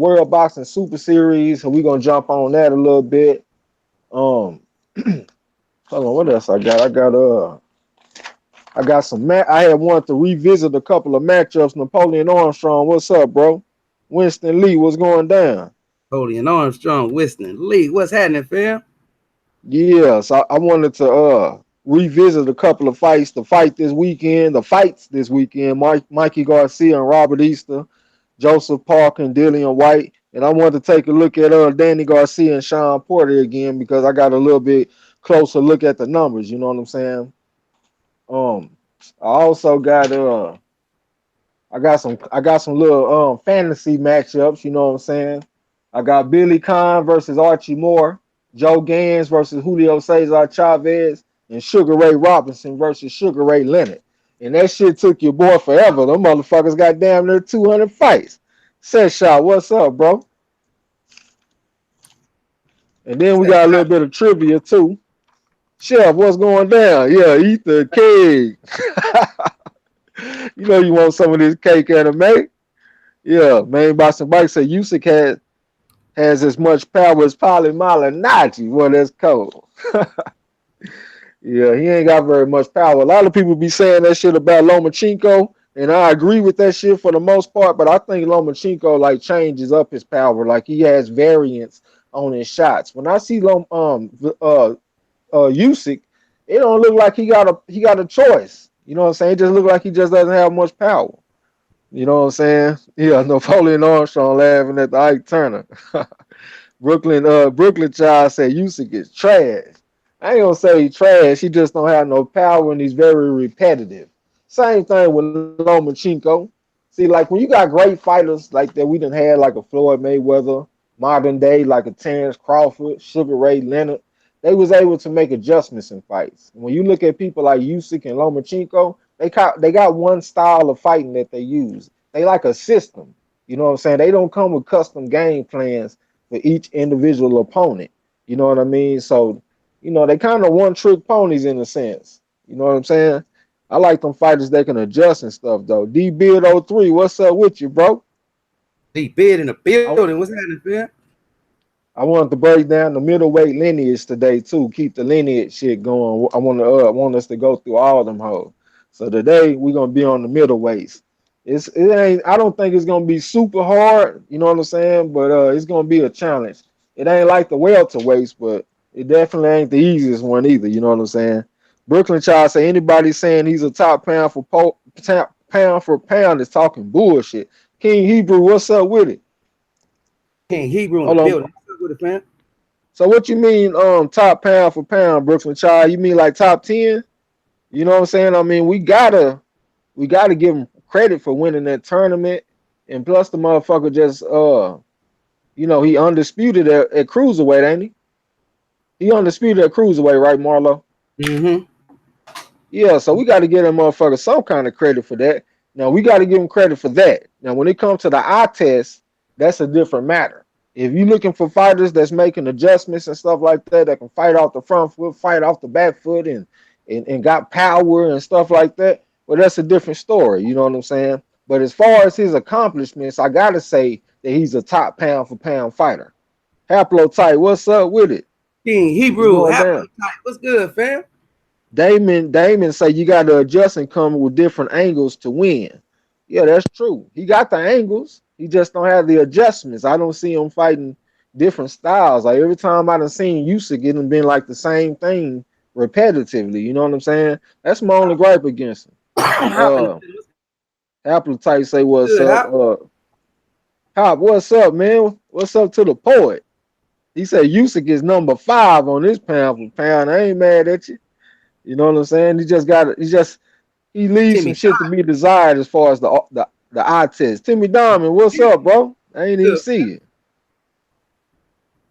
World Boxing Super Series. So we're gonna jump on that a little bit. Um, hold on, what else I got? I got some. I had wanted to revisit a couple of matchups. Napoleon Armstrong, what's up, bro? Winston Lee, what's going down? Napoleon Armstrong, Winston Lee. What's happening, fam? Yeah, so I wanted to revisit a couple of fights. The fights this weekend. Mikey Garcia and Robert Easter, Joseph Parker and Dillian White. And I wanted to take a look at Danny Garcia and Sean Porter again because I got a little bit closer look at the numbers. You know what I'm saying? Um, I also got I got some little fantasy matchups, you know what I'm saying? I got Billy Conn versus Archie Moore, Joe Gans versus Julio Cesar Chavez, and Sugar Ray Robinson versus Sugar Ray Leonard. And that shit took your boy forever. Them motherfuckers got damn near 200 fights. Set shot, what's up, bro? And then we got a little bit of trivia too. Chef, what's going down? Yeah, eat the cake. You know you want some of this cake, anime. Yeah, man. Boston Bike said Usyk has as much power as Paulie Malignaggi. Well, that's cold. Yeah, he ain't got very much power. A lot of people be saying that shit about Lomachenko, and I agree with that shit for the most part. But I think Lomachenko like changes up his power. Like he has variance on his shots. When I see Usyk, it don't look like he got a choice. You know what I'm saying? It just look like he just doesn't have much power. You know what I'm saying? Yeah, Napoleon Armstrong laughing at the Ike Turner. Brooklyn child said Usyk is trash. I ain't gonna say he trash. He just don't have no power and he's very repetitive. Same thing with Lomachenko. See, like when you got great fighters like that, we done had like a Floyd Mayweather, modern day like a Terrence Crawford, Sugar Ray Leonard. They was able to make adjustments in fights. When you look at people like Usyk and Lomachenko, they got one style of fighting that they use. They like a system. You know what I'm saying? They don't come with custom game plans for each individual opponent. You know what I mean? So, you know, they kind of one trick ponies in a sense. You know what I'm saying? I like them fighters that can adjust and stuff though. D Beard 03, what's up with you, bro? D Bid in the I, building. What's happening, fam? I wanted to break down the middleweight lineage today too. Keep the lineage shit going. Want us to go through all them hoes. So today we're gonna be on the middleweights. It ain't. I don't think it's gonna be super hard. You know what I'm saying? But it's gonna be a challenge. It ain't like the welterweights, but it definitely ain't the easiest one either. You know what I'm saying? Brooklyn Child say anybody saying he's a top pound for pound is talking bullshit. King Hebrew, what's up with it? King Hebrew in the Hold on. building. What's up with it, fam? So what you mean top pound for pound, Brooklyn Child? You mean like top 10? You know what I'm saying? I mean, we gotta give him credit for winning that tournament. And plus the motherfucker just he undisputed at cruiserweight, ain't he? He undisputed at cruiserweight, right, Marlo? Mm-hmm. Yeah, so we got to give that motherfucker some kind of credit for that. Now we got to give him credit for that. Now when it comes to the eye test, that's a different matter. If you're looking for fighters that's making adjustments and stuff like that can fight off the front foot, fight off the back foot, and got power and stuff like that, well, that's a different story. You know what I'm saying? But as far as his accomplishments, I gotta say that he's a top pound for pound fighter. Haplotype, what's up with it? King What's Hebrew. going down? What's good, fam? Damon say you got to adjust and come with different angles to win. Yeah, that's true. He got the angles. He just don't have the adjustments. I don't see him fighting different styles. Like every time I done seen Usyk, it done been like the same thing repetitively. You know what I'm saying? That's my only gripe against him. Hop in the Uh, building. What's Appletite say what's good, up. Hop? Hop, what's up, man? What's up to the poet? He said Usyk is number 5 on this pound for pound. I ain't mad at you. You know what I'm saying? He leaves some Timmy shit to be desired as far as the eye test. Timmy Diamond, what's Diamond. up, bro? I ain't even Good, see fam.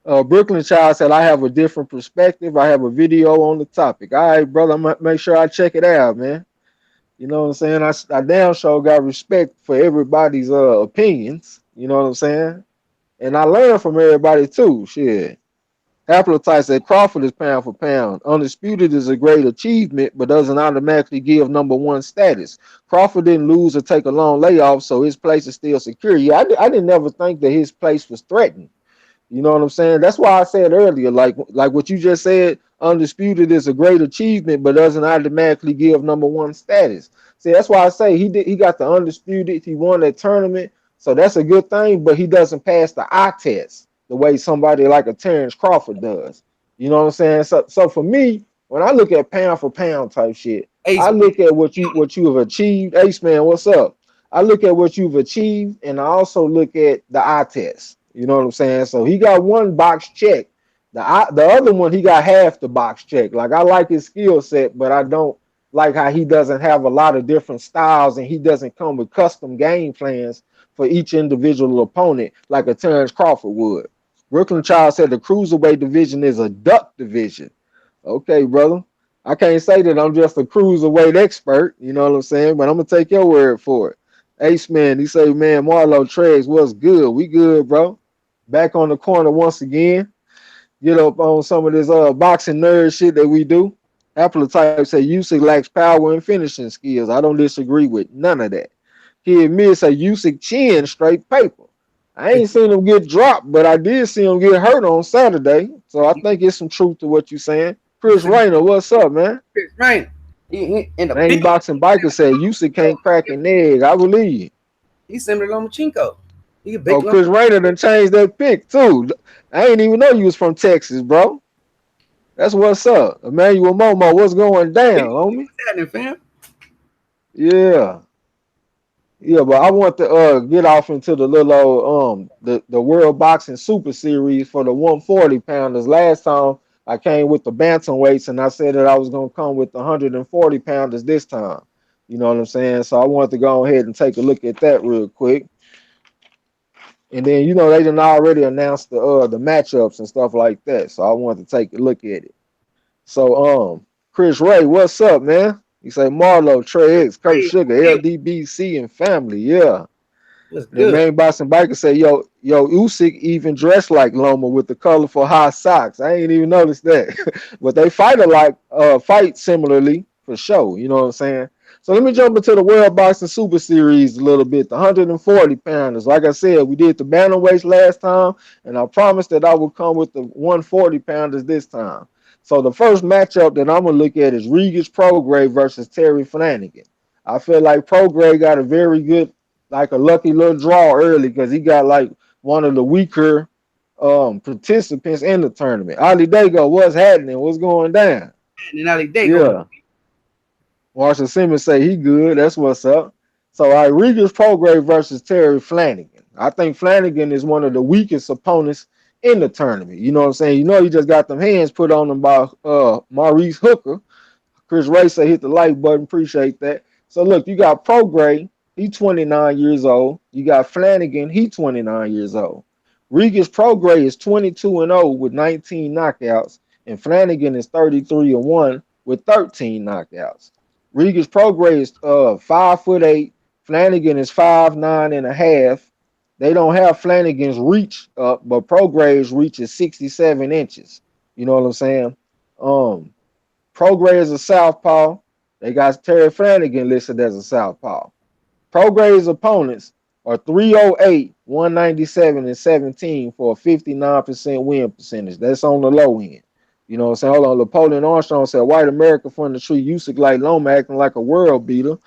it. Brooklyn Child said I have a different perspective. I have a video on the topic. All right, brother, I'm gonna make sure I check it out, man. You know what I'm saying? I damn sure got respect for everybody's opinions. You know what I'm saying? And I learn from everybody too. Shit. Appetite said Crawford is pound for pound. Undisputed is a great achievement, but doesn't automatically give number one status. Crawford didn't lose or take a long layoff, so his place is still secure. Yeah, I didn't never think that his place was threatened. You know what I'm saying? That's why I said earlier, like what you just said, undisputed is a great achievement, but doesn't automatically give number one status. See, that's why I say he got the undisputed. He won that tournament, so that's a good thing. But he doesn't pass the eye test the way somebody like a Terrence Crawford does. You know what I'm saying? So for me, when I look at pound for pound type shit, Ace I man. look at what you have achieved. Ace man, what's up? I look at what you've achieved, and I also look at the eye test. You know what I'm saying? So he got one box check. The other one he got half the box check. Like I like his skill set, but I don't like how he doesn't have a lot of different styles, and he doesn't come with custom game plans for each individual opponent like a Terrence Crawford would. Brooklyn Child said the cruiserweight division is a duck division. Okay, brother. I can't say that I'm just a cruiserweight expert, you know what I'm saying? But I'm gonna take your word for it. Ace man, he say, man, Marlo Trades, what's good? We good, bro. Back on the corner once again. Get up on some of this boxing nerd shit that we do. Apple type say Usyk lacks power and finishing skills. I don't disagree with none of that. He admits a Usyk chin straight paper. I ain't seen him get dropped, but I did see him get hurt on Saturday. So I think it's some truth to what you're saying. You Chris see me, Rayner, what's up, man? Chris Rain. He in the Main building. boxing biker said Usyk can't crack an egg. I believe you. He's similar to Lomachenko. He a big Oh, lump. Chris Rayner done changed that pick too. I ain't even know you was from Texas, bro. That's what's up. Emmanuel Momo, what's going down, homie? What's happening, fam? Yeah. Yeah, but I want to get off into the little old, the World Boxing Super Series for the 140 pounders. Last time I came with the bantamweights and I said that I was gonna come with the 140 pounders this time. You know what I'm saying? So I wanted to go ahead and take a look at that real quick. And then they done already announced the matchups and stuff like that. So I wanted to take a look at it. So Chris Ray, what's up, man? You say Marlo, Trey X, Kurt Hey, Sugar, hey, LDBC, and family. Yeah. what's The good? main boxing biker say, yo, Usyk even dressed like Loma with the colorful high socks. I ain't even noticed that. But they fight similarly for sure. You know what I'm saying? So let me jump into the World Boxing Super Series a little bit. The 140 pounders. Like I said, we did the bantamweights last time, and I promised that I would come with the 140 pounders this time. So the first matchup that I'm gonna look at is Regis Prograis versus Terry Flanagan. I feel like Prograis got a very good, like a lucky little draw early because he got like one of the weaker participants in the tournament. Ali Dago, what's happening? What's going down? And Ali Day going. Yeah. Marshall Simmons say he good. That's what's up. So Regis Prograis versus Terry Flanagan. I think Flanagan is one of the weakest opponents in the tournament. You know what I'm saying? He just got them hands put on him by Maurice Hooker. Chris Ray say hit the like button. Appreciate that. So look, you got Prograis. He 29 years old. You got Flanagan. He 29 years old. Regis Prograis is 22 and 0 with 19 knockouts, and Flanagan is 33 and 1 with 13 knockouts. Regis Prograis is 5'8". Flanagan is 5'9" and a half. They don't have Flanagan's reach up, but Prograis' reach is 67 inches. You know what I'm saying? Um, Prograis is a southpaw. They got Terry Flanagan listed as a southpaw. Prograis' opponents are 308, 197, and 17 for a 59% win percentage. That's on the low end. You know what I'm saying? Hold on. Napoleon Armstrong said, White America from the tree, Usyk like Loma acting like a world beater.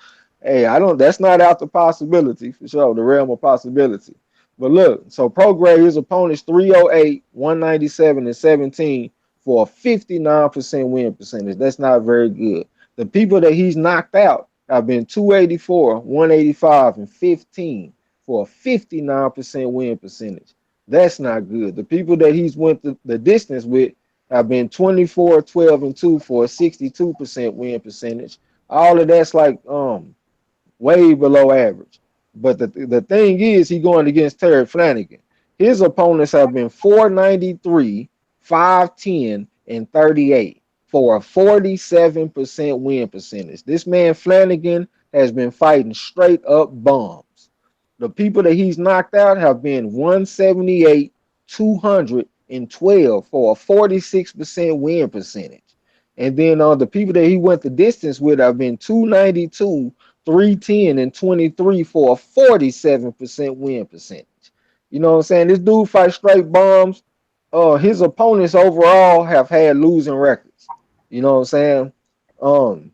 Hey, that's not out the possibility for sure, the realm of possibility. But look, so Prograis, his opponents 308, 197, and 17 for a 59% win percentage. That's not very good. The people that he's knocked out have been 284, 185, and 15 for a 59% win percentage. That's not good. The people that he's went the distance with have been 24, 12, and 2 for a 62% win percentage. All of that's like way below average. But the thing is, he going against Terry Flanagan. His opponents have been 493, 510, and 38 for a 47% win percentage. This man Flanagan has been fighting straight up bombs. The people that he's knocked out have been 178, 200, and 12 for a 46% win percentage. And then the people that he went the distance with have been 292, 310, and 23 for a 47% win percentage. You know what I'm saying? This dude fights straight bombs. His opponents overall have had losing records. You know what I'm saying? Um,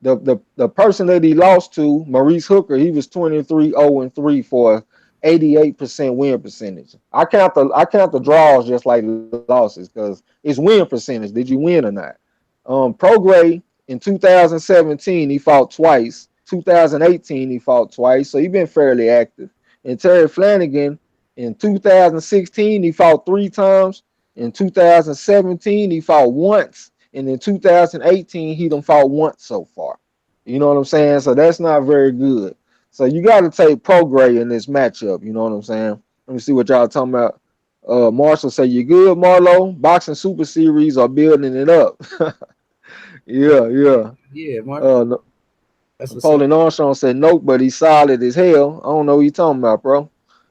the person that he lost to, Maurice Hooker, he was 23-0-3 for 88% win percentage. I count the draws just like losses because it's win percentage. Did you win or not? Prograis in 2017 he fought twice. 2018 he fought twice, so he's been fairly active. And Terry Flanagan in 2016 he fought 3 times. In 2017 he fought once, and in 2018 he done fought once so far. You know what I'm saying? So that's not very good. So you got to take Prograis in this matchup. You know what I'm saying? Let me see what y'all talking about. Marshall say you good, Marlo. Boxing Super Series are building it up. Yeah, yeah. Yeah, Mark. No, That's what's up. Napoleon Armstrong said nope, but he's solid as hell. I don't know what you talking about, bro.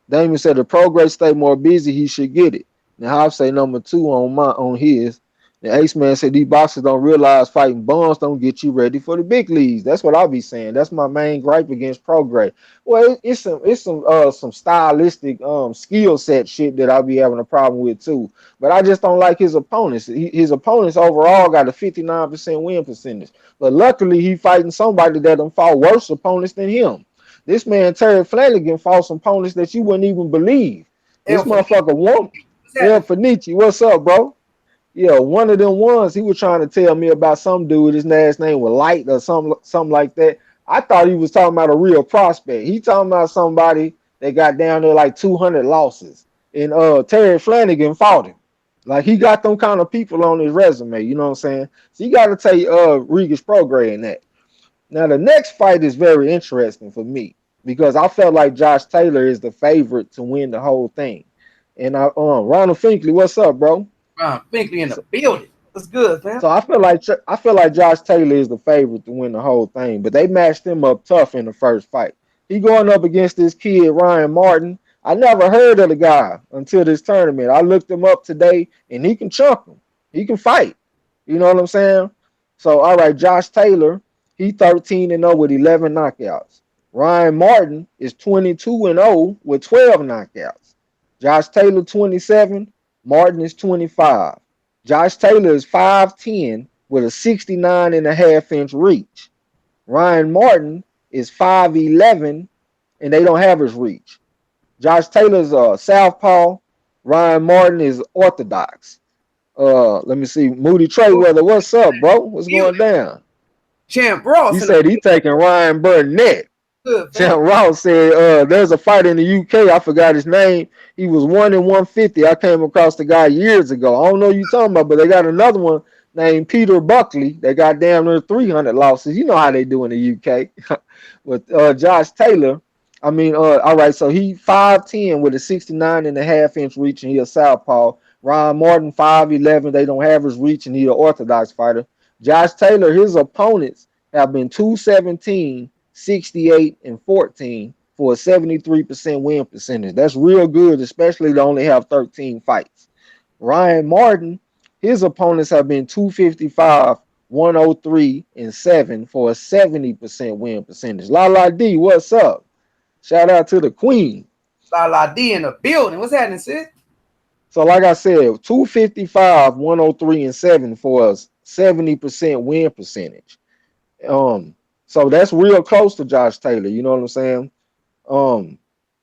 Damon said the Progress stay more busy, he should get it. Now Hobbs say number 2 on his. The Ace Man said these boxers don't realize fighting bums don't get you ready for the big leagues. That's what I'll be saying. That's my main gripe against Progress. Well, it's some stylistic skill set shit that I'll be having a problem with too. But I just don't like his opponents. His opponents overall got a 59% win percentage. But luckily he fighting somebody that done fought worse opponents than him. This man Terry Flanagan fought some opponents that you wouldn't even believe. This El Fanique, motherfucker won. what's Yeah, happening? Fanici, what's up, bro? Yeah, one of them ones he was trying to tell me about some dude. His last name was Light or something like that. I thought he was talking about a real prospect. He talking about somebody that got down there like 200 losses, and Terry Flanagan fought him. Like he got them kind of people on his resume. You know what I'm saying? So you got to take Regis Prograis in that. Now the next fight is very interesting for me because I felt like Josh Taylor is the favorite to win the whole thing. And Ronald Finkley, what's up, bro? Ron Finkley in the So, building. What's good, fam? so I feel like Josh Taylor is the favorite to win the whole thing, but they matched him up tough in the first fight. He going up against this kid Ryan Martin. I never heard of the guy until this tournament. I looked him up today, and he can chunk him. He can fight. You know what I'm saying? So all right, Josh Taylor, he 13-0 with 11 knockouts. Ryan Martin is 22-0 with 12 knockouts. Josh Taylor 27, Martin is 25. Josh Taylor is 5'10 with a 69.5 inch reach. Ryan Martin is 5'11 and they don't have his reach. Josh Taylor's southpaw. Ryan Martin is orthodox. Let me see. Moody Trayweather, what's up, bro? What's going Building. down? Champ He Ross in the said he taking Ryan Burnett. good, fam. Champ Ross said there's a fight in the UK. I forgot his name. He was 1-150. I came across the guy years ago. I don't know what you talking about, but they got another one named Peter Buckley. They got damn near 300 losses. You know how they do in the UK. With Josh Taylor, all right, so he 5'10 with a 69.5 inch reach, and he a southpaw. Ron Martin 5'11. They don't have his reach, and he an orthodox fighter. Josh Taylor, his opponents have been 217, 68, and 14 for a 73% win percentage. That's real good, especially to only have 13 fights. Ryan Martin, his opponents have been 255, 103, and 7 for a 70% win percentage. La La D, what's up? Shout out to the Queen. La La D in the building. What's happening, sis? So, like I said, 255, 103, and 7 for a 70% win percentage. Um, so that's real close to Josh Taylor. You know what I'm saying? Um,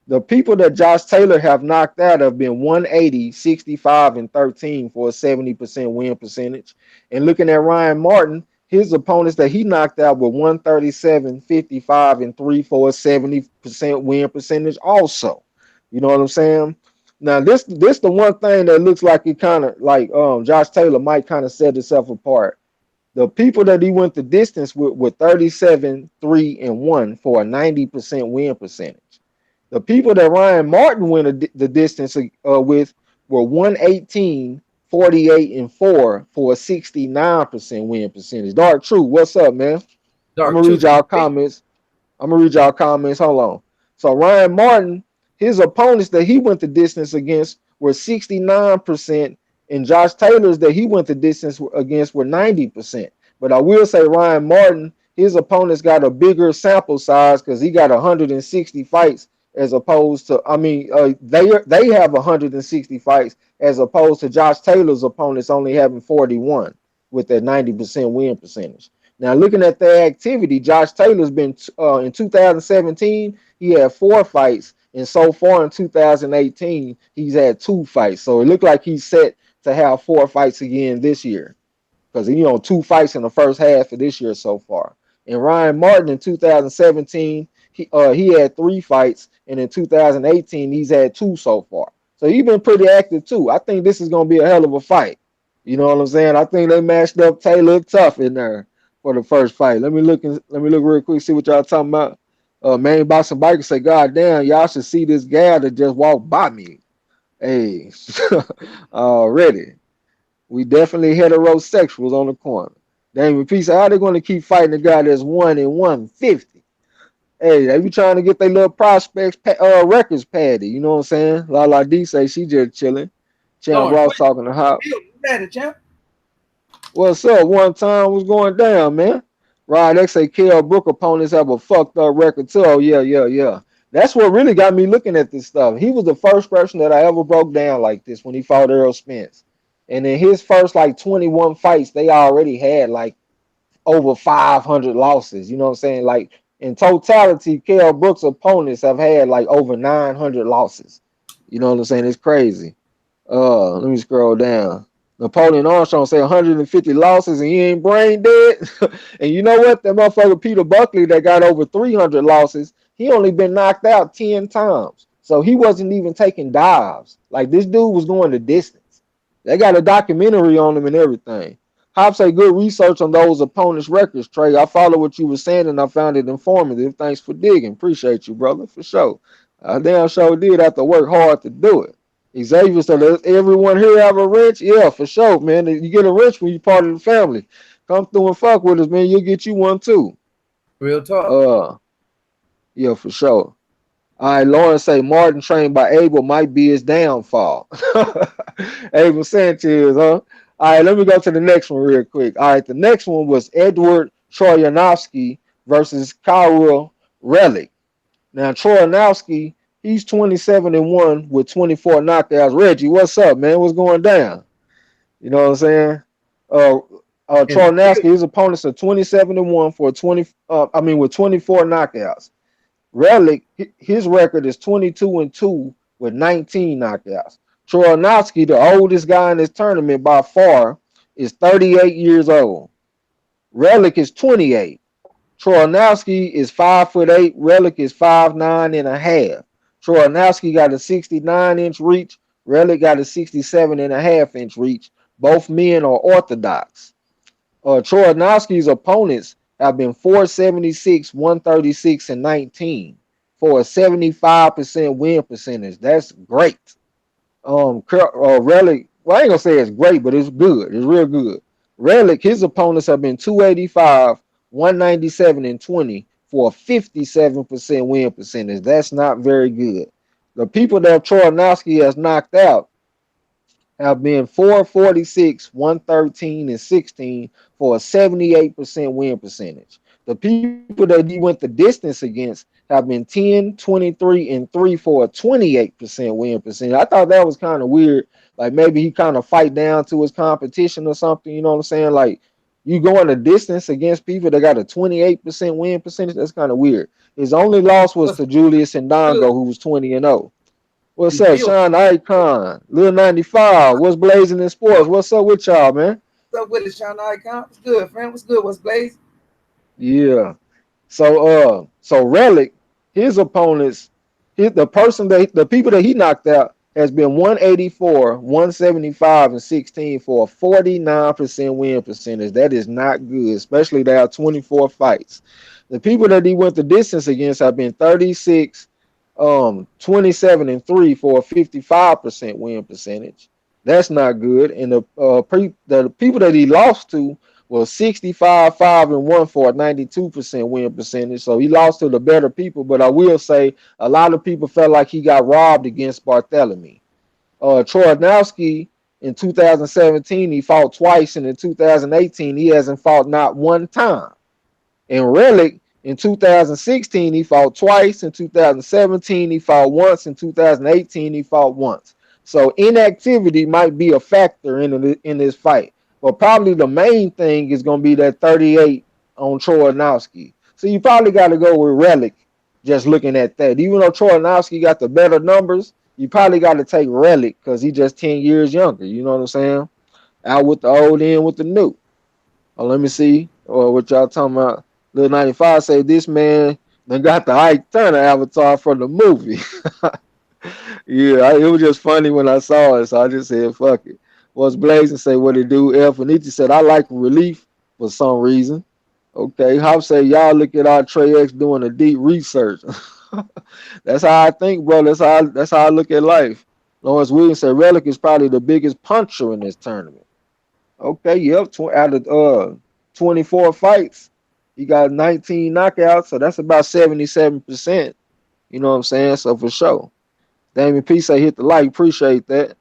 the people that Josh Taylor have knocked out have been 180, 65, and 13 for a 70% win percentage. And looking at Ryan Martin, his opponents that he knocked out were 137, 55, and 3 for a 70% win percentage also. You know what I'm saying? Now this the one thing that looks like it kind of like Josh Taylor might kind of set himself apart. The people that he went the distance with were 37, 3, and 1 for a 90% win percentage. The people that Ryan Martin went the distance with were 118, 48, and 4 for a 69% win percentage. Dark True, what's up, man? I'm Dark gonna read Truth in the y'all building. comments. Hold on. So Ryan Martin, his opponents that he went the distance against were 69%, and Josh Taylor's that he went the distance against were 90%. But I will say Ryan Martin, his opponents got a bigger sample size because he got 160 fights as opposed to, they have 160 fights as opposed to Josh Taylor's opponents only having 41 with that 90% win percentage. Now, looking at their activity, Josh Taylor's been in 2017, he had 4 fights, and so far in 2018, he's had 2 fights. So it looked like he's set to have 4 fights again this year because 2 fights in the first half of this year so far. And Ryan Martin in 2017, he had 3 fights, and in 2018 he's had 2 so far. So he's been pretty active too. I think this is gonna be a hell of a fight. You know what I'm saying? I think they matched up Taylor tough in there for the first fight. Let me look real quick, see what y'all talking about. Main Boxing Biker say, God damn, y'all should see this gal that just walked by me. Hey, already. We definitely heterosexuals on the corner. Damon P said, how they going to keep fighting a guy that's 1-150? Hey, they be trying to get their little prospects records padded. You know what I'm saying? La D say she just chilling. Champ Lawrence, Ross talking to Hop. what champ? What's up? One time was going down, man. Rod X say KL Brook opponents have a fucked up record too. Oh, yeah. That's what really got me looking at this stuff. He was the first person that I ever broke down like this when he fought Errol Spence. And in his first like 21 fights, they already had like over 500 losses. You know what I'm saying? Like in totality, KL Brook's opponents have had like over 900 losses. You know what I'm saying? It's crazy. Let me scroll down. Napoleon Armstrong say 150 losses and he ain't brain dead. And you know what? That motherfucker Peter Buckley that got over 300 losses, he only been knocked out 10 times. So he wasn't even taking dives. Like this dude was going the distance. They got a documentary on him and everything. Hop say good research on those opponents' records, Trey. I follow what you were saying and I found it informative. Thanks for digging. Appreciate you, brother, for sure. I damn sure did have to work hard to do it. Xavier, so does everyone here have a wrench? Yeah, for sure, man. You get a wrench when you're part of the family. Come through and fuck with us, man. You'll get you one too. Real talk. Yeah, for sure. All right, Lauren say Martin trained by Abel might be his downfall. Abel Sanchez, huh? All right, let me go to the next one real quick. All right, the next one was Edward Troyanovsky versus Kyril Relic. Now, Troyanovsky, he's 27-1 with 24 knockouts. Reggie, what's up, man? What's going down? You know what I'm saying? Troyanovsky, his opponents are 27-1 for 20. With 24 knockouts. Relic, his record is 22-2 with 19 knockouts. Troyanovsky, the oldest guy in this tournament by far, is 38 years old. Relic is 28. Troyanowski is 5'8". Relic is 5'9.5". Troyanowski got a 69-inch reach. Relic got a 67.5-inch reach. Both men are orthodox. Troyanowski's opponents have been 476, 136, and 19 for a 75% win percentage. That's great. Relic, well, I ain't gonna say it's great, but it's good. It's real good. Relic, his opponents have been 285, 197, and 20 for a 57% win percentage. That's not very good. The people that Troyanowski has knocked out have been 446, 113, and 16 for a 78% win percentage. The people that he went the distance against have been 10, 23, and 3 for a 28% win percentage. I thought that was kind of weird. Like maybe he kind of fight down to his competition or something. You know what I'm saying? Like you going the distance against people that got a 28% win percentage. That's kind of weird. His only loss was to Julius Ndongo, who was 20-0. What's up, Sean Icon? Lil 95. What's blazing in sports? What's up with y'all, man? What's up with it, Sean Icon? What's good, friend? What's good? What's blazing? Yeah. So Relic, his opponents, the people that he knocked out has been 184, 175, and 16 for a 49% win percentage. That is not good, especially they have 24 fights. The people that he went the distance against have been 36, 27 and 3 for a 55% win percentage. That's not good. And the people that he lost to was 65, 5 and 1 for a 92% win percentage. So he lost to the better people. But I will say a lot of people felt like he got robbed against Barthélemy. Troyanowski in 2017 he fought twice, and in 2018 he hasn't fought not one time. And Relic in 2016 he fought twice. In 2017 he fought once. In 2018 he fought once. So inactivity might be a factor in this fight, but probably the main thing is going to be that 38 on Troyanowski. So you probably got to go with Relic. Just looking at that, even though Troyanowski got the better numbers, you probably got to take Relic because he's just 10 years younger. You know what I'm saying? Out with the old, in with the new. Oh, let me see. Or what y'all talking about? Lil 95 say this man done got the Ike Turner avatar from the movie. Yeah, it was just funny when I saw it, so I just said, fuck it. What's Blazing say what it do? El Fanichi said, I like relief for some reason. Okay, Hop say, y'all look at our Trey X doing a deep research. That's how I think, bro. That's how I look at life. Lawrence Williams said, Relic is probably the biggest puncher in this tournament. Okay, yep. Out of 24 fights, he got 19 knockouts, so that's about 77%. You know what I'm saying? So for sure. Damien P say hit the like, appreciate that.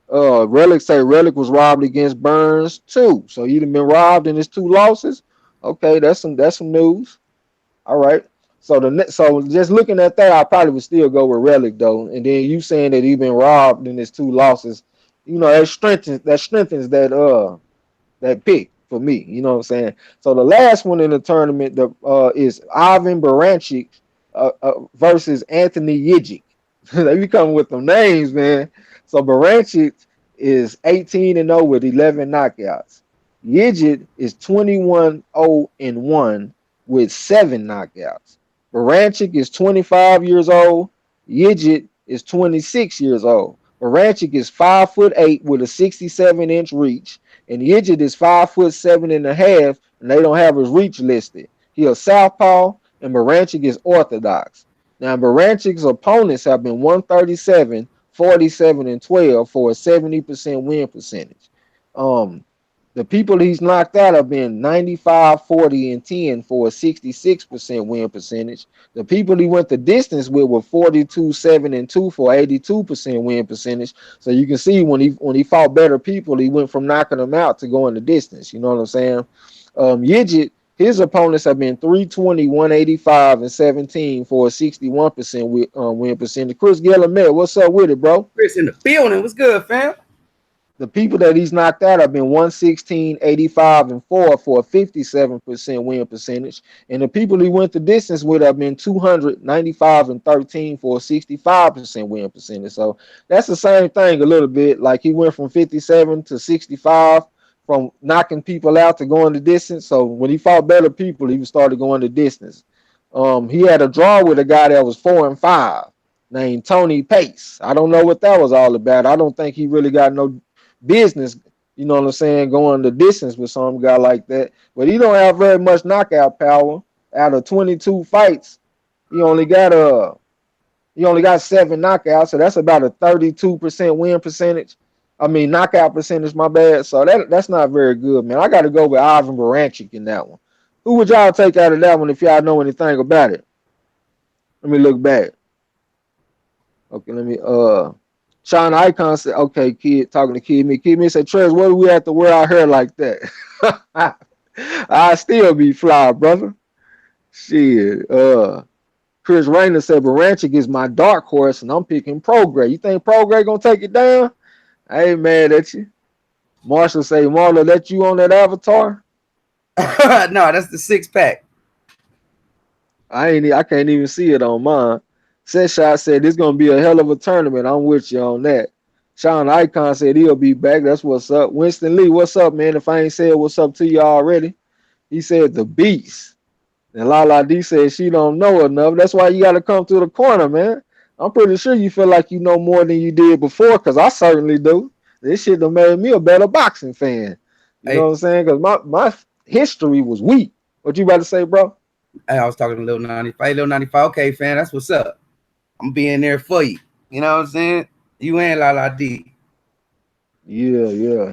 Relic say Relic was robbed against Burns too. So he'd have been robbed in his two losses. Okay, that's some news. All right. So just looking at that, I probably would still go with Relic though. And then you saying that he been robbed in his two losses, you know, that strengthens that pick for me. You know what I'm saying? So the last one in the tournament is Ivan Baranchik versus Anthony Yigic. They be coming with them names, man. So Baranchik is 18-0 with 11 knockouts. Yigic is 21-0-1 with 7 knockouts. Baranchik is 25 years old. Yigic is 26 years old. Baranchik is 5'8" with a 67-inch reach, and Yigic is 5'7.5", and they don't have his reach listed. He a southpaw, and Baranchik is orthodox. Now, Baranchik's opponents have been 137, 47, and 12 for a 70% win percentage. The people he's knocked out have been 95, 40, and 10 for a 66% win percentage. The people he went the distance with were 42, 7, and 2 for 82% win percentage. So you can see when he fought better people, he went from knocking them out to going the distance. You know what I'm saying? Yigit, his opponents have been 320, 185, and 17 for a 61% win percentage. Chris Gillimet, what's up with it, bro? Chris in the building. What's good, fam? The people that he's knocked out have been 116, 85, and 4 for a 57% win percentage. And the people he went the distance with have been 200, 95, and 13 for a 65% win percentage. So that's the same thing a little bit. Like he went from 57 to 65 from knocking people out to going the distance. So when he fought better people, he started going the distance. He had a draw with a guy that was 4-5 named Tony Pace. I don't know what that was all about. I don't think he really got no business, you know what I'm saying, going the distance with some guy like that. But he don't have very much knockout power. Out of 22 fights, he only got 7 knockouts, so that's about a 32% win percentage. I mean knockout percentage, my bad. So that's not very good, man. I got to go with Ivan Baranchik in that one. Who would y'all take out of that one if y'all know anything about it? Let me look back. Okay, let me Sean Icon said, okay, kid, talking to Kid Me. Kid Me said, Trez, what do we have to wear our hair like that? I still be fly, brother. Shit. Chris Rayner said, Baranchik is my dark horse, and I'm picking Progray. You think Progray gonna take it down? I ain't mad at you. Marshall say, Marlo, that you on that avatar? No, that's the 6-pack. I can't even see it on mine. Sethshot said, this gonna be a hell of a tournament. I'm with you on that. Sean Icon said he'll be back. That's what's up. Winston Lee, what's up, man? If I ain't said what's up to you already, he said the beast. And Lala D said she don't know enough. That's why you got to come to the corner, man. I'm pretty sure you feel like you know more than you did before, because I certainly do. This shit done made me a better boxing fan. You know what I'm saying? Because my history was weak. What you about to say, bro? Hey, I was talking to Lil 95. Lil 95, okay, fam, that's what's up. I'm being there for you. You know what I'm saying? You and Lala D. Yeah.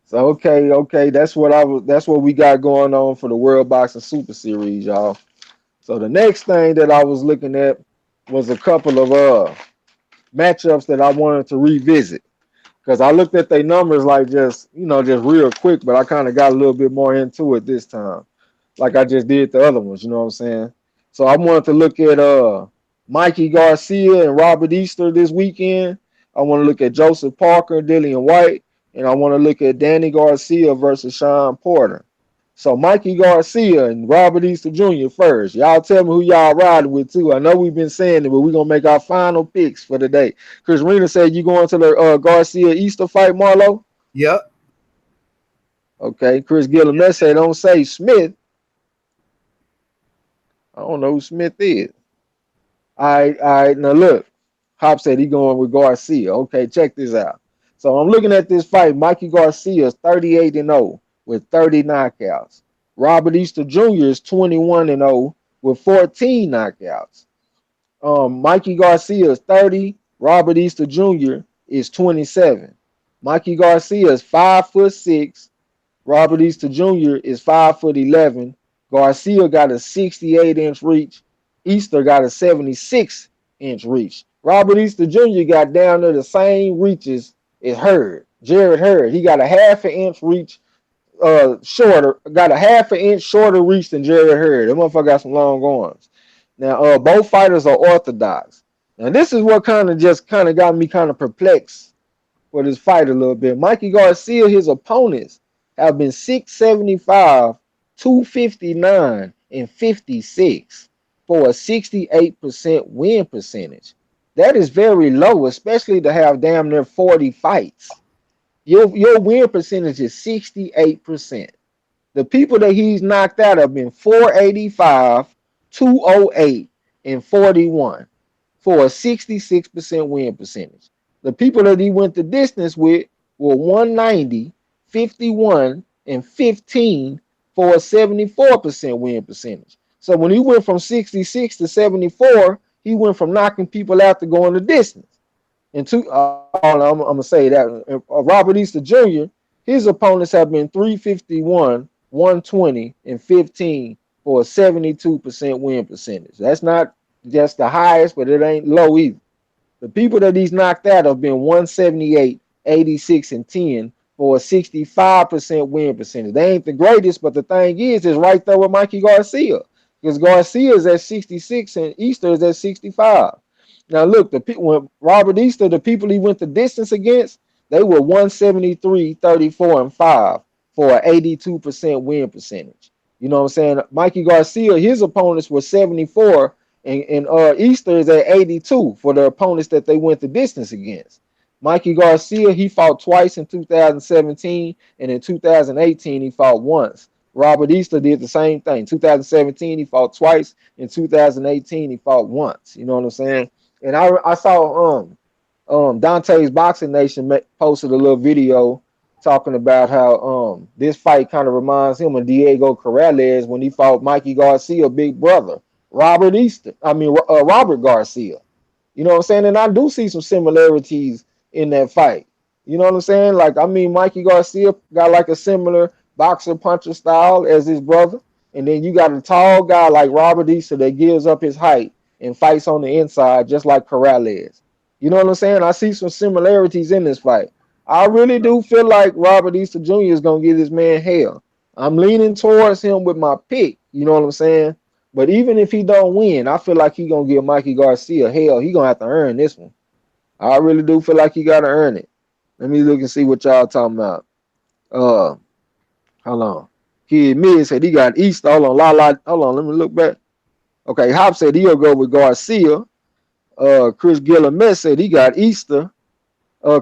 So okay, that's what we got going on for the World Boxing Super Series, y'all. So the next thing that I was looking at was a couple of matchups that I wanted to revisit. because I looked at their numbers like just just real quick, but I kind of got a little bit more into it this time, like I just did the other ones. You know what I'm saying? So I wanted to look at Mikey Garcia and Robert Easter this weekend. I want to look at Joseph Parker, Dillian White, and I want to look at Danny Garcia versus Sean Porter. So Mikey Garcia and Robert Easter Jr. first. Y'all tell me who y'all riding with too. I know we've been saying it, but we're gonna make our final picks for the day. Chris Rena said you going to the Garcia Easter fight, Marlo? Yep. Okay. Chris Gilliam said don't say Smith. I don't know who Smith is. All right. Now look, Hop said he going with Garcia. Okay, check this out. So I'm looking at this fight. Mikey Garcia is 38-0 with 30 knockouts. Robert Easter Jr. is 21-0 with 14 knockouts. Mikey Garcia is 30. Robert Easter Jr. is 27. Mikey Garcia is 5'6". Robert Easter Jr. is 5'11". Garcia got a 68-inch reach. Easter got a 76-inch reach. Robert Easter Jr. got down to the same reaches as Hurd. Jared Hurd. He got a half an inch reach shorter, got a half an inch shorter reach than Jared Hurd. That motherfucker got some long arms. Now, both fighters are orthodox. Now, this is what kind of got me kind of perplexed for this fight a little bit. Mikey Garcia, his opponents have been 675, 259, and 56 for a 68% win percentage. That is very low, especially to have damn near 40 fights. Your win percentage is 68%. The people that he's knocked out have been 485, 208, and 41 for a 66% win percentage. The people that he went the distance with were 190, 51, and 15 for a 74% win percentage. So when he went from 66 to 74, he went from knocking people out to going the distance. And I'm gonna say that Robert Easter Jr., his opponents have been 351, 120, and 15 for a 72% win percentage. That's not just the highest, but it ain't low either. The people that he's knocked out have been 178, 86, and 10 for a 65% win percentage. They ain't the greatest, but the thing is right there with Mikey Garcia. Because Garcia is at 66 and Easter is at 65. Now look, when Robert Easter, the people he went the distance against, they were 173, 34, and 5 for an 82% win percentage. You know what I'm saying? Mikey Garcia, his opponents were 74, and Easter is at 82 for the opponents that they went the distance against. Mikey Garcia, he fought twice in 2017, and in 2018 he fought once. Robert Easter did the same thing. 2017 he fought twice. In 2018 he fought once. You know what I'm saying? And I saw Dante's Boxing Nation posted a little video talking about how this fight kind of reminds him of Diego Corrales when he fought Mikey Garcia, big brother, Robert Garcia. You know what I'm saying? And I do see some similarities in that fight. You know what I'm saying? Like, I mean, Mikey Garcia got like a similar boxer puncher style as his brother. And then you got a tall guy like Robert Easter that gives up his height and fights on the inside just like Corrales. You know what I'm saying? I see some similarities in this fight. I really do feel like Robert Easter Jr. is going to give this man hell. I'm leaning towards him with my pick. You know what I'm saying? But even if he don't win, I feel like he's going to give Mikey Garcia hell. He's going to have to earn this one. I really do feel like he got to earn it. Let me look and see what y'all talking about. Hold on. Kid Mid said he got Easter. Hold on, let me look back. Okay, Hop said he'll go with Garcia. Chris Gilliam said he got Easter.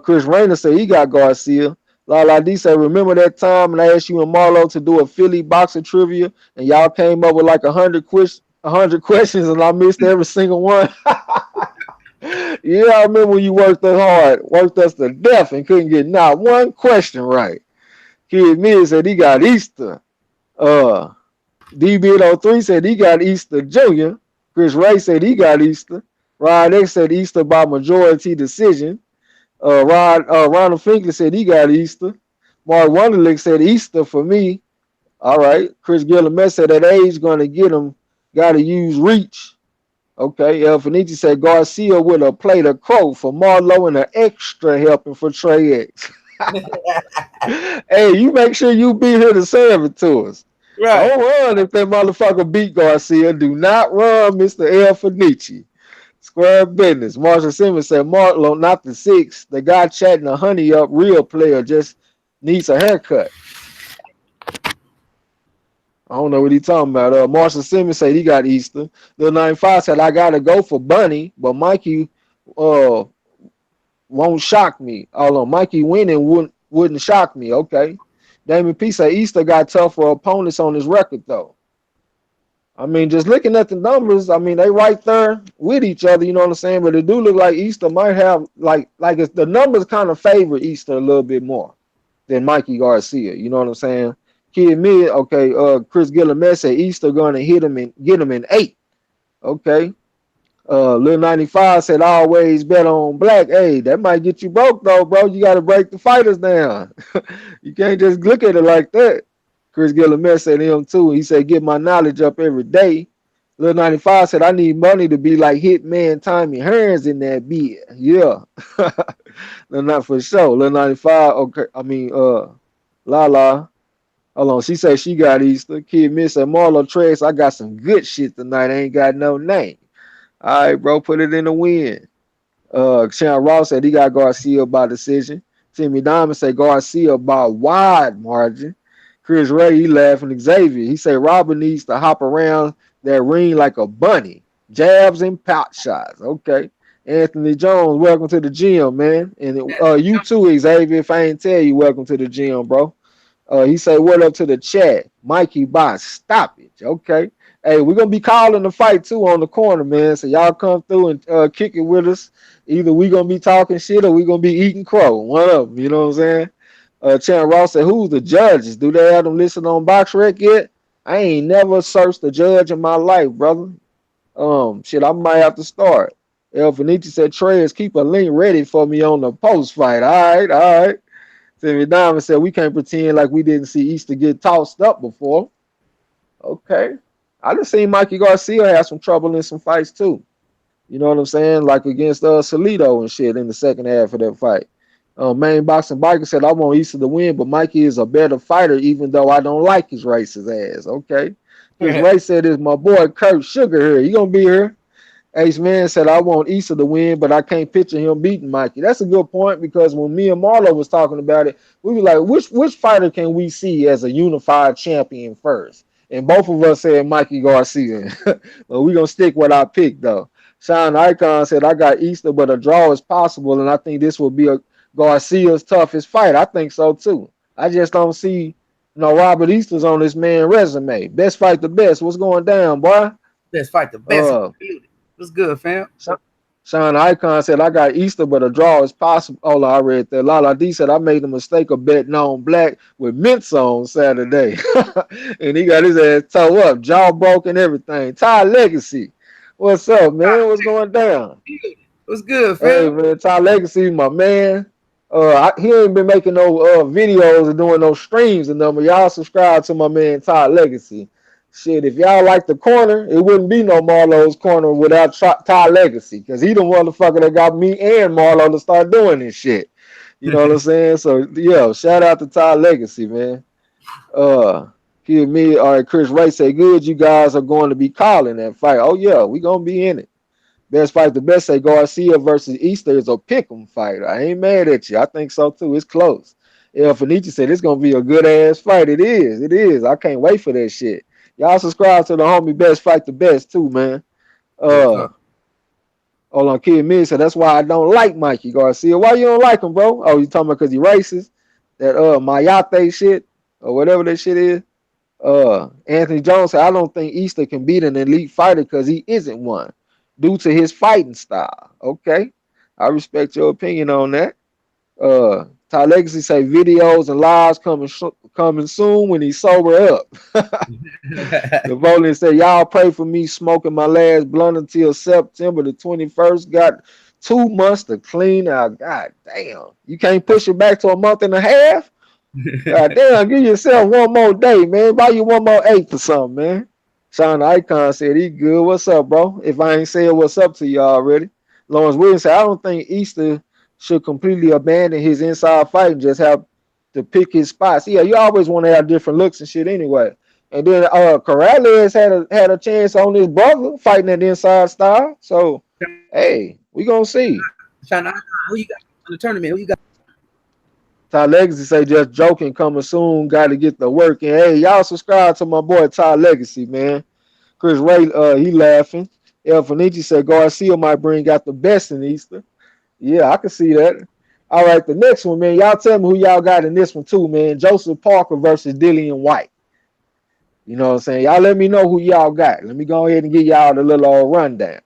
Chris Rayner said he got Garcia. Lala D said, remember that time when I asked you and Marlo to do a Philly boxer trivia and y'all came up with like 100 questions and I missed every single one? Yeah, I remember when you worked us hard, worked us to death and couldn't get not one question right. Kid Mid said he got Easter. DB03 said he got Easter Jr. Chris Ray said he got Easter. Rod X said Easter by majority decision. Ronald Finkley said he got Easter. Mark Wonderlick said Easter for me. All right. Chris Gilliam said that age going to get him. Got to use reach. Okay, Fenici said Garcia would have played a crow for Marlo and an extra helping for Trey X. Hey, you make sure you be here to serve it to us. Right. Don't run if that motherfucker beat Garcia. Do not run, Mr. El Fenici. Square business. Marshall Simmons said Marlo, not the six. The guy chatting a honey up, real player, just needs a haircut. I don't know what he talking about. Marshall Simmons said he got Easter. Lil 95 said I gotta go for Bunny, but Mikey uh won't shock me. Although Mikey winning wouldn't shock me. Okay. Damon P said Easter got tougher opponents on his record though. I mean, just looking at the numbers, I mean, they right there with each other, you know what I'm saying? But it do look like Easter might have like it's, the numbers kind of favor Easter a little bit more than Mikey Garcia. You know what I'm saying? Kid Mid, okay, Chris Gilliam said Easter gonna hit him and get him in 8. Okay. Lil 95 said always bet on black. Hey, that might get you broke though, bro. You gotta break the fighters down. You can't just look at it like that. Chris Gilliam said him too. He said, get my knowledge up every day. Lil 95 said, I need money to be like Hitman Tommy Hearns in that beat. Yeah. No, not for sure. Lil 95, okay. I mean, Lala. Hold on. She said she got Easter. Kid Miss said, Marlo Trace, I got some good shit tonight. I ain't got no name. All right, bro, put it in the win. Sean Ross said he got Garcia by decision. Timmy Diamond said Garcia by wide margin. Chris Ray, he laughing. Xavier, he said Robert needs to hop around that ring like a bunny. Jabs and pot shots. Okay. Anthony Jones, welcome to the gym, man. And you too, Xavier. If I ain't tell you, welcome to the gym, bro. He said, what up to the chat? Mikey by stoppage. Okay. Hey, we're gonna be calling the fight too on the corner, man. So y'all come through and kick it with us. Either we gonna be talking shit or we gonna be eating crow. One of them, you know what I'm saying? Chan Ross said, who's the judges? Do they have them listed on BoxRec yet? I ain't never searched a judge in my life, brother. Shit, I might have to start. El Fenici said, Trez, keep a link ready for me on the post fight. All right, all right. Timmy Diamond said, we can't pretend like we didn't see Easter get tossed up before. Okay. I just seen Mikey Garcia have some trouble in some fights too. You know what I'm saying? Like against Salido and shit in the second half of that fight. Main Boxing Biker said, I want Easter to win, but Mikey is a better fighter, even though I don't like his racist ass. Okay. Chris Ray said, it's my boy Kurt Sugar here. He gonna be here. Ace Man said, I want Issa to win, but I can't picture him beating Mikey. That's a good point because when me and Marlo was talking about it, we were like, which fighter can we see as a unified champion first? And both of us said Mikey Garcia. But we're going to stick with our pick, though. Sean Icon said, I got Easter, but a draw is possible, and I think this will be a Garcia's toughest fight. I think so, too. I just don't see Robert Easter's on this man resume. Best fight the best. What's going down, boy? Best fight the best. What's good, fam? Sean Icon said, I got Easter, but a draw is possible. Oh, I read that. Lala D said, I made the mistake of betting on black with mints on Saturday. And he got his ass toe up, jaw broke and everything. Ty Legacy. What's up, man? What's going down? What's good, Hey, fam? man, Ty Legacy, my man. He ain't been making no videos or doing no streams and them. Y'all subscribe to my man Ty Legacy. Shit, if y'all like the corner, it wouldn't be no Marlo's corner without Ty Legacy, because he the motherfucker that got me and Marlo to start doing this shit. You know what I'm saying? So yeah, shout out to Ty Legacy, man. Give me all right. Chris Ray say, good, you guys are going to be calling that fight. Oh yeah, we gonna be in it. Best fight the best say Garcia versus Easter is a pick'em fight. I ain't mad at you. I think so too. It's close. El Fenici said it's gonna be a good ass fight. It is. It is. I can't wait for that shit. Y'all subscribe to the homie Best Fight the Best too, man. Hold on, Kid Mid said that's why I don't like Mikey Garcia. Why you don't like him, bro? Oh, you talking about because he racist? That Mayate shit or whatever that shit is. Anthony Jones said I don't think Easter can beat an elite fighter because he isn't one due to his fighting style. Okay, I respect your opinion on that. Ty Legacy say videos and lives coming soon when he's sober up. The voting say y'all pray for me smoking my last blunt until September the 21st. Got 2 months to clean out. God damn, you can't push it back to a month and a half. God damn, give yourself one more day, man. Buy you one more eighth or something, man. Sean Icon said he good. What's up, bro? If I ain't said what's up to y'all already. Lawrence Williams said, I don't think Easter should completely abandon his inside fight and just have to pick his spots. Yeah, you always want to have different looks and shit anyway. And then Corrales had a chance on his brother fighting that inside style. So hey, we gonna see. China, who you got in the tournament? Who you got? Ty Legacy say just joking, coming soon. Got to get the work in. Hey, y'all subscribe to my boy Ty Legacy, man. Chris Ray, he laughing. El Fenici said Garcia might bring out the best in Easter. Yeah, I can see that. All right, the next one, man. Y'all tell me who y'all got in this one too, man. Joseph Parker versus Dillian White. You know what I'm saying? Y'all let me know who y'all got. Let me go ahead and give y'all the little rundown.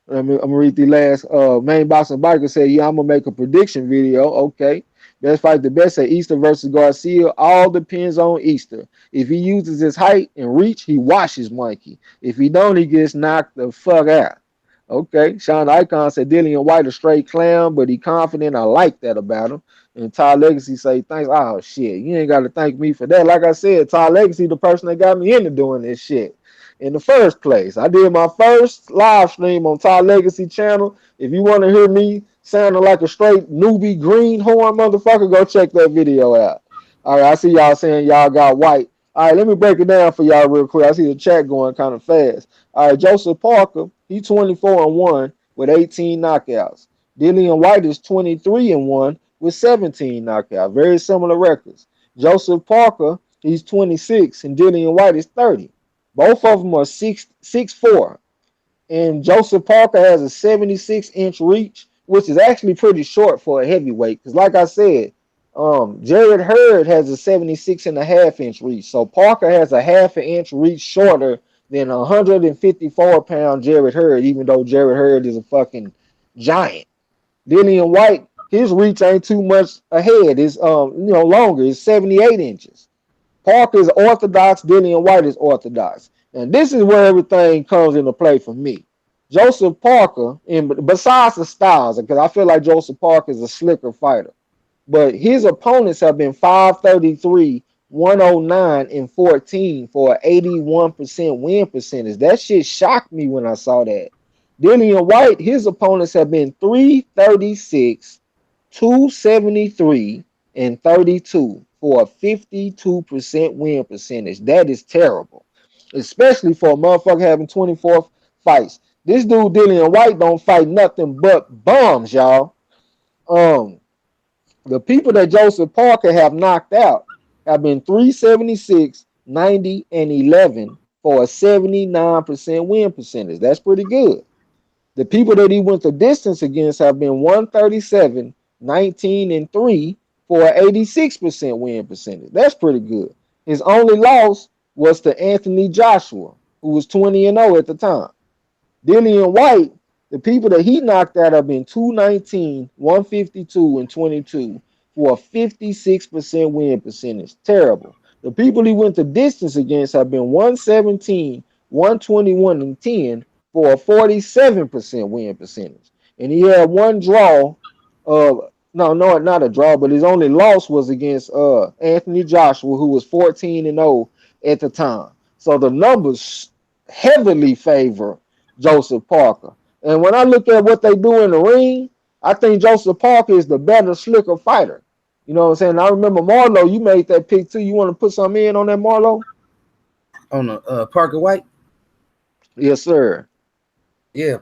I'm gonna read the last main boxing biker said, yeah, I'm gonna make a prediction video. Okay. Best fight the best at Easter versus Garcia. All depends on Easter. If he uses his height and reach, he washes Mikey. If he don't, he gets knocked the fuck out. Okay. Sean Icon said Dillian White a straight clown, but he confident. I like that about him. And Ty Legacy say thanks. Oh shit. You ain't gotta thank me for that. Like I said, Ty Legacy the person that got me into doing this shit in the first place. I did my first live stream on Ty Legacy channel. If you want to hear me sounding like a straight newbie greenhorn motherfucker, go check that video out. All right, I see y'all saying y'all got White. All right, let me break it down for y'all real quick. I see the chat going kind of fast. All right, Joseph Parker, he's 24-1 with 18 knockouts. Dillian White is 23-1 with 17 knockouts. Very similar records. Joseph Parker, he's 26, and Dillian White is 30. Both of them are 6'4", and Joseph Parker has a 76-inch reach, which is actually pretty short for a heavyweight. Because, like I said, Jared Hurd has a 76.5-inch reach, so Parker has a half an inch reach shorter than 154-pound Jared Hurd, even though Jared Hurd is a fucking giant. Dillian White, his reach ain't too much ahead. It's longer. It's 78 inches. Parker is orthodox. Dillian White is orthodox. And this is where everything comes into play for me. Joseph Parker, and besides the styles, because I feel like Joseph Parker is a slicker fighter, but his opponents have been 533, 109, and 14 for an 81% win percentage. That shit shocked me when I saw that. Dillian White, his opponents have been 336, 273, and 32 for a 52% win percentage. That is terrible, especially for a motherfucker having 24 fights. This dude Dillian White don't fight nothing but bums, y'all. The people that Joseph Parker have knocked out have been 376, 90, and 11 for a 79% win percentage. That's pretty good. The people that he went the distance against have been 137, 19, and 3 for an 86% win percentage. That's pretty good. His only loss was to Anthony Joshua, who was 20-0 at the time. Dillian White, the people that he knocked out have been 219, 152, and 22 for a 56% win percentage. Terrible. The people he went the distance against have been 117, 121, and 10 for a 47% win percentage. And he had one draw. No, not a draw, but his only loss was against Anthony Joshua, who was 14-0 at the time. So the numbers heavily favor Joseph Parker. And when I look at what they do in the ring, I think Joseph Parker is the better, slicker fighter. You know what I'm saying? I remember Marlo, you made that pick too. You want to put something in on that, Marlo? On Parker White? Yes, sir. Yeah.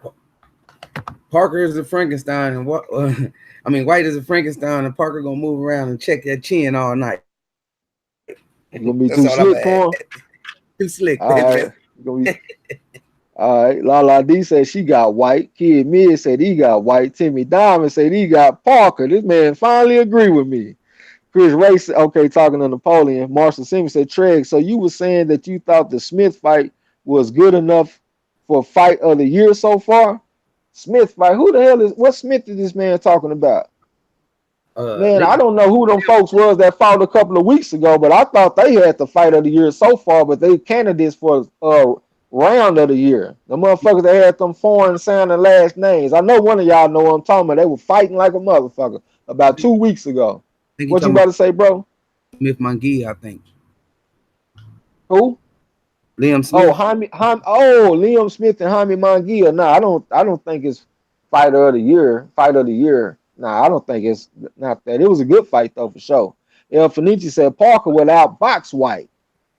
Parker is a Frankenstein, and what? White is a Frankenstein, and Parker gonna move around and check that chin all night. You gonna be too slick for him? Too slick. All right. All right. Lala D said she got White. Kid Mid said he got White. Timmy Diamond said he got Parker. This man finally agree with me. Chris Ray said, okay, talking to Napoleon. Marshall Simmons said, Treg, so you were saying that you thought the Smith fight was good enough for fight of the year so far? Smith fight? Who the hell what Smith is this man talking about? Man, I don't know who them folks was that fought a couple of weeks ago, but I thought they had the fight of the year so far, but they candidates for round of the year. The motherfuckers that had them foreign sounding last names. I know one of y'all know what I'm talking about. They were fighting like a motherfucker about 2 weeks ago. What you about to say, bro? Smith Munguia, I think. Who? Liam Oh, Smith. Liam Smith and Jaime Munguia. No, I don't think it's fighter of the year. Fight of the year. No, I don't think it's not that. It was a good fight though for sure. El Fenici said Parker without box White.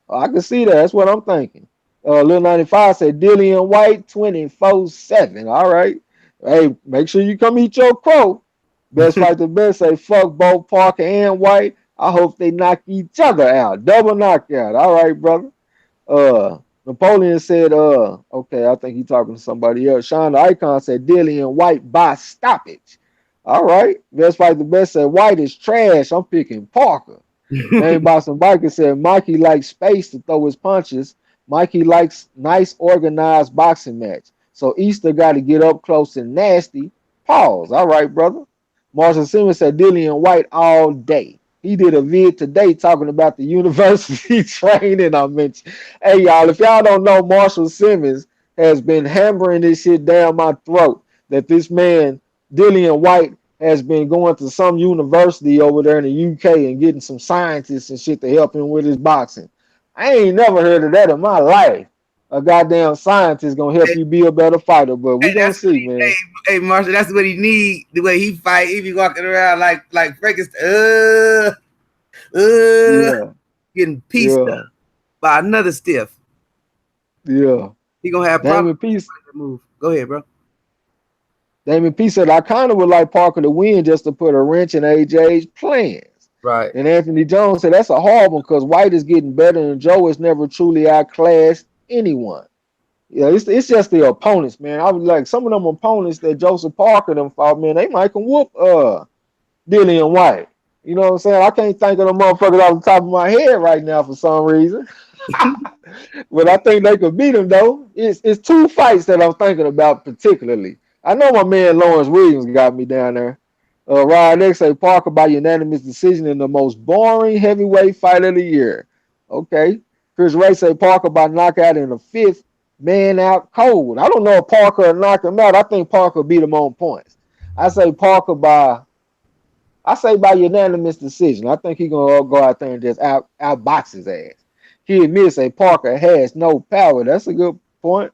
I can see that. That's what I'm thinking. Lil 95 said Dillian White 24/7. All right. Hey, make sure you come eat your crow. Best fight the best. Say fuck both Parker and White. I hope they knock each other out. Double knockout. All right, brother. Uh, Napoleon said, okay, I think he's talking to somebody else. Sean the Icon said Dillian White by stoppage. All right. Best fight the best said White is trash. I'm picking Parker. Named Boston Biker said Mikey likes space to throw his punches. Mikey likes nice organized boxing match. So Easter got to get up close and nasty. Pause. All right, brother. Marshall Simmons said Dillian White all day. He did a vid today talking about the university training I mentioned. Hey, y'all, if y'all don't know, Marshall Simmons has been hammering this shit down my throat that this man, Dillian White, has been going to some university over there in the UK and getting some scientists and shit to help him with his boxing. I ain't never heard of that in my life. A goddamn scientist gonna help Hey, you be a better fighter, but we gonna that's what see, he. Hey, man. hey, Marshall, that's what he need. The way he fight, he be walking around like Frankenstein, Yeah, getting pieced up yeah, by another stiff. yeah. He gonna have problems Damon Peace, with that move. Go ahead, bro. Damon Peace said I kind of would like Parker to win just to put a wrench in AJ's plans. Right. And Anthony Jones said that's a hard one because White is getting better and Joe has never truly outclassed anyone. Yeah, it's just the opponents, man. I was like some of them opponents that Joseph Parker them fought, man, they might can whoop Dillian White. You know what I'm saying? I can't think of the motherfuckers off the top of my head right now for some reason. But I think they could beat him though. It's two fights that I'm thinking about particularly. I know my man Lawrence Williams got me down there. Ryan X say Parker by unanimous decision in the most boring heavyweight fight of the year. Okay. Chris Ray say Parker by knockout in the fifth, man out cold. I don't know if Parker will knock him out. I think Parker beat him on points. I say Parker by unanimous decision. I think he's gonna go out there and just outbox his ass. He admits say Parker has no power. That's a good point.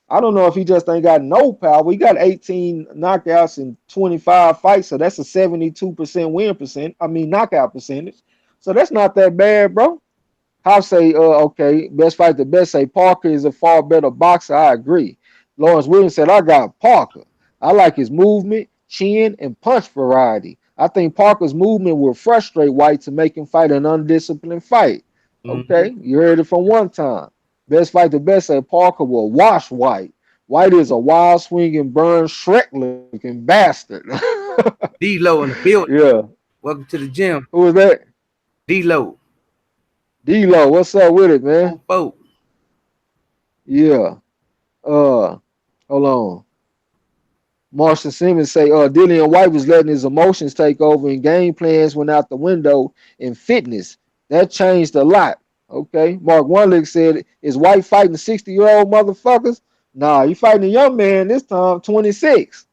I don't know if he just ain't got no power. He got 18 knockouts in 25 fights, so that's a 72% win percent. I mean knockout percentage. So that's not that bad, bro. I'll say, okay, best fight the best. Say Parker is a far better boxer. I agree. Lawrence Williams said, I got Parker. I like his movement, chin, and punch variety. I think Parker's movement will frustrate White to make him fight an undisciplined fight. Mm-hmm. Okay, you heard it from one time. Best fight the best. Said Parker will wash White. White is a wild swinging, burn Shrek looking bastard. D-Lo in the building. Yeah. Welcome to the gym. Who was that? D-Lo. D-Lo. What's up with it, man? On folk. Yeah. Hold on. Marshall Simmons say, Dillian White was letting his emotions take over and game plans went out the window in fitness. That changed a lot. Okay. Mark One said, is White fighting 60-year-old motherfuckers? Nah, you fighting a young man this time, 26.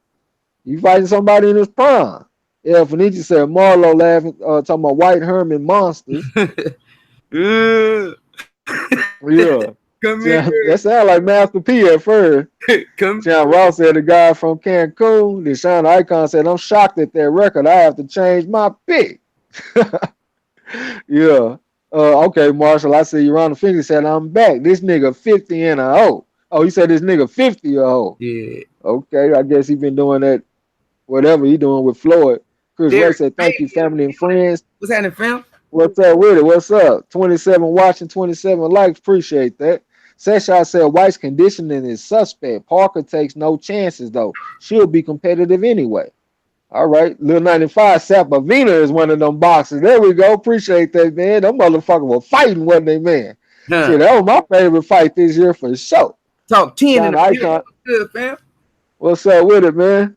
You fighting somebody in his prime. Yeah, Fenici said Marlo laughing, talking about White Herman monsters. Yeah. Come here. That sounded like Master P at first. Come John Ross said the guy from Cancun. Deshaun Icon said, I'm shocked at that record. I have to change my pick. Yeah. Okay, Marshall. I see you around the finger said, I'm back. This nigga 50 and a O. Oh, he said this nigga 50 a hoe. Yeah. Okay, I guess he been doing that, whatever he doing with Floyd. Chris Ray Derek, said, thank you, family and friends. what's happening, fam? What's up with it? What's up? 27 watching, 27 likes. Appreciate that. Seshaw said White's conditioning is suspect. Parker takes no chances, though. She'll be competitive anyway. All right. Lil 95 Sapavina is one of them boxers. There we go. Appreciate that, man. Them motherfuckers were fighting, wasn't they, man? Huh. Shit, that was my favorite fight this year for sure. Talk 10 in Sean the Icon. building. Good, fam. What's up with it, man?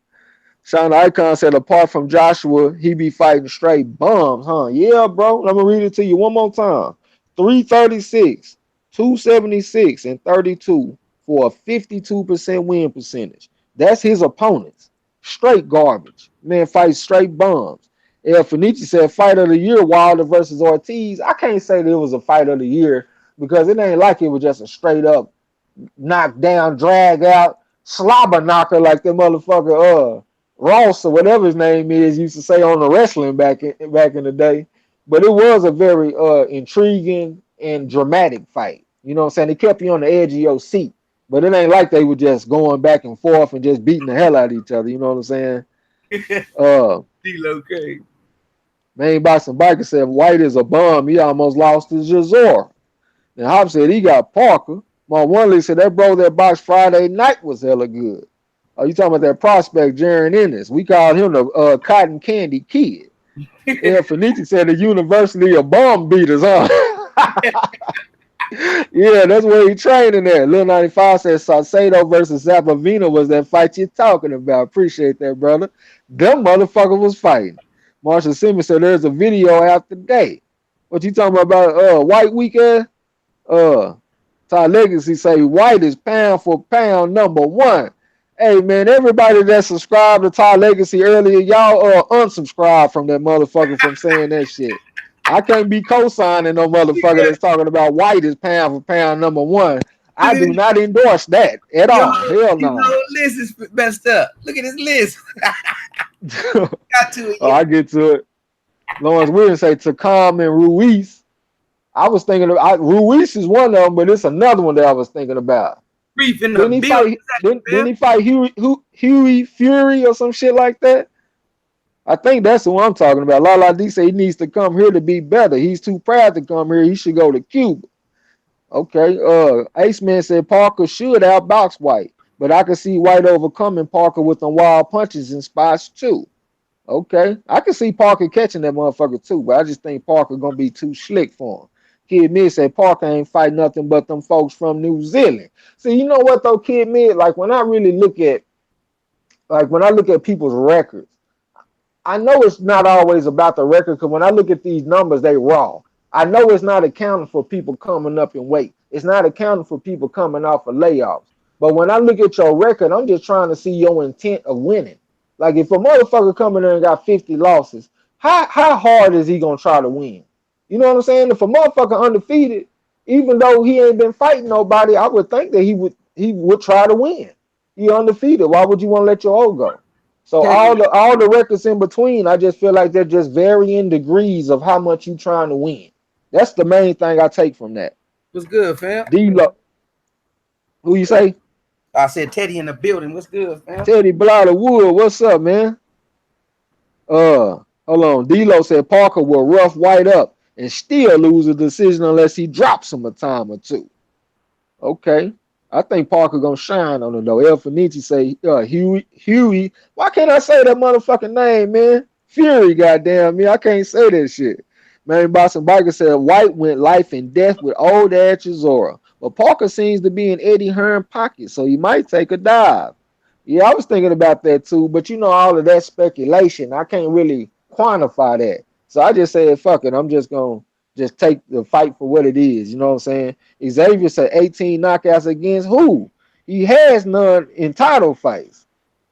Sean Icon said, apart from Joshua, he be fighting straight bums, huh? Yeah, bro. Let me read it to you one more time. 336, 276, and 32 for a 52% win percentage. That's his opponents. Straight garbage. Man fights straight bums. El Fenici said, fight of the year, Wilder versus Ortiz. I can't say that it was a fight of the year. because it ain't like it was just a straight up knock down, drag out, slobber knocker like the motherfucker Ross or whatever his name is used to say on the wrestling back in the day. But it was a very intriguing and dramatic fight. You know what I'm saying? It kept you on the edge of your seat. But it ain't like they were just going back and forth and just beating the hell out of each other. You know what I'm saying? D-Lo crazy. Main boxing biker said White is a bum. He almost lost to Jazor. And Hop said he got Parker. Mark Wonley said that bro that boxed Friday night was hella good. Oh, you talking about that prospect, Jaron Ennis. We called him the Cotton Candy Kid. El Fenici said the University of Bomb Beaters, huh? Yeah, that's where he training at. Lil 95 said Saucedo versus Zapovina was that fight you're talking about. Appreciate that, brother. Them motherfucker was fighting. Marshall Simmons said there's a video out today. What you talking about White Weekend? Ty Legacy say White is pound for pound #1. Hey man, everybody that subscribed to Ty Legacy earlier, y'all unsubscribe from that motherfucker from saying that shit. I can't be co-signing no motherfucker that's talking about White is pound for pound #1. I do not endorse that at all. Hell no. Whole list is messed up. Look at his list. Got to it. Oh, I get to it. Lawrence Williams say Takam and Ruiz. I was thinking of Ruiz is one of them, but it's another one that I was thinking about. Brief in the Didn't he fight Huey Fury or some shit like that? I think that's who I'm talking about. Lala D say he needs to come here to be better. He's too proud to come here. He should go to Cuba. Okay. Ace Man said Parker should outbox White, but I could see White overcoming Parker with the wild punches in spots too. Okay. I can see Parker catching that motherfucker too, but I just think Parker gonna be too slick for him. Kid Mid said Parker ain't fight nothing but them folks from New Zealand. See, you know what though, Kid Mid? Like when I look at people's records, I know it's not always about the record because when I look at these numbers, they raw. I know it's not accounting for people coming up in weight. It's not accounting for people coming off of layoffs. But when I look at your record, I'm just trying to see your intent of winning. Like if a motherfucker coming in and got 50 losses, how hard is he gonna try to win? You know what I'm saying? If a motherfucker undefeated, even though he ain't been fighting nobody, I would think that he would try to win. He undefeated. Why would you want to let your old go? So all the records in between, I just feel like they're just varying degrees of how much you trying to win. That's the main thing I take from that. What's good, fam? D-Lo. Who you say? I said Teddy in the building. What's good, fam? Teddy Blotter Wood. What's up, man? Hold on. D-Lo said Parker will rough White up and still lose a decision unless he drops him a time or two. Okay. I think Parker gonna shine on him though. El Fenici say Huey. Why can't I say that motherfucking name, man? Fury, goddamn me. I can't say that shit. Man, Boston Biker said White went life and death with old ass Chisora. But Parker seems to be in Eddie Hearn pocket, so he might take a dive. Yeah, I was thinking about that too, but you know, all of that speculation, I can't really quantify that. So I just said, fuck it. I'm just gonna just take the fight for what it is. You know what I'm saying? Xavier said 18 knockouts against who? He has none in title fights.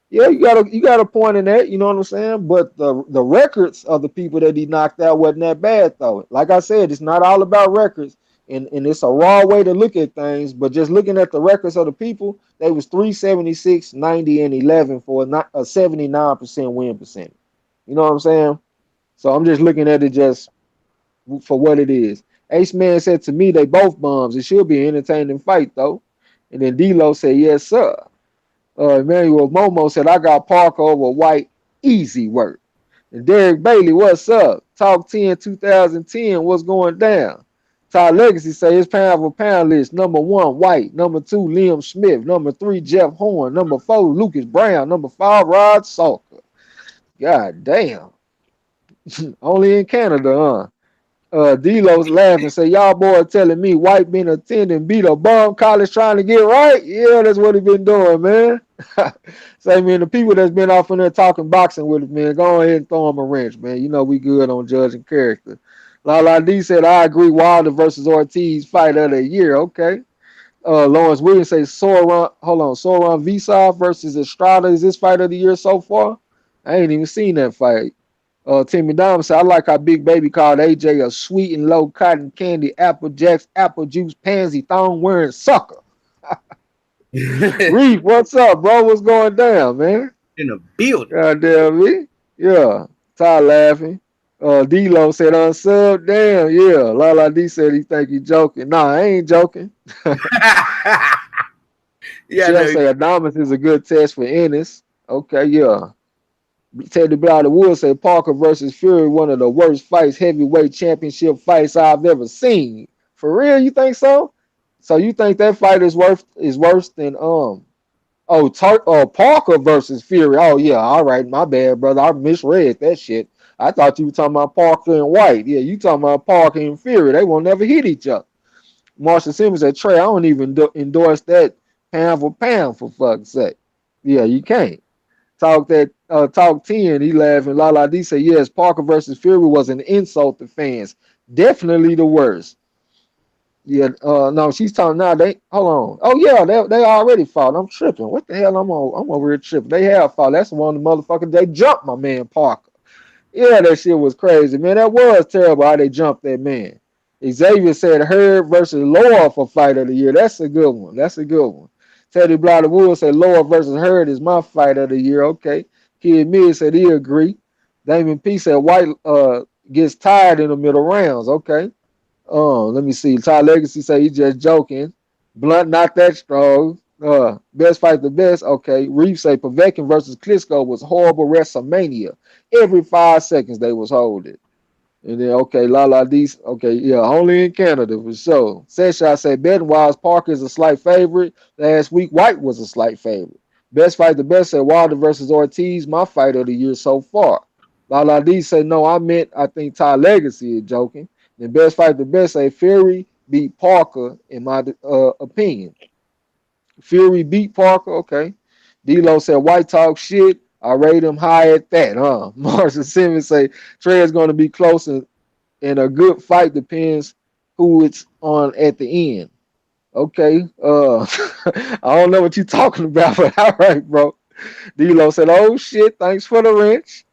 Yeah, you got a point in that, you know what I'm saying? But the records of the people that he knocked out wasn't that bad though. Like I said, it's not all about records, and it's a raw way to look at things, but just looking at the records of the people, they was 376, 90, and 11 for a 79% win percentage. You know what I'm saying? So I'm just looking at it just for what it is. Ace Man said to me, they both bums. It should be an entertaining fight though. And then D-Lo said, yes, sir. Emmanuel Momo said, I got Parker over White. Easy work. And Derek Bailey, what's up? Talk 10 2010, what's going down? Ty Legacy say his pound for pound list. #1, White. #2, Liam Smith. #3, Jeff Horn. #4, Lucas Brown. #5, Rod Salker. God damn. Only in Canada, huh? D-Lo's laughing, say, y'all boy telling me White been attending beat a bum college trying to get right? Yeah, that's what he been doing, man. Say, man, the people that's been off in there talking boxing with us, man, go ahead and throw him a wrench, man. You know we good on judging character. Lala D said, I agree, Wilder versus Ortiz fight of the year. Okay. Lawrence Williams says, Soran Visov versus Estrada is this fight of the year so far? I ain't even seen that fight. Timmy Diamond said, I like how Big Baby called AJ a sweet and low cotton candy, apple jacks, apple juice, pansy, thong wearing sucker. In Reef, what's up, bro? What's going down, man? a building. Goddamn me. Yeah. Ty laughing. D-Lo said unsub. Damn, yeah. Lala D said he think he joking. Nah, I ain't joking. Yeah, I Chef know. say Adamas is a good test for Ennis. Okay, yeah. Teddy Blah the Wood said Parker versus Fury, one of the worst fights, heavyweight championship fights I've ever seen. For real, you think so? So you think that fight is worse than Parker versus Fury? Oh yeah, all right, my bad, brother. I misread that shit. I thought you were talking about Parker and White. Yeah, you talking about Parker and Fury. They won't never hit each other. Marshall Simmons said, Trey, I don't even endorse that pound for fuck's sake. Yeah, you can't. Talk 10, he laughing. La D said, yes, Parker versus Fury was an insult to fans. Definitely the worst. Yeah, no, she's talking now. They hold on. Oh yeah, they already fought. I'm tripping. What the hell? I'm over here tripping. They have fought. That's the one of the motherfuckers they jumped my man Parker. Yeah, that shit was crazy, man. That was terrible how they jumped that man. Xavier said Herb versus Laura for fight of the year. That's a good one. That's a good one. Teddy Blotter Wood said Laura versus Hurd is my fight of the year. Okay. Kid Mid said he agree. Damon P said White gets tired in the middle rounds. Okay. Let me see. Ty Legacy say he just joking. Blunt not that strong. Best fight the best. Okay. Reeves say Povetkin versus Klitschko was horrible WrestleMania. Every 5 seconds they was holding. And then okay, La D. Okay, yeah, only in Canada for sure. Sesha say betting wise, Parker is a slight favorite. Last week, White was a slight favorite. Best fight the best said Wilder versus Ortiz. My fight of the year so far. La D say no, I think Ty Legacy is joking. Then best fight the best say Fury beat Parker in my opinion. Fury beat Parker. Okay. D'Lo said White talk shit. I rate him high at that, huh? Marshall Simmons say Trey is going to be close and a good fight depends who it's on at the end. Okay. I don't know what you're talking about, but all right, bro. D'Lo said, oh shit, thanks for the wrench.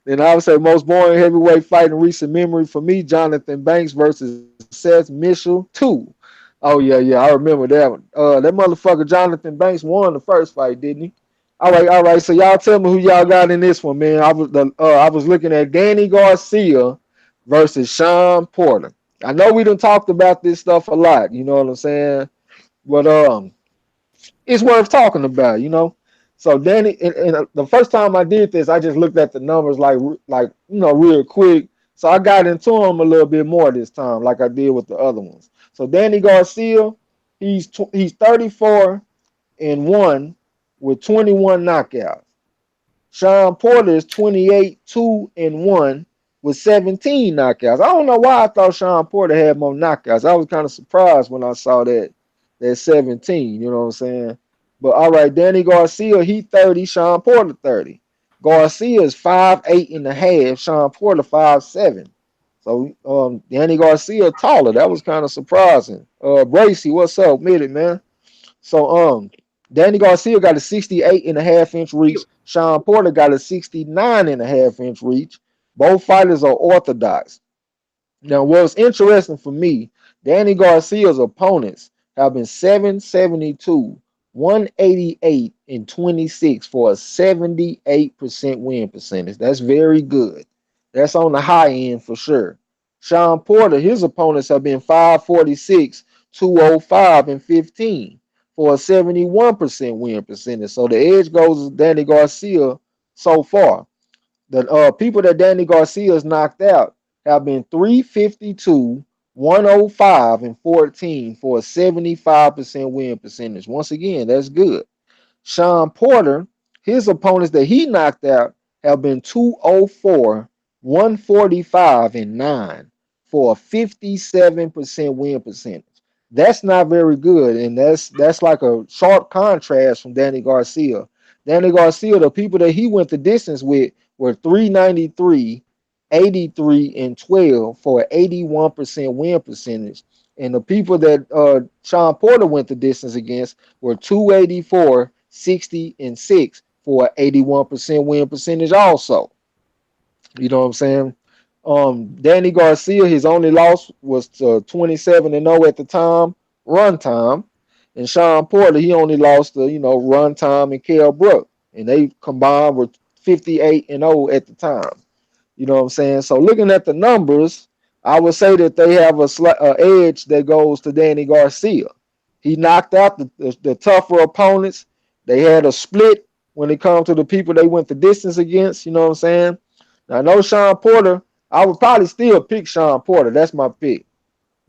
Then I would say most boring heavyweight fight in recent memory for me, Jonathan Banks versus Seth Mitchell 2. Oh yeah, I remember that one. That motherfucker Jonathan Banks won the first fight, didn't he? All right. So y'all tell me who y'all got in this one, man. I was looking at Danny Garcia versus Sean Porter. I know we done talked about this stuff a lot. You know what I'm saying? But it's worth talking about. You know. So Danny, and the first time I did this, I just looked at the numbers like real quick. So I got into them a little bit more this time, like I did with the other ones. So Danny Garcia, he's 34-1 with 21 knockouts. Sean Porter is 28-2-1 with 17 knockouts. I don't know why I thought Sean Porter had more knockouts. I was kind of surprised when I saw that 17, you know what I'm saying? But all right, Danny Garcia, he 30, Sean Porter 30. Garcia is 5'8.5", Sean Porter 5'7". So Danny Garcia taller. That was kind of surprising. Bracy, what's up? Mid it, man. So Danny Garcia got a 68.5-inch reach. Sean Porter got a 69.5-inch reach. Both fighters are orthodox. Now, what's interesting for me, Danny Garcia's opponents have been 772, 188, and 26 for a 78% win percentage. That's very good. That's on the high end for sure. Sean Porter, his opponents have been 546, 205, and 15 for a 71% win percentage. So the edge goes to Danny Garcia so far. The people that Danny Garcia's knocked out have been 352, 105, and 14 for a 75% win percentage. Once again, that's good. Sean Porter, his opponents that he knocked out have been 204, 145, and 9 for a 57% win percentage. That's not very good, and that's like a sharp contrast from Danny Garcia. Danny Garcia, the people that he went the distance with were 393, 83, and 12 for an 81% win percentage. And the people that Sean Porter went the distance against were 284, 60, and 6 for an 81% win percentage also. You know what I'm saying? Danny Garcia, his only loss was to 27-0 at the time, run time. And Sean Porter, he only lost to, run time and Kell Brook. And they combined were 58-0 at the time. You know what I'm saying? So looking at the numbers, I would say that they have a edge that goes to Danny Garcia. He knocked out the tougher opponents. They had a split when it comes to the people they went the distance against. You know what I'm saying? Now, I know Sean Porter. I would probably still pick Sean Porter. That's my pick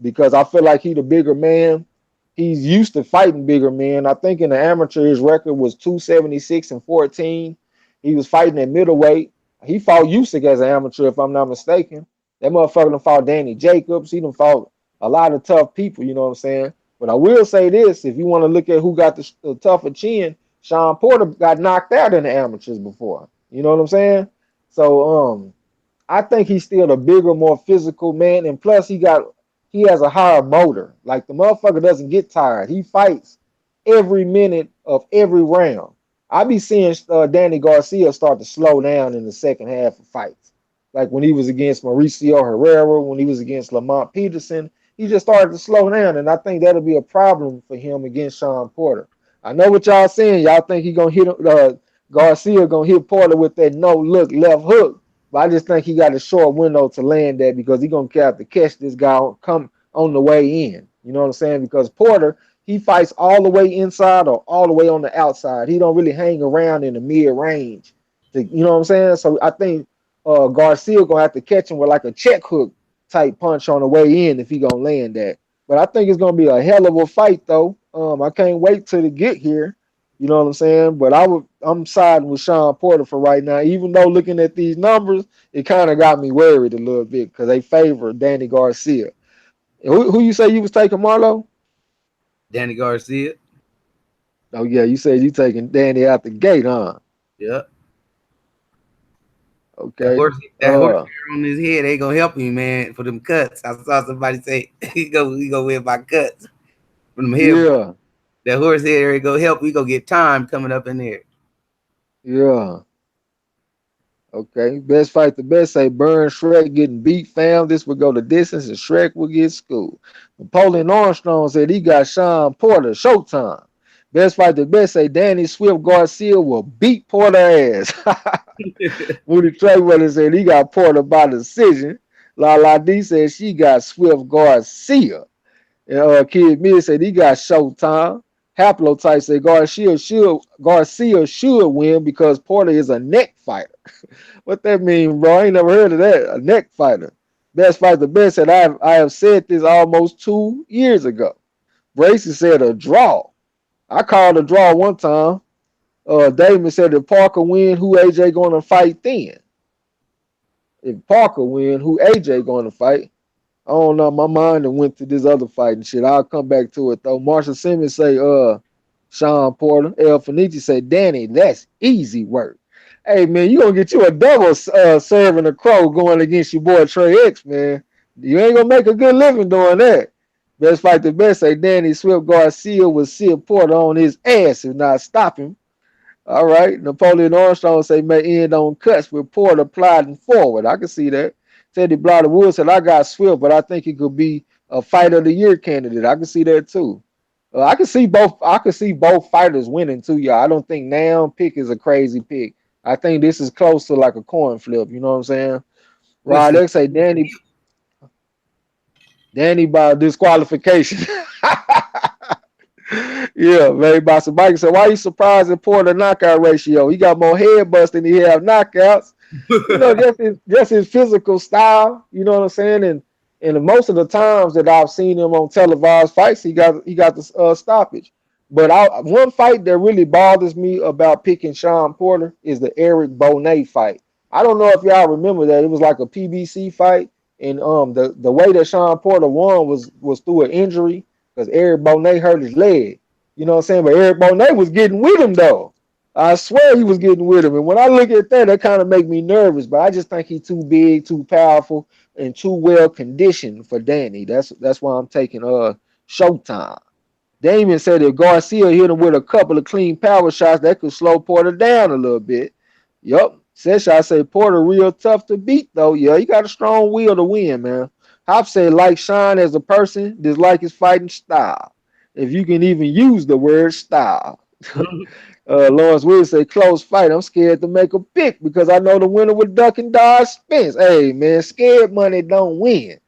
because I feel like he the bigger man. He's used to fighting bigger men. I think in the amateur his record was 276-14. He was fighting at middleweight. He fought Usyk as an amateur, if I'm not mistaken. That motherfucker done fought Danny Jacobs. He done fought a lot of tough people. You know what I'm saying? But I will say this: if you want to look at who got the tougher chin, Sean Porter got knocked out in the amateurs before. You know what I'm saying? So I think he's still a bigger, more physical man, and plus he has a higher motor. Like the motherfucker doesn't get tired. He fights every minute of every round. I be seeing Danny Garcia start to slow down in the second half of fights. Like when he was against Mauricio Herrera, when he was against Lamont Peterson, he just started to slow down, and I think that'll be a problem for him against Sean Porter. I know what y'all saying. Y'all think he gonna hit Garcia gonna hit Porter with that no look left hook. But I just think he got a short window to land that because he's gonna have to catch this guy come on the way in. You know what I'm saying? Because Porter, he fights all the way inside or all the way on the outside. He don't really hang around in the mid range. You know what I'm saying? So I think Garcia gonna have to catch him with like a check hook type punch on the way in if he gonna land that. But I think it's gonna be a hell of a fight though. I can't wait till to get here. You know what I'm saying? But I'm siding with Sean Porter for right now. Even though looking at these numbers, it kind of got me worried a little bit because they favor Danny Garcia. Who you say you was taking, Marlo? Danny Garcia. Oh yeah, you said you taking Danny out the gate, huh? Yeah. That Okay. horse, that horse hair on his head ain't gonna help him, man, for them cuts. I saw somebody say he go win by cuts from them head. Yeah, That horse hair ain't gonna help. We gonna get time coming up in there. yeah. Okay. Best fight the best. Say Burn Shrek getting beat, fam. This would go the distance and Shrek will get schooled. Napoleon Armstrong said he got Sean Porter. Showtime. Best fight the best. Say Danny Swift Garcia will beat Porter ass. Moody Trayweather said he got Porter by decision. La La D said she got Swift Garcia. And Kid Mid said he got Showtime. Haplotype said Garcia should win because Porter is a neck fighter. What that mean, bro? I ain't never heard of that. A neck fighter. Best fight the best. And I have said this almost 2 years ago. Bracy said a draw. I called a draw one time. Damon said if Parker win, who AJ going to fight then? If Parker win, who AJ going to fight? I don't know. My mind and went to this other fight and shit. I'll come back to it though. Marshall Simmons say, Sean Porter. El Fenici say, Danny, that's easy work. Hey man, you gonna get you a double serving a crow going against your boy TRAE X, man. You ain't gonna make a good living doing that. Best fight the best. Say Danny Swift Garcia will see Porter on his ass if not stop him. All right. Napoleon Armstrong say may end on cuts with Porter plotting forward. I can see that. Teddy Blotter Wood said I got Swift, but I think he could be a fight of the year candidate. I can see that too. I can see both. I can see both fighters winning too, y'all. I don't think now pick is a crazy pick. I think this is close to like a coin flip. You know what I'm saying? Rod X say Danny by disqualification. Yeah, Larry Boston Mike said, why are you surprised at Porter knockout ratio? He got more head bust than he have knockouts. You know, just his physical style. You know what I'm saying? And most of the times that I've seen him on televised fights, he got the stoppage. But one fight that really bothers me about picking Sean Porter is the Eric Bonet fight. I don't know if y'all remember that. It was like a PBC fight, and the way that Sean Porter won was through an injury because Eric Bonet hurt his leg. You know what I'm saying? But Eric Bonet was getting with him though. I swear he was getting with him. And when I look at that kind of make me nervous. But I just think he's too big, too powerful, and too well conditioned for Danny. That's why I'm taking Showtime. Damien said if Garcia hit him with a couple of clean power shots, that could slow Porter down a little bit. Yup. Session, I say Porter real tough to beat though. Yeah, he got a strong will to win, man. Hop said like Sean as a person, dislike his fighting style. If you can even use the word style. Lawrence Williams say close fight. I'm scared to make a pick because I know the winner would duck and dodge Spence. Hey man, scared money don't win.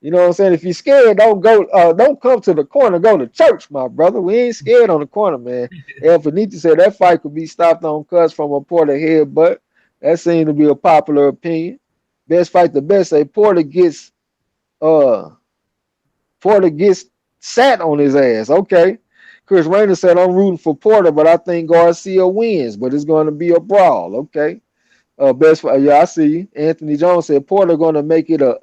You know what I'm saying? If you're scared, don't go. Don't come to the corner. Go to church, my brother. We ain't scared on the corner, man. El Finiti said that fight could be stopped on cuts from a Porter headbutt. That seemed to be a popular opinion. Best fight, the best. Say uh Porter gets sat on his ass. Okay. Chris Rayner said I'm rooting for Porter, but I think Garcia wins, but it's going to be a brawl. Okay. Best fight. Yeah, I see you. Anthony Jones said Porter going to make it a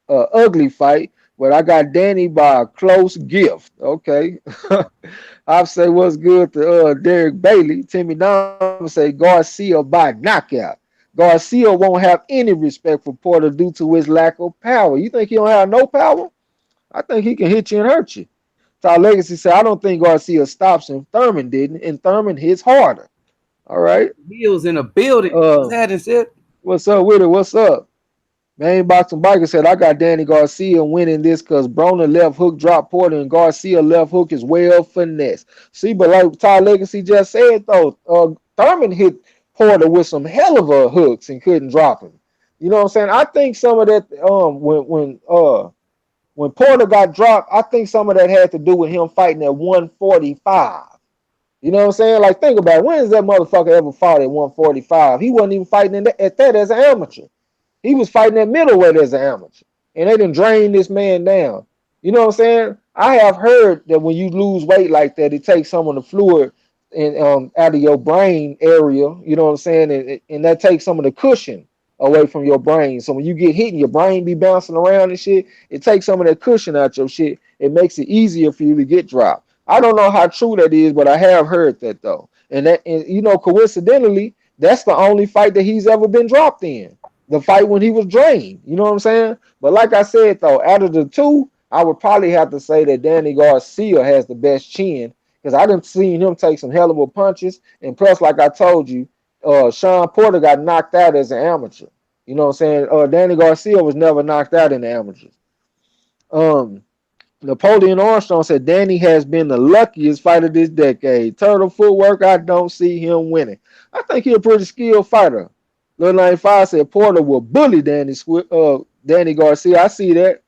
ugly fight, but I got Danny by a close gift. Okay. I'll say what's good to Derek Bailey. Timmy Diamond say Garcia by knockout. Garcia won't have any respect for Porter due to his lack of power. You think he don't have no power? I think he can hit you and hurt you. Ty Legacy said, I don't think Garcia stops him. Thurman didn't, and Thurman hits harder. All right. Wheels in a building. What's Uh, that and said? what's up with it? What's up? Main Boxing Biker said, I got Danny Garcia winning this because Broner left hook drop Porter and Garcia left hook is well finesse. See, but like Ty Legacy just said, though, Thurman hit Porter with some hell of a hooks and couldn't drop him. You know what I'm saying? I think some of that when Porter got dropped, I think some of that had to do with him fighting at 145. You know what I'm saying? Like, think about it. When has that motherfucker ever fought at 145? He wasn't even fighting at that as an amateur. He was fighting at middleweight as an amateur. And they done drained this man down. You know what I'm saying? I have heard that when you lose weight like that, it takes some of the fluid out of your brain area. You know what I'm saying? And that takes some of the cushion away from your brain. So when you get hit and your brain be bouncing around and shit, it takes some of that cushion out your shit. It makes it easier for you to get dropped. I don't know how true that is, but I have heard that though. And you know, coincidentally, that's the only fight that he's ever been dropped in. The fight when he was drained. You know what I'm saying? But like I said though, out of the two, I would probably have to say that Danny Garcia has the best chin because I didn't see him take some hell of a punches. And plus, like I told you, Sean Porter got knocked out as an amateur. You know what I'm saying? Danny Garcia was never knocked out in the amateurs. Um, Napoleon Armstrong said Danny has been the luckiest fighter this decade. Turtle footwork, I don't see him winning. I think he's a pretty skilled fighter. Lil 95 said Porter will bully Danny Garcia. I see that.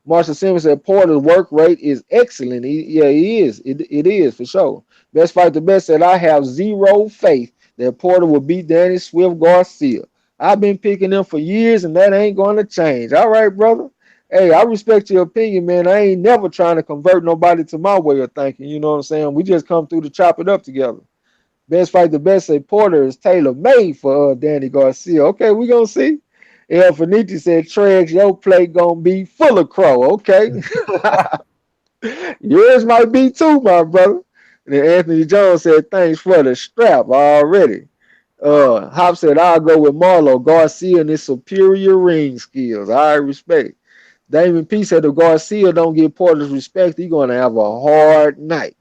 Marshall Simmons said Porter's work rate is excellent. He is. It is for sure. Best fight the best said I have zero faith that Porter will beat Danny Swift Garcia. I've been picking them for years and that ain't going to change. All right, brother. Hey, I respect your opinion, man. I ain't never trying to convert nobody to my way of thinking. You know what I'm saying? We just come through to chop it up together. Best fight the best say Porter is tailor made for Danny Garcia. Okay, we gonna see. El Finiti said Tregs, your play gonna be full of crow. Okay. Yours might be too, my brother. And then Anthony Jones said thanks for the strap already. Hop said I'll go with Marlo Garcia and his superior ring skills. I respect. Damon P said if Garcia don't get Porter's respect, he's gonna have a hard night.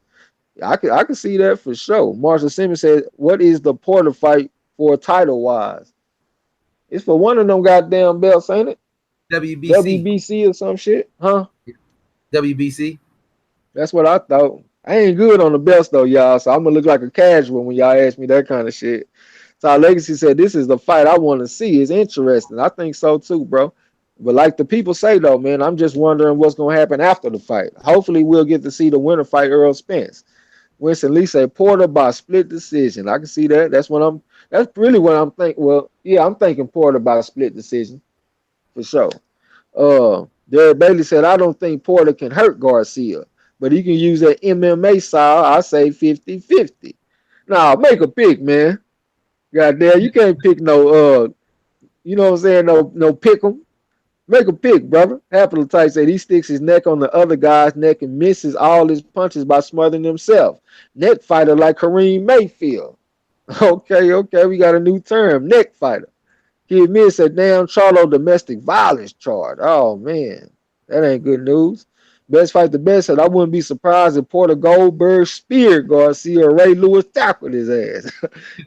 I can see that for sure. Marshall Simmons said, "What is the Porter fight for title wise? It's for one of them goddamn belts, ain't it? WBC. WBC or some shit, huh? WBC. That's what I thought. I ain't good on the belts though, y'all. So I'm gonna look like a casual when y'all ask me that kind of shit." So our Legacy said, "This is the fight I want to see. It's interesting. I think so too, bro." But like the people say though, man, I'm just wondering what's gonna happen after the fight. Hopefully, we'll get to see the winner fight Earl Spence. Winston Lee said Porter by split decision. I can see that. That's really what I'm thinking. Well, yeah, I'm thinking Porter by split decision for sure. Derek Bailey said I don't think Porter can hurt Garcia, but he can use that MMA style. I say 50-50. Now make a pick, man. Goddamn, you can't pick no you know what I'm saying, no pick 'em. Make a pick, brother. Capital Type said he sticks his neck on the other guy's neck and misses all his punches by smothering himself. Neck fighter like Kareem Mayfield. Okay, we got a new term, neck fighter. Kid Miz said, damn, Charlo domestic violence charge. Oh, man, that ain't good news. Best fight the best said I wouldn't be surprised if Porter Goldberg speared Garcia or Ray Lewis tackled his ass.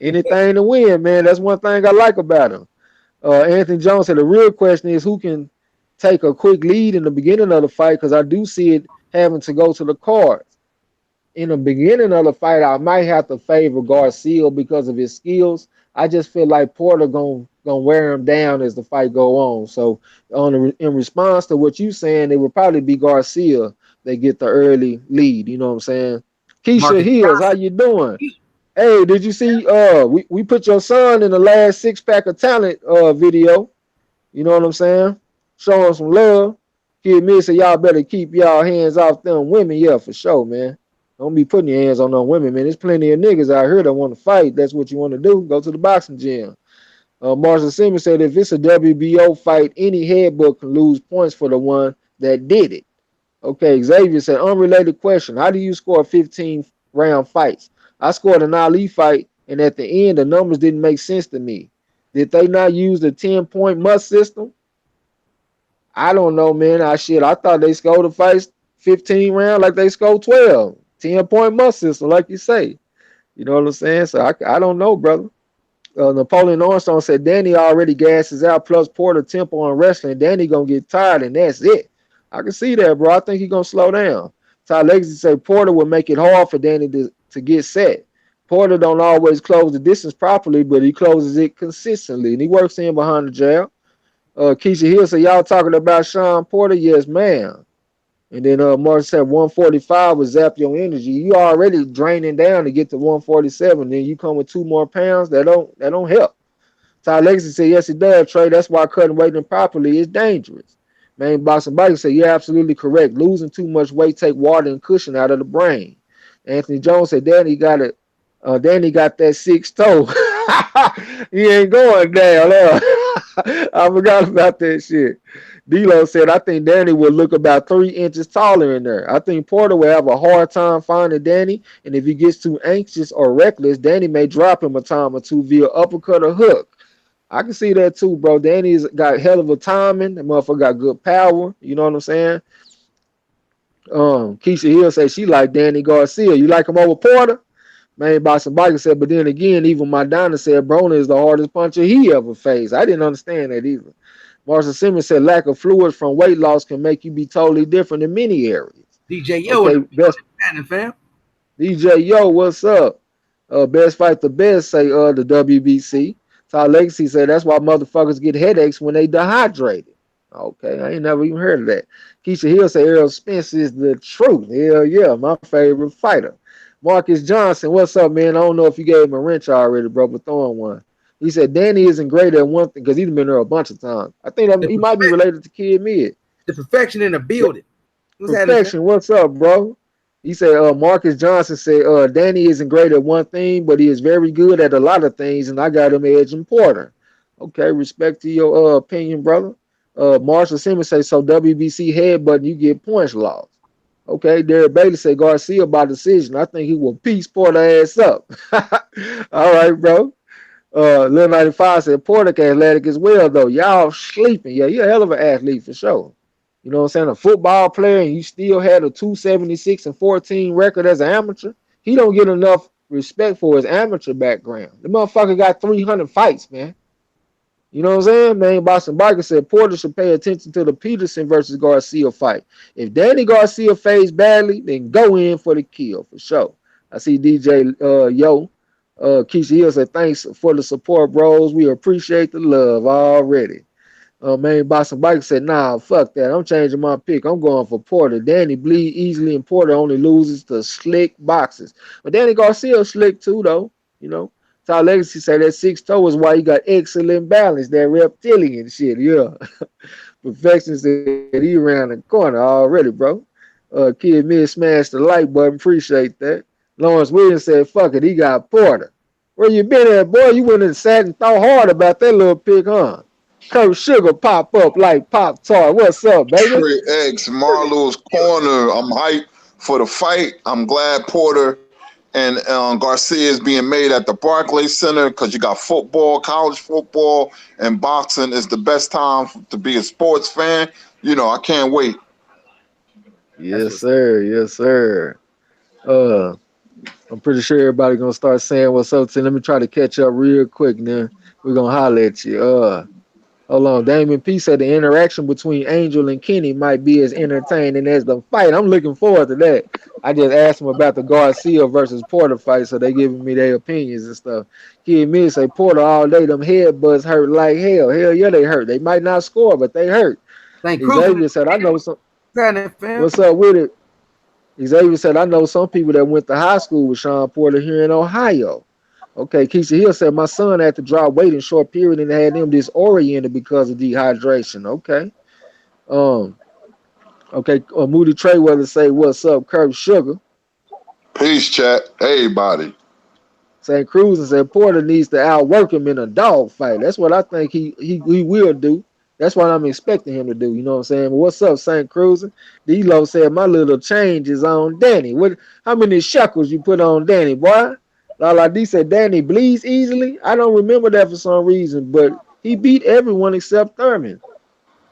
Anything to win, man. That's one thing I like about him. Anthony Jones said the real question is who can take a quick lead in the beginning of the fight because I do see it having to go to the cards. In the beginning of the fight, I might have to favor Garcia because of his skills. I just feel like Porter gonna wear him down as the fight go on. So in response to what you saying, it would probably be Garcia that get the early lead. You know what I'm saying? Keisha Marcus Hills, how Johnson. you doing? Hey, did you see we put your son in the last six pack of talent video? You know what I'm saying? Showing some love. Kid me say y'all better keep y'all hands off them women. Yeah, for sure, man. Don't be putting your hands on them women, man. There's plenty of niggas out here that want to fight. That's what you want to do. Go to the boxing gym. Marshall Simmons said if it's a WBO fight, any headbutt can lose points for the one that did it. Okay, Xavier said, unrelated question. How do you score 15 round fights? I scored an Ali fight, and at the end, the numbers didn't make sense to me. Did they not use the 10-point must system? I don't know, man. I thought they scored the fights 15 rounds like they scored 12. 10-point must system, like you say. You know what I'm saying? So I don't know, brother. Napoleon Armstrong said Danny already gasses out, plus Porter tempo on wrestling. Danny gonna get tired, and that's it. I can see that, bro. I think he's gonna slow down. Ty Legacy said Porter will make it hard for Danny to get set. Porter don't always close the distance properly, but he closes it consistently, and he works in behind the jab. Keisha Hill said, y'all talking about Sean Porter? Yes, ma'am. And then Martin said 145 will zap your energy. You already draining down to get to 147. Then you come with 2 more pounds. That don't help. Ty Legacy said, yes, it does, Trey. That's why cutting weight improperly is dangerous. Main Boxing Bike said, you're absolutely correct. Losing too much weight take water and cushion out of the brain. Anthony Jones said, Danny got it. Danny got that 6 toe. He ain't going down. I forgot about that shit. D'Lo said, I think Danny will look about 3 inches taller in there. I think Porter will have a hard time finding Danny, and if he gets too anxious or reckless, Danny may drop him a time or two via uppercut or hook. I can see that too, bro. Danny's got hell of a timing. That motherfucker got good power. You know what I'm saying? Keisha Hill said she like Danny Garcia. You like him over Porter? Man, Boston Biker said, but then again, even Madonna said Broner is the hardest puncher he ever faced. I didn't understand that either. Marshall Simmons said lack of fluids from weight loss can make you be totally different in many areas. DJ Yo, okay, best fam. DJ Yo, what's up? Best fight the best, say the WBC. Todd Legacy said that's why motherfuckers get headaches when they dehydrated. Okay, I ain't never even heard of that. Keisha Hill said Errol Spence is the truth. Hell yeah, my favorite fighter. Marcus Johnson, what's up, man? I don't know if you gave him a wrench already, bro, but throwing one. He said Danny isn't great at one thing because he's been there a bunch of times. I think that he might be related to Kid Mid. The perfection in the building. Perfection, what's up, bro? He said Marcus Johnson said Danny isn't great at one thing, but he is very good at a lot of things, and I got him edging Porter. Okay, respect to your opinion, brother. Marshall Simmons say so WBC headbutt, you get points lost. Okay, Derek Bailey said Garcia by decision. I think he will piece Porter ass up. All right, bro. Lil 95 said Porter athletic as well, though. Y'all sleeping. Yeah, you're a hell of an athlete for sure. You know what I'm saying? A football player, and you still had a 276-14 record as an amateur. He don't get enough respect for his amateur background. The motherfucker got 300 fights, man. You know what I'm saying? Man, Boston Biker said Porter should pay attention to the Peterson versus Garcia fight. If Danny Garcia fades badly, then go in for the kill for sure. I see DJ Yo. Keisha Hill said, thanks for the support, bros. We appreciate the love already. Man, Boston Biker said, nah, fuck that. I'm changing my pick. I'm going for Porter. Danny bleed easily, and Porter only loses to slick boxes. But Danny Garcia slick too, though. You know. Todd Legacy said that 6 toe is why he got excellent balance, that reptilian shit, yeah. Perfection said he around the corner already, bro. Kid Mid smashed the like button, appreciate that. Lawrence Williams said, fuck it, he got Porter. Where you been at, boy? You went and sat and thought hard about that little pig, huh? Kurt Sugar pop up like Pop-Tart. What's up, baby? TRAE X, Marlo's Corner. I'm hyped for the fight. I'm glad Porter and Garcia is being made at the Barclays Center because you got football, college football, and boxing is the best time to be a sports fan. You know, I can't wait. That's Yes, what's up. sir. Yes, sir. Uh, I'm pretty sure everybody gonna start saying what's up. So let me try to catch up real quick. Then we're gonna holler at you. Hold on. Damon P said the interaction between Angel and Kenny might be as entertaining as the fight. I'm looking forward to that. I just asked him about the Garcia versus Porter fight, so they giving me their opinions and stuff. Kid me say Porter all day. Them headbutts hurt like hell. Hell yeah, they hurt. They might not score, but they hurt. St. Cruz in Xavier said, I know some. the fam. What's up with it? Xavier said, I know some people that went to high school with Sean Porter here in Ohio. Okay, Keisha Hill said, my son had to drop weight in short period and had him disoriented because of dehydration. Okay. Um, okay, Moody Trayweather say, what's up, Kurt Sugar? Peace, chat. Everybody. St. Cruz and said Porter needs to outwork him in a dog fight. That's what I think he will do. That's what I'm expecting him to do. You know what I'm saying? But what's up, St. Cruz? D-Lo said my little change is on Danny. What? How many shekels you put on Danny, boy? Lala D said Danny bleeds easily. I don't remember that for some reason, but he beat everyone except Thurman.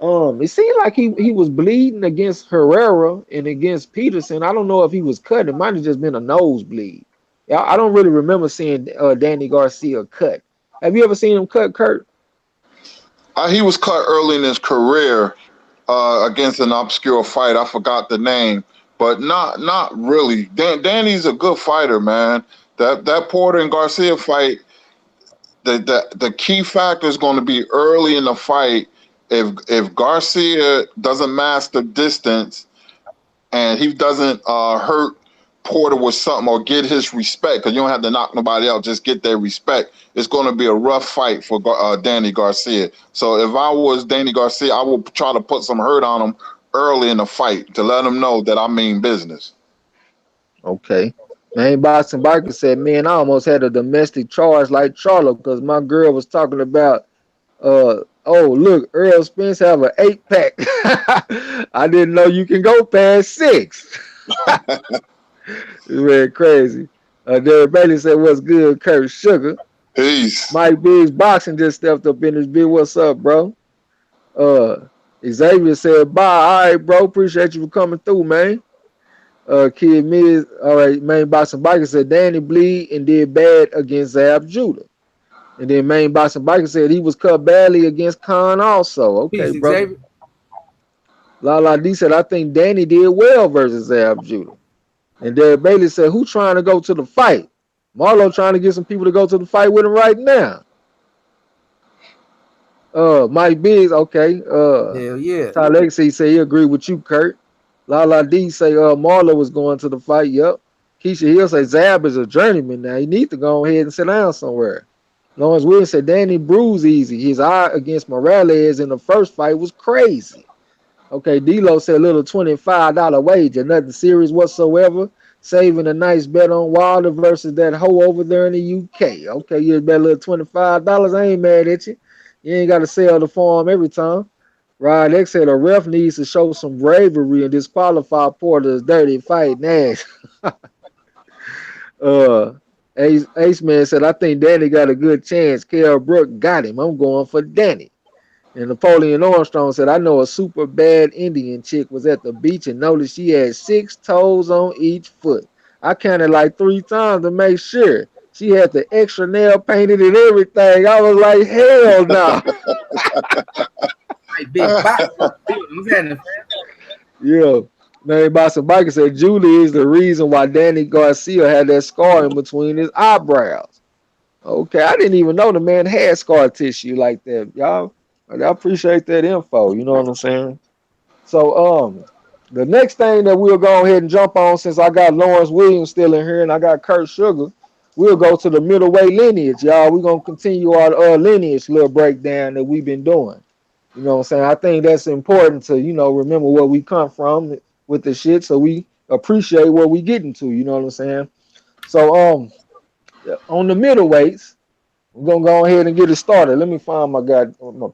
It seemed like he was bleeding against Herrera and against Peterson. I don't know if he was cut. It might have just been a nosebleed. Yeah, I don't really remember seeing Danny Garcia cut. Have you ever seen him cut, Kurt? He was cut early in his career against an obscure fight. I forgot the name, but not really. Danny's a good fighter, man. That Porter and Garcia fight, the key factor is going to be early in the fight. If Garcia doesn't master distance and he doesn't hurt Porter with something or get his respect, because you don't have to knock nobody out, just get their respect. It's going to be a rough fight for Danny Garcia. So if I was Danny Garcia, I would try to put some hurt on him early in the fight to let him know that I mean business. Okay. Man, Boston Biker said, man, I almost had a domestic charge like Charlo because my girl was talking about, oh, look, Earl Spence have an 8-pack. I didn't know you can go past 6. It's very crazy. Derek Bailey said, what's good, Kurt Sugar? Peace. Mike Biggs Boxing just stepped up in his bid. What's up, bro? Xavier said, bye. All right, bro. Appreciate you for coming through, man. Kid Miz, all right, Main Boxing Biker said Danny bleed and did bad against Zab Judah. And then Main Boxing Biker said he was cut badly against Khan also. Okay, Peace, brother. Xavier. Lala D said, I think Danny did well versus Zab Judah. And Derek Bailey said, who trying to go to the fight? Marlo trying to get some people to go to the fight with him right now. Mike Biggs, okay. Hell yeah. Ty Legacy say he agree with you, Kurt. Lala D say Marlo was going to the fight. Yep. Keisha Hill say Zab is a journeyman now. He need to go ahead and sit down somewhere. Lawrence Williams said Danny bruised easy. His eye against Morales in the first fight was crazy. Okay, D-Lo said little $25 wager, nothing serious whatsoever. Saving a nice bet on Wilder versus that hoe over there in the UK. Okay, you bet a little $25. I ain't mad at you. You ain't got to sell the farm every time. Rod X said a ref needs to show some bravery and disqualify Porter's dirty fight. Nash. Ace Man said, I think Danny got a good chance. Kell Brook got him. I'm going for Danny. And Napoleon Armstrong said, I know a super bad Indian chick was at the beach and noticed she had 6 toes on each foot. I counted like 3 times to make sure. She had the extra nail painted and everything. I was like, hell no. Big box. What's happening, Yeah. Man, Boston Biker said Julie is the reason why Danny Garcia had that scar in between his eyebrows. Okay, I didn't even know the man had scar tissue like that, y'all. I appreciate that info. You know what I'm saying? So, the next thing that we'll go ahead and jump on, since I got Lawrence Williams still in here and I got Kurt Sugar, we'll go to the middleweight lineage, y'all. We're gonna continue our lineage little breakdown that we've been doing. You know what I'm saying? I think that's important to, remember where we come from with the shit so we appreciate what we getting to, you know what I'm saying? So on the middleweights, we're gonna go ahead and get it started. Let me find my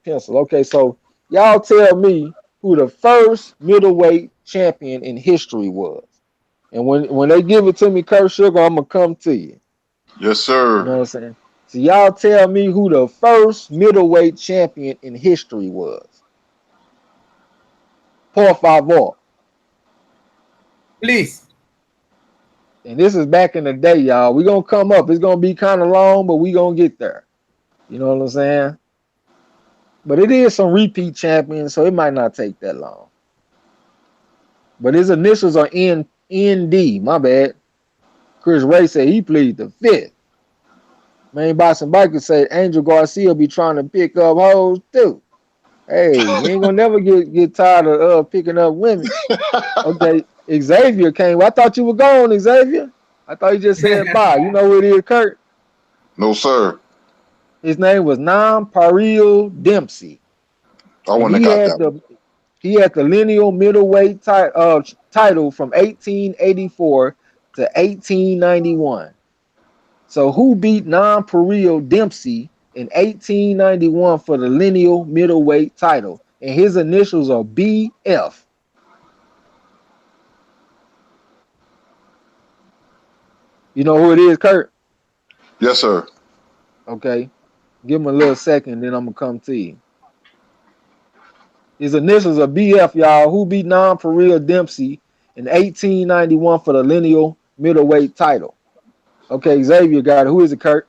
pencil. Okay, so y'all tell me who the first middleweight champion in history was. And when they give it to me, Kurt Sugar, I'm gonna come to you. Yes, You know sir. what I'm saying? So y'all tell me who the first middleweight champion in history was. Por favor. Please. And this is back in the day, y'all. We gonna come up. It's gonna be kind of long, but we gonna get there. You know what I'm saying? But it is some repeat champions, so it might not take that long. But his initials are ND. My bad. Chris Ray said he plead the fifth. Main Boston Biker said Angel Garcia be trying to pick up hoes too. Hey, you ain't gonna never get tired of picking up women. Okay, Xavier came. I thought you were gone, Xavier. I thought you just said bye. You know who it is, Kurt? No, sir. His name was Nam Paril Dempsey, I and wouldn't he have got had that one. the lineal middleweight title from 1884 to 1891. So who beat Nam Paril Dempsey in 1891 for the lineal middleweight title? And his initials are BF. You know who it is, Kurt? Yes, sir. Okay. Give him a little second, then I'm gonna come to you. His initials are BF, y'all. Who beat Nam Paril Dempsey in 1891 for the lineal middleweight title? Okay, Xavier got it. Who is it, Kurt?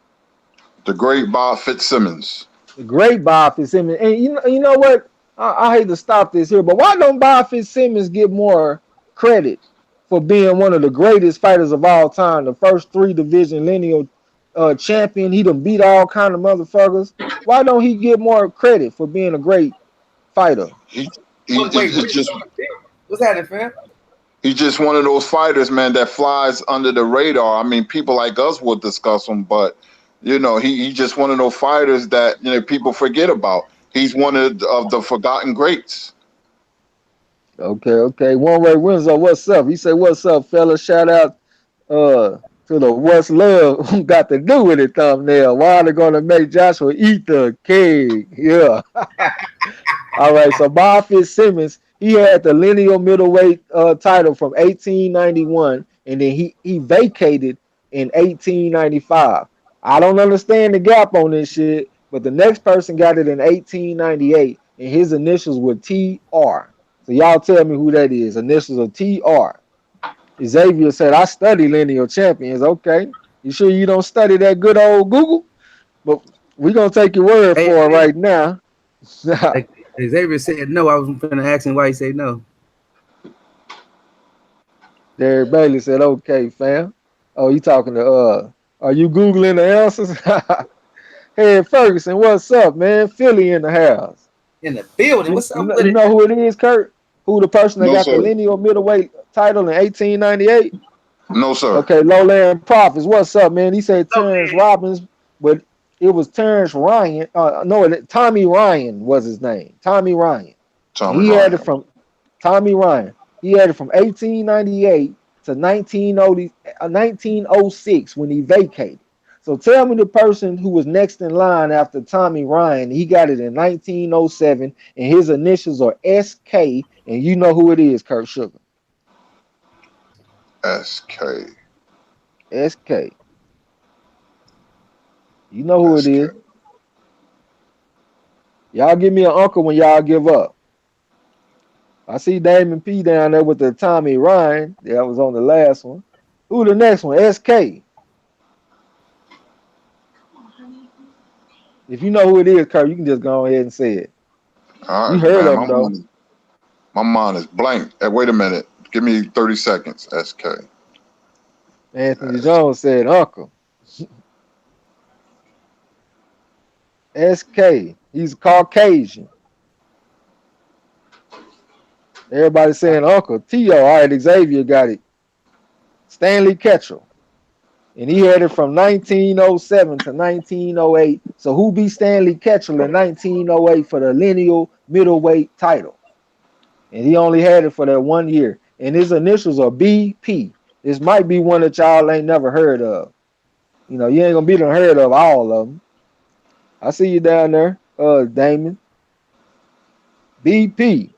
The great Bob Fitzsimmons. The great Bob Fitzsimmons. And you know what? I hate to stop this here, but why don't Bob Fitzsimmons get more credit for being one of the greatest fighters of all time? The first three division lineal champion. He done beat all kind of motherfuckers. Why don't he get more credit for being a great fighter? He, Wait, it's just what's happening, fam? he's just one of those fighters, man, that flies under the radar. I mean, people like us will discuss him, but he's just one of those fighters that people forget about. He's one of the forgotten greats. Okay. One Ray Winslow, what's up? He said, "What's up, fella?" Shout out to the What's Love got to do with it thumbnail. Why are they gonna make Joshua eat the cake? Yeah. All right. So Bob Fitzsimmons, he had the lineal middleweight title from 1891, and then he vacated in 1895. I don't understand the gap on this shit, but the next person got it in 1898, and his initials were TR. So y'all tell me who that is. Initials of TR. Xavier said, I study lineal champions. Okay. You sure you don't study that good old Google? But we're going to take your word Hey, for it right now. like Xavier said no. I was gonna ask him why he said no. Derek Bailey said, okay, fam. Oh, you talking to, are you Googling the answers? Hey, Ferguson, what's up, man? Philly in the house. In the building, what's up with You it? know who it is, Kurt? Who the person that No, got the sir. lineal middleweight title in 1898? No, sir. Okay, Lowland Profits, what's up, man? He said Terrence Robbins, but it was Terrence Ryan. No, Tommy Ryan was his name. Tommy Ryan. And Tommy he had it Ryan. from Tommy Ryan. He had it from 1898 to 1906 when he vacated. So tell me the person who was next in line after Tommy Ryan. He got it in 1907, and his initials are SK, and you know who it is, Kurt Sugar. SK. SK. You know who it SK. is. Y'all give me an uncle when y'all give up. I see Damon P down there with the Tommy Ryan. That was on the last one. Who the next one? SK. If you know who it is, Kurt, you can just go ahead and say it. All You right, heard man. of him though. My mind is blank. Hey, wait a minute. Give me 30 seconds. SK. Anthony Jones said uncle. SK. He's Caucasian. Everybody saying uncle. T.O. All right, Xavier got it. Stanley Ketchel. And he had it from 1907 to 1908. So who beat Stanley Ketchel in 1908 for the lineal middleweight title? And he only had it for that 1 year. And his initials are BP. This might be one that y'all ain't never heard of. You ain't gonna be done heard of all of them. I see you down there, Damon. BP.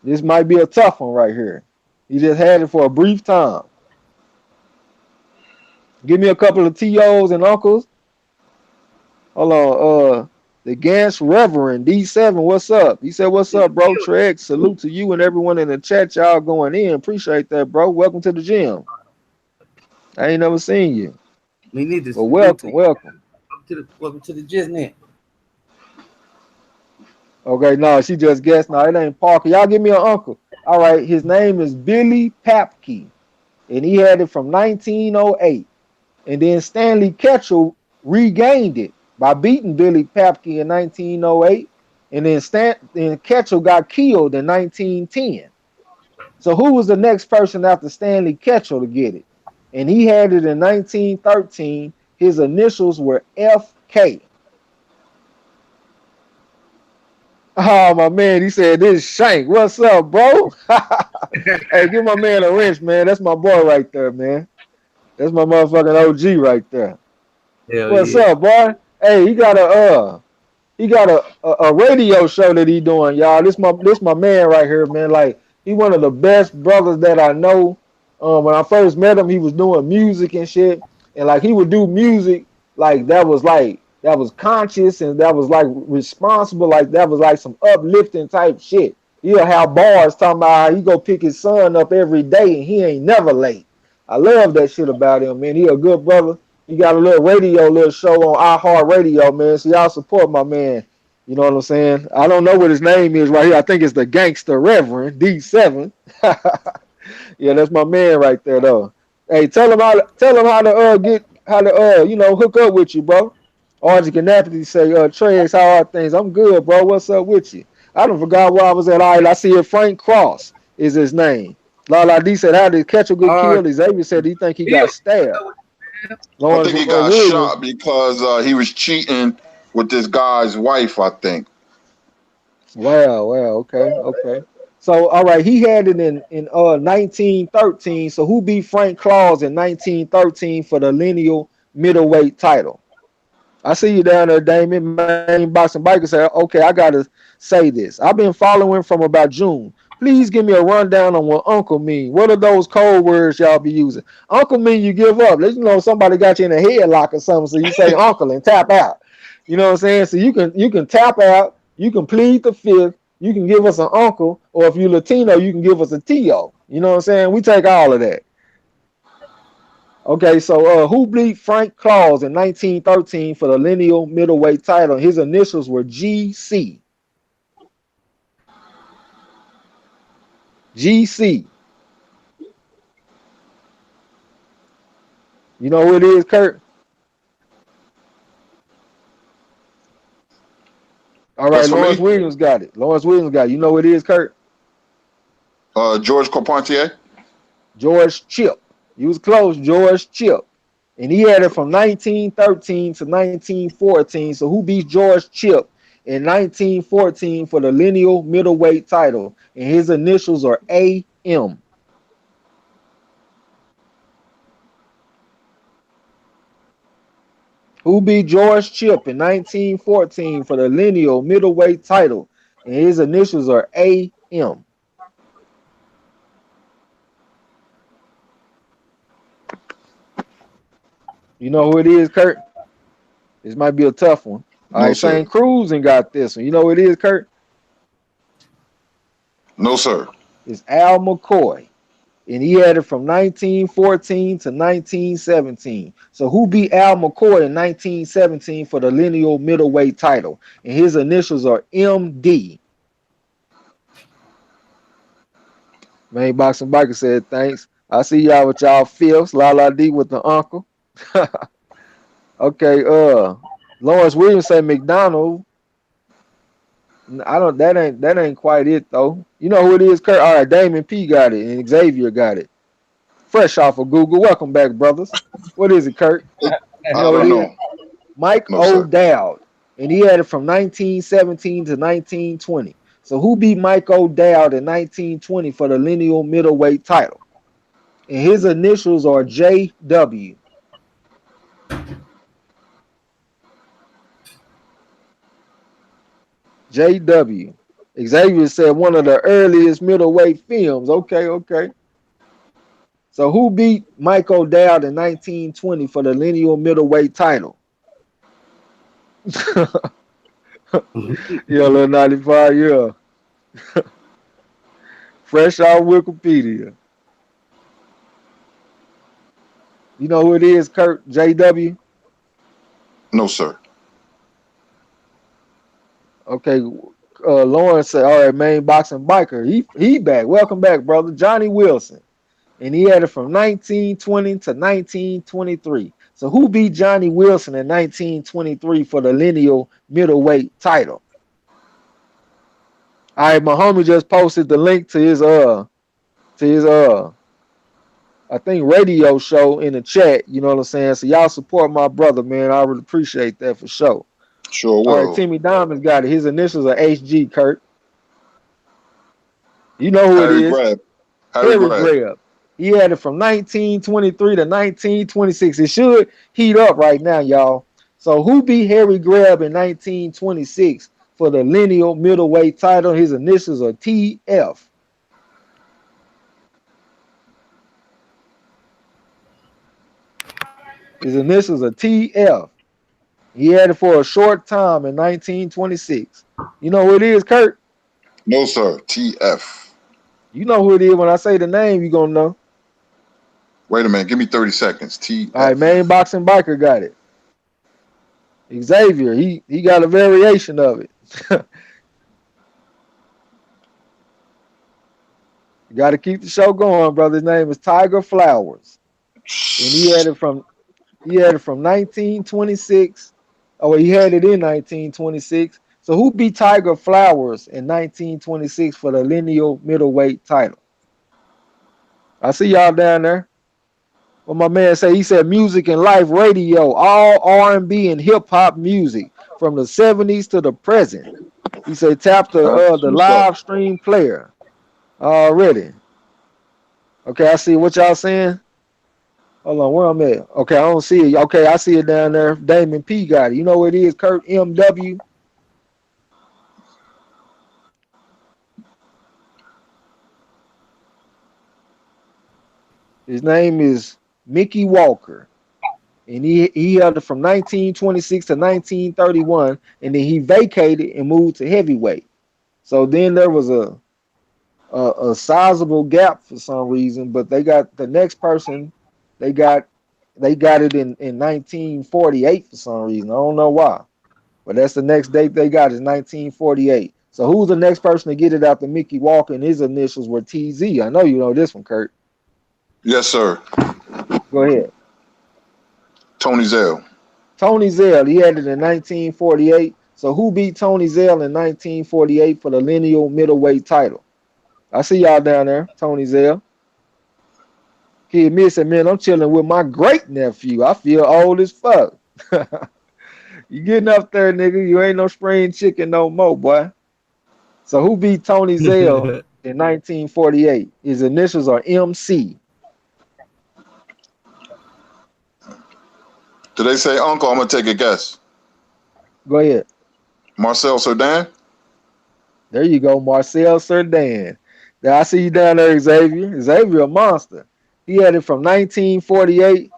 This might be a tough one right here. He just had it for a brief time. Give me a couple of TOs and uncles. Hold on. The Gans Reverend D7, what's up? He said, what's up, bro? TRAE, salute to you and everyone in the chat. Y'all going in. Appreciate that, bro. Welcome to the gym. I ain't never seen you. We need to Well, salute to welcome, you. welcome. Welcome to the Jizznet. Okay, no, she just guessed. No, it ain't Parker. Y'all give me an uncle. All right, his name is Billy Papke, and he had it from 1908. And then Stanley Ketchel regained it by beating Billy Papke in 1908. And then Ketchel got killed in 1910. So who was the next person after Stanley Ketchel to get it? And he had it in 1913. His initials were FK. Oh, my man, he said, this is Shank. What's up, bro? Hey, give my man a wrench, man. That's my boy right there, man. That's my motherfucking OG right there. Hell What's yeah. up, boy? Hey, he got a radio show that he doing, y'all. This my man right here, man. Like he one of the best brothers that I know. When I first met him, he was doing music and shit, and like he would do music like that was conscious and that was like responsible, like that was like some uplifting type shit. He'll have bars talking about how he go pick his son up every day and he ain't never late. I love that shit about him, man. He a good brother. He got a little show on iHeart Radio, man. So y'all support my man. You know what I'm saying? I don't know what his name is right here. I think it's the Gangster Reverend D7. Yeah, that's my man right there, though. Hey, tell him how to hook up with you, bro. Archie Canapity say, Trez, how are things? I'm good, bro. What's up with you? I don't forgot where I was at. All right, I see it. Frank Cross is his name. Lala D said, how did Ketchel get killed? Xavier said he think he got stabbed. I Lawrence think he got Williams. shot because he was cheating with this guy's wife, I think. Wow, okay. So all right, he had it in 1913. So who beat Frank Claus in 1913 for the lineal middleweight title? I see you down there, Damon. Main boxing biker said, okay, I gotta say this. I've been following from about June. Please give me a rundown on what uncle mean. What are those code words y'all be using? Uncle mean you give up. Let you know somebody got you in a headlock or something. So you say uncle and tap out. You know what I'm saying? So you can tap out, you can plead the fifth, you can give us an uncle, or if you're Latino, you can give us a Tio. You know what I'm saying? We take all of that. Okay, so who beat Frank Claus in 1913 for the lineal middleweight title? His initials were GC. GC. You know who it is, Kurt? All right, That's for Lawrence me. Williams got it. Lawrence Williams got it. You know who it is, Kurt? George Carpentier. George Chip. You was close, George Chip. And he had it from 1913 to 1914. So who beat George Chip in 1914 for the lineal middleweight title? And his initials are AM. Who beat George Chip in 1914 for the lineal middleweight title? And his initials are AM. You know who it is, Kurt? This might be a tough one. All No, right, sir. St. Cruz and got this one. You know who it is, Kurt? No, sir. It's Al McCoy. And he had it from 1914 to 1917. So who beat Al McCoy in 1917 for the lineal middleweight title? And his initials are MD. Main Boxing Biker said, thanks. I see y'all with y'all fifths. La La D with the uncle. Okay, Lawrence Williams said McDonald. I don't that ain't quite it though. You know who it is, Kurt? All right, Damon P got it and Xavier got it. Fresh off of Google. Welcome back, brothers. What is it, Kurt? You I know what don't it is? know. Mike No, sir. O'Dowd. And he had it from 1917 to 1920. So who beat Mike O'Dowd in 1920 for the lineal middleweight title? And his initials are JW. JW. Xavier said one of the earliest middleweight films. Okay. So who beat Mike O'Dowd in 1920 for the lineal middleweight title? Yeah, little 95, yeah. Fresh out Wikipedia. You know who it is, Kurt? JW? No, sir. Okay. Lawrence said, all right, main boxing biker. He back. Welcome back, brother. Johnny Wilson. And he had it from 1920 to 1923. So who beat Johnny Wilson in 1923 for the lineal middleweight title? All right, my homie just posted the link to his I think radio show in the chat. You know what I'm saying? So y'all support my brother, man. I really appreciate that for sure. Sure All right, will. Timmy Diamond's got it. His initials are HG, Kurt. You know who it Harry is. Grab. Harry Harry Grab. Greb. He had it from 1923 to 1926. It should heat up right now, y'all. So who beat Harry Greb in 1926 for the lineal middleweight title? His initials are TF. His initials are TF. He had it for a short time in 1926. You know who it is, Kurt? No, sir. TF. You know who it is. When I say the name, you're going to know. Wait a minute. Give me 30 seconds. All right, TF. main boxing biker got it. Xavier, he got a variation of it. You got to keep the show going, brother. His name is Tiger Flowers, and he had it from 1926. Oh, well, he had it in 1926. So who beat Tiger Flowers in 1926 for the lineal middleweight title? I see y'all down there. What my man say? He said music and life radio, all R&B and hip hop music from the 70s to the present. He said tap That's the what's up. live stream player already. Okay, I see what y'all saying. Hold on, where I'm at? Okay, I don't see it. Okay, I see it down there. Damon P got it. You know what it is, Kurt MW. His name is Mickey Walker. And he held it from 1926 to 1931, and then he vacated and moved to heavyweight. So then there was a sizable gap for some reason, but they got the next person. They got they got it in 1948 for some reason. I don't know why, but that's the next date they got is 1948. So who's the next person to get it after Mickey Walker? And his initials were TZ. I know you know this one, Kurt. Yes, sir. Go ahead. Tony Zell. Tony Zell. He had it in 1948. So who beat Tony Zell in 1948 for the lineal middleweight title? I see y'all down there, Tony Zell. Kid me said, man, I'm chilling with my great nephew. I feel old as fuck. You getting up there, nigga. You ain't no spring chicken no more, boy. So who beat Tony Zell in 1948? His initials are MC. Did they say uncle? I'm gonna take a guess. Go ahead. Marcel Cerdan. There you go, Marcel Cerdan. Now I see you down there, Xavier. Xavier a monster. He had it from 1948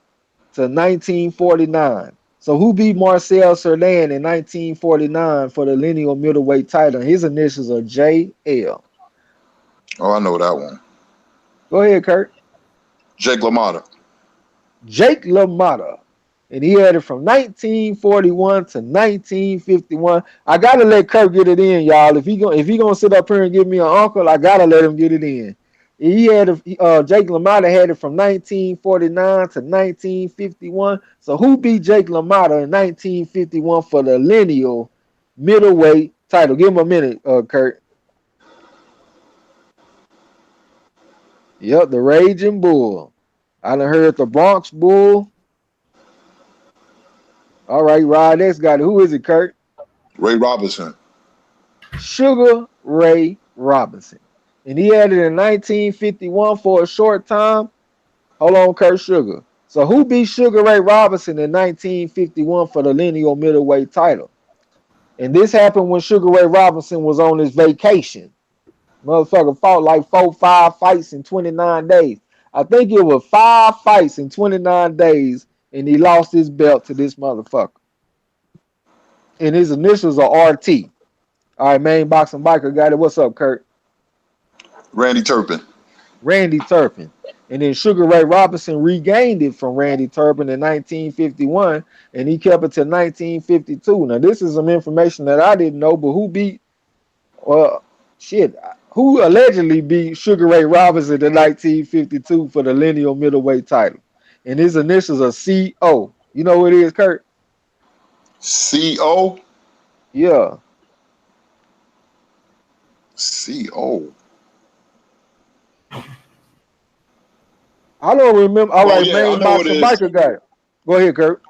to 1949. So who beat Marcel Cerdan in 1949 for the lineal middleweight title? His initials are JL. Oh, I know that one. Go ahead, Kurt. Jake LaMotta. Jake LaMotta. And he had it from 1941 to 1951. I gotta let Kurt get it in, y'all. If he gonna sit up here and give me an uncle, I gotta let him get it in. He had Jake LaMotta had it from 1949 to 1951. So who beat Jake LaMotta in 1951 for the lineal middleweight title? Give him a minute, Kurt. Yep, the Raging Bull. I done heard the Bronx Bull. All right, Rod X got it. Who is it, Kurt? Ray Robinson. Sugar Ray Robinson. And he had it in 1951 for a short time. Hold on, Kurt Sugar. So who beat Sugar Ray Robinson in 1951 for the lineal middleweight title? And this happened when Sugar Ray Robinson was on his vacation. Motherfucker fought like 5 fights in 29 days. I think it was 5 fights in 29 days, and he lost his belt to this motherfucker. and his initials are RT. All right, main boxing biker got it. What's up, Kurt? Randy Turpin. Randy Turpin. And then Sugar Ray Robinson regained it from Randy Turpin in 1951, and he kept it to 1952. Now, this is some information that I didn't know, but who beat, well, shit, who allegedly beat Sugar Ray Robinson in 1952 for the lineal middleweight title? And his initials are CO. You know what it is, Kurt? CO. Yeah. CO. I don't remember. All Oh right, yeah, I main know what it boxing is. biker got it. Go ahead, Kurt.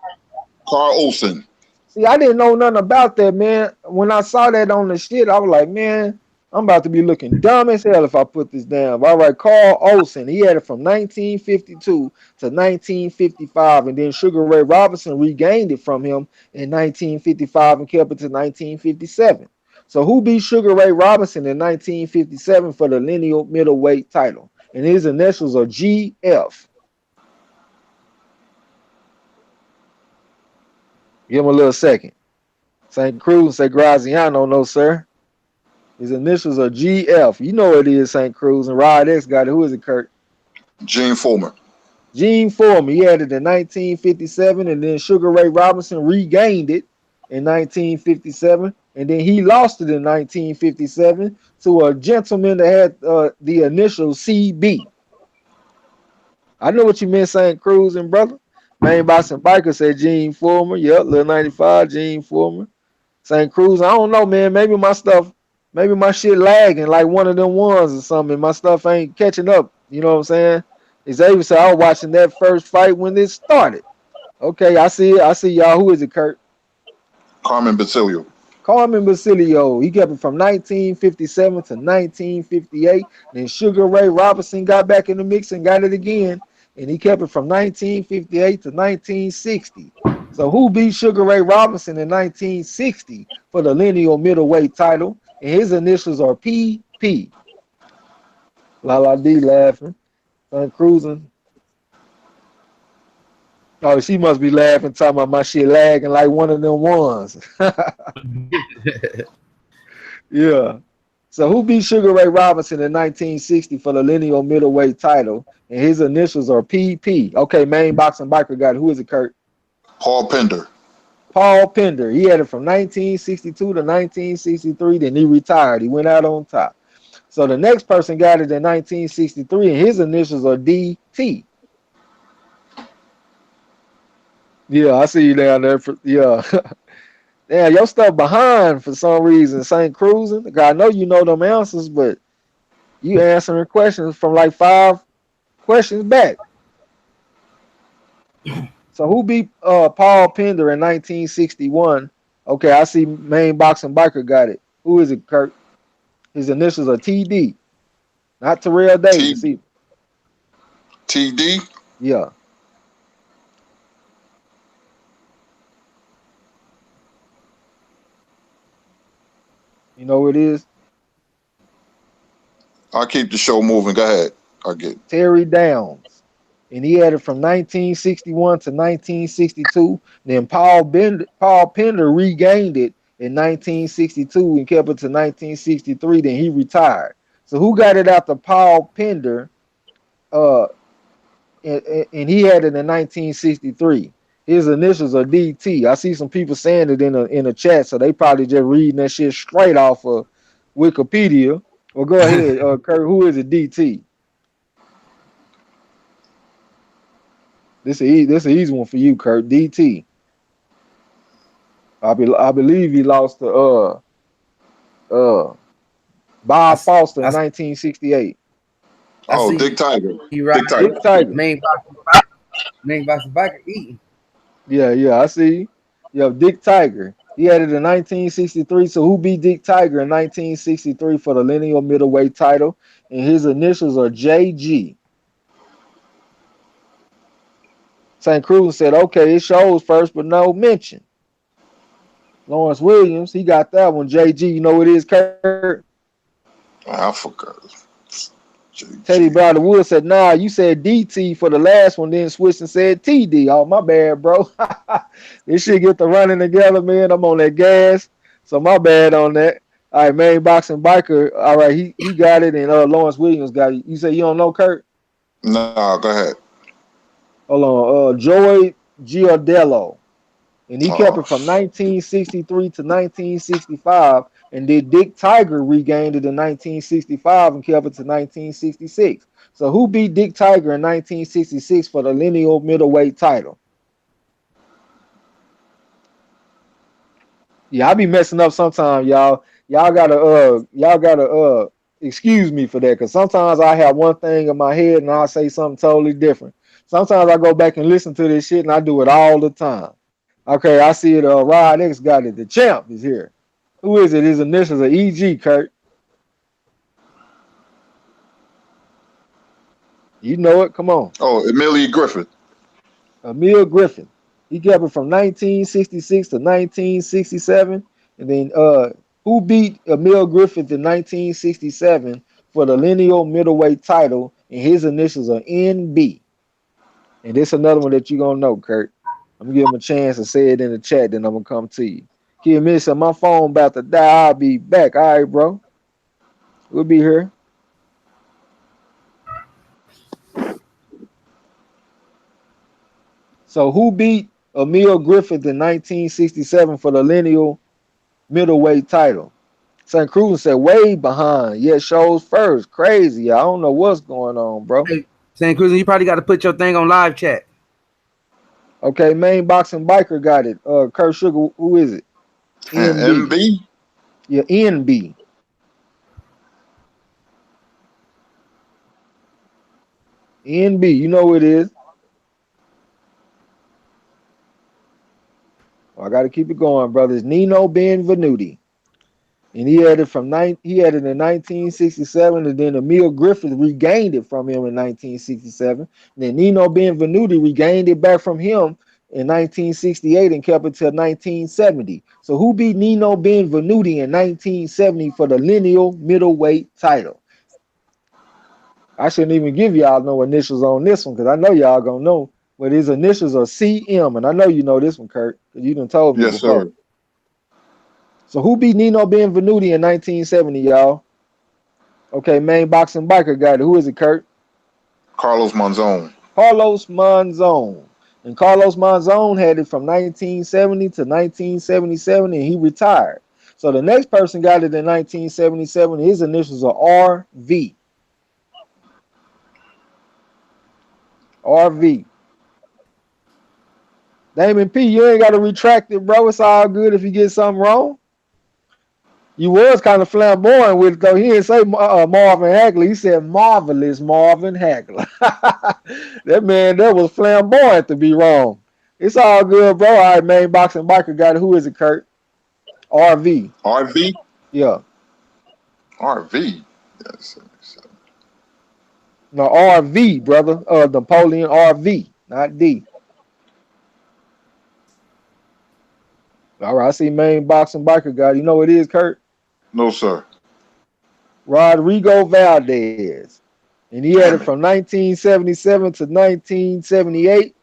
Carl Olsen. See, I didn't know nothing about that, man. When I saw that on the shit, I was like, man, I'm about to be looking dumb as hell if I put this down. All right, Carl Olsen, he had it from 1952 to 1955, and then Sugar Ray Robinson regained it from him in 1955 and kept it to 1957. So who beat Sugar Ray Robinson in 1957 for the lineal middleweight title? And his initials are GF. Give him a little second. St. Cruz, say Graziano, no, sir. His initials are GF. You know what it is, St. Cruz. And Rod X got it. Who is it, Kurt? Gene Fullmer. Gene Foreman. He had it in 1957, and then Sugar Ray Robinson regained it in 1957, and then he lost it in 1957 to a gentleman that had the initial CB. I know what you meant, St. Cruz and brother. Main Boston Biker said Gene Foreman. Yep, Lil 95, Gene Foreman. St. Cruz, I don't know, man. Maybe my shit lagging like one of them ones or something. My stuff ain't catching up. You know what I'm saying? Xavier said I was watching that first fight when it started. Okay, I see it. I see y'all. Who is it, Kurt? Carmen Basilio. Carmen Basilio. He kept it from 1957 to 1958. Then Sugar Ray Robinson got back in the mix and got it again. And he kept it from 1958 to 1960. So who beat Sugar Ray Robinson in 1960 for the lineal middleweight title? And his initials are PP. La D laughing. Cruising. Oh, she must be laughing, talking about my shit lagging like one of them ones. Yeah. So who beat Sugar Ray Robinson in 1960 for the lineal middleweight title? And his initials are PP. Okay, main boxing biker got it. Who is it, Kurt? Paul Pender. Paul Pender. He had it from 1962 to 1963. Then he retired. He went out on top. So the next person got it in 1963, and his initials are DT. Yeah, I see you down there. Yeah. Damn, your stuff behind for some reason, St. Cruising. I know you know them answers, but you answering questions from like 5 questions back. So who beat Paul Pender in 1961? Okay, I see main boxing biker got it. Who is it, Kurt? His initials are TD, not Terrell Davis. TD? Yeah. You know what it is? I'll keep the show moving. Go ahead. I'll get Terry Downs. And he had it from 1961 to 1962. Then Paul Pender regained it in 1962 and kept it to 1963. Then he retired. So who got it after Paul Pender? And he had it in 1963. His initials are DT. I see some people saying it in the chat, so they probably just reading that shit straight off of Wikipedia. Well, go ahead, Kurt. Who is it? DT. This is an easy one for you, Kurt. DT. I believe he lost to Bob Foster in 1968. Oh, Dick Tiger. Dick Tiger. Main boxing biker eating. Yeah, I see. Yeah, Dick Tiger. He had it in 1963. So who beat Dick Tiger in 1963 for the lineal middleweight title? And his initials are JG. St. Cruz said, okay, it shows first, but no mention. Lawrence Williams, he got that one. JG, you know what it is, Kurt? I forgot. Teddy JG. Brother Wood said, nah, you said DT for the last one, then switched and said TD. Oh, my bad, bro. This shit get the running together, man. I'm on that gas. So my bad on that. All right, main boxing biker. All right, he got it, and Lawrence Williams got it. You say you don't know Kurt? Nah, go ahead. Hold on. Joey Giardello. And he kept Oh, it from 1963 to 1965. And then Dick Tiger regained it in 1965 and kept it to 1966. So who beat Dick Tiger in 1966 for the lineal middleweight title? Yeah, I be messing up sometimes, y'all. Y'all gotta excuse me for that, because sometimes I have one thing in my head and I'll say something totally different. Sometimes I go back and listen to this shit and I do it all the time. Okay, I see it. Rod X got it. The champ is here. Who is it? His initials are EG, Kurt. You know it. Come on. oh, Amelia Griffith. Emil Griffin. He kept it from 1966 to 1967. And then who beat Emil Griffith in 1967 for the lineal middleweight title? And his initials are NB. And this another one that you're going to know, Kurt. I'm going to give him a chance to say it in the chat, then I'm going to come to you. Kid Miss, my phone about to die. I'll be back. All right, bro. We'll be here. So who beat Emil Griffith in 1967 for the lineal middleweight title? St. Cruz said way behind. Yeah, shows first. Crazy. I don't know what's going on, bro. Hey, St. Cruz, you probably got to put your thing on live chat. Okay, main boxing biker got it. Kurt Sugar, who is it? NB. MB. Yeah, NB. NB. You know who it is. I got to keep it going, brothers. Nino Benvenuti. And he had it in 1967, and then Emil Griffith regained it from him in 1967. And then Nino Benvenuti regained it back from him in 1968 and kept it till 1970. So who beat Nino Benvenuti in 1970 for the lineal middleweight title? I shouldn't even give y'all no initials on this one, because I know y'all gonna know. But his initials are CM, and I know you know this one, Kurt, because you done told me Yes, before. sir. So who beat Nino Benvenuti in 1970, y'all? Okay, main boxing biker got it. Who is it, Kurt? Carlos Monzon. Carlos Monzon. And Carlos Monzon had it from 1970 to 1977, and he retired. So the next person got it in 1977. His initials are RV. RV. Damon P, you ain't got to retract it, bro. It's all good if you get something wrong. You was kind of flamboyant with it, though. He didn't say Marvin Hagler. He said marvelous Marvin Hagler. That man, that was flamboyant to be wrong. It's all good, bro. All right, main boxing biker got it. Who is it, Kurt? RV. RV. Yeah. RV. Yes. No, RV, brother. Napoleon RV, not D. All right, I see main boxing biker got it. You know what it is, Kurt? No, sir. Rodrigo Valdez. And he had it Damn it. from 1977 to 1978.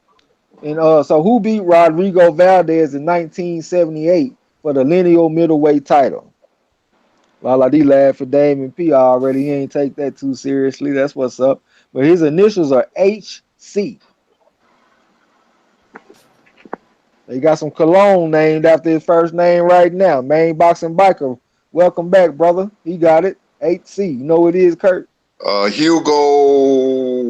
And so who beat Rodrigo Valdez in 1978 for the lineal middleweight title? Lala D laughed for Damon P already. He ain't take that too seriously. That's what's up. But his initials are HC. They got some cologne named after his first name right now. Main boxing biker. Welcome back, brother. He got it. HC. You know what it is, Kurt? Hugo.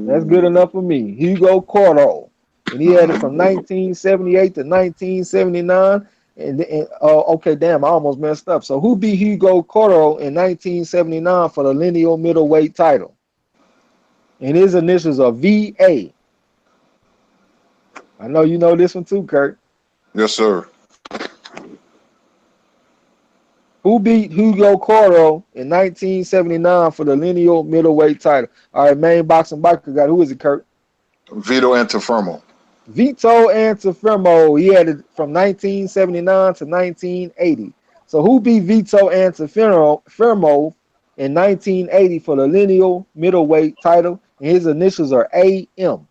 That's good enough for me. Hugo Cordell. And he had it from 1978 to 1979. And okay, damn, I almost messed up. So who beat Hugo Cordell in 1979 for the lineal middleweight title? And his initials are VA. I know you know this one too, Kurt. Yes, sir. Who beat Hugo Cordell in 1979 for the lineal middleweight title? All right, main boxing biker got who is it, Kurt? Vito Antifermo. Vito Antifermo. He had it from 1979 to 1980. So who beat Vito Antifermo in 1980 for the lineal middleweight title, and his initials are AM,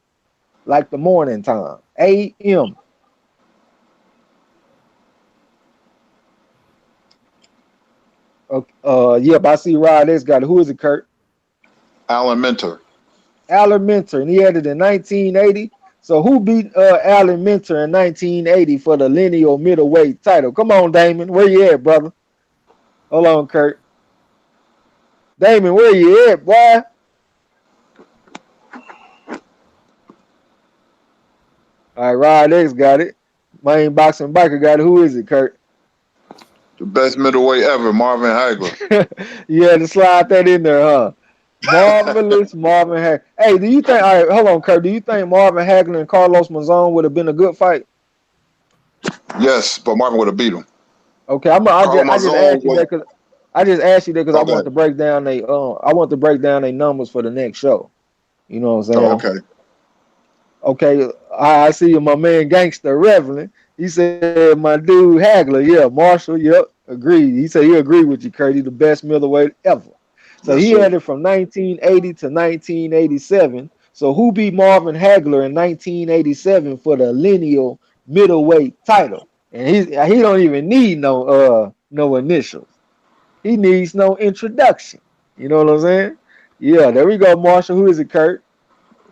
like the morning time. AM. Okay, yep, I see Rod X got it. Who is it, Kurt? Alan Minter. Alan Minter, and he had it in 1980. So who beat Alan Minter in 1980 for the lineal middleweight title? Come on, Damon. Where you at, brother? Hold on, Kurt. Damon, where you at, boy? All right, Rod X got it. Main boxing biker got it. Who is it, Kurt? The best middleweight ever, Marvin Hagler. You had to slide that in there, huh? Marvelous Marvin Hagler. Hey, do you think? All right, hold on, Kurt. Do you think Marvin Hagler and Carlos Monzon would have been a good fight? Yes, but Marvin would have beat him. Okay, I just asked you that because I Okay. want to break down they numbers for the next show. You know what I'm saying? Oh, okay. Okay, I see my man Gangster Reveling. He said my dude Hagler, yeah, Marshall, yep, agreed. He said he agreed with you, Kurt. He's the best middleweight ever. So Yes, he sir. had it from 1980 to 1987. So who beat Marvin Hagler in 1987 for the lineal middleweight title? And he don't even need no initials. He needs no introduction. You know what I'm saying? Yeah, there we go, Marshall. Who is it, Kurt?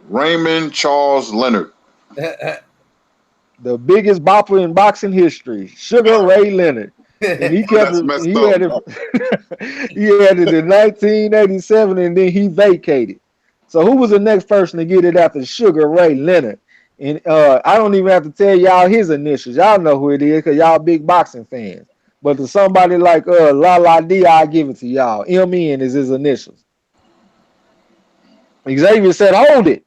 Raymond Charles Leonard. The biggest bopper in boxing history, Sugar Ray Leonard. And he kept That's it, messed he up. had it he had it in 1987 and then he vacated. So who was the next person to get it after Sugar Ray Leonard? And I don't even have to tell y'all his initials. Y'all know who it is because y'all big boxing fans. But to somebody like La La D, I give it to y'all. MN is his initials. Xavier said, hold it.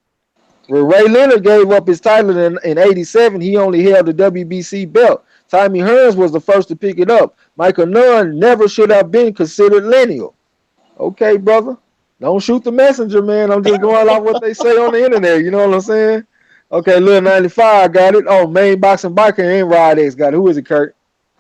When Ray Leonard gave up his title in 87, he only held the WBC belt. Tommy Hearns was the first to pick it up. Michael Nunn never should have been considered lineal. Okay, brother. Don't shoot the messenger, man. I'm just going off what they say on the internet. You know what I'm saying? Okay, Lil 95 got it. Oh, main boxing biker and Rod X got it. Who is it, Kurt?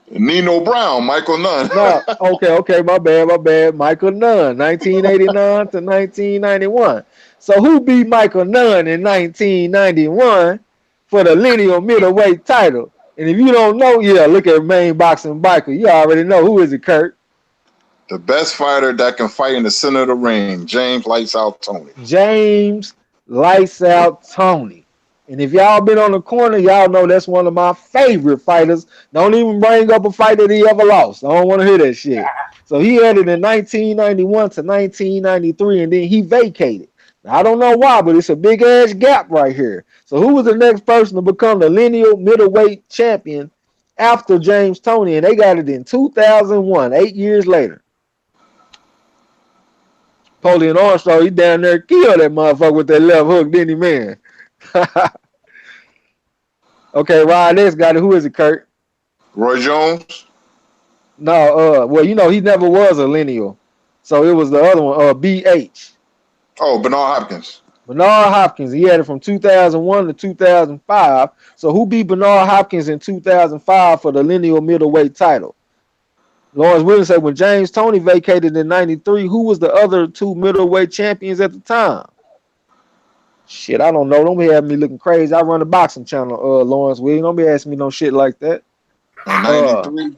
Nino Brown, Michael Nunn. No, okay, my bad. Michael Nunn, 1989 to 1991. So who beat Michael Nunn in 1991 for the lineal middleweight title? And if you don't know, yeah, look at main boxing biker. You already know who is it, Kurt? The best fighter that can fight in the center of the ring, James Lights Out Tony. James Lights Out Tony. And if y'all been on the corner, y'all know that's one of my favorite fighters. Don't even bring up a fight that he ever lost. I don't want to hear that shit. So he had it in 1991 to 1993, and then he vacated. Now, I don't know why, but it's a big ass gap right here. So who was the next person to become the lineal middleweight champion after James Toney? And they got it in 2001, 8 years later. Napoleon Armstrong, he down there killed that motherfucker with that left hook, didn't he, man? Okay, Rod X got it. Who is it, Kurt? Roy Jones. No, well, you know, he never was a lineal. So it was the other one, BH. Oh, Bernard Hopkins. Bernard Hopkins. He had it from 2001 to 2005. So who beat Bernard Hopkins in 2005 for the lineal middleweight title? Lawrence Williams said when James Toney vacated in 93, who was the other two middleweight champions at the time? Shit, I don't know. Don't be having me looking crazy. I run a boxing channel, Lawrence Williams. Don't be asking me no shit like that. In 93.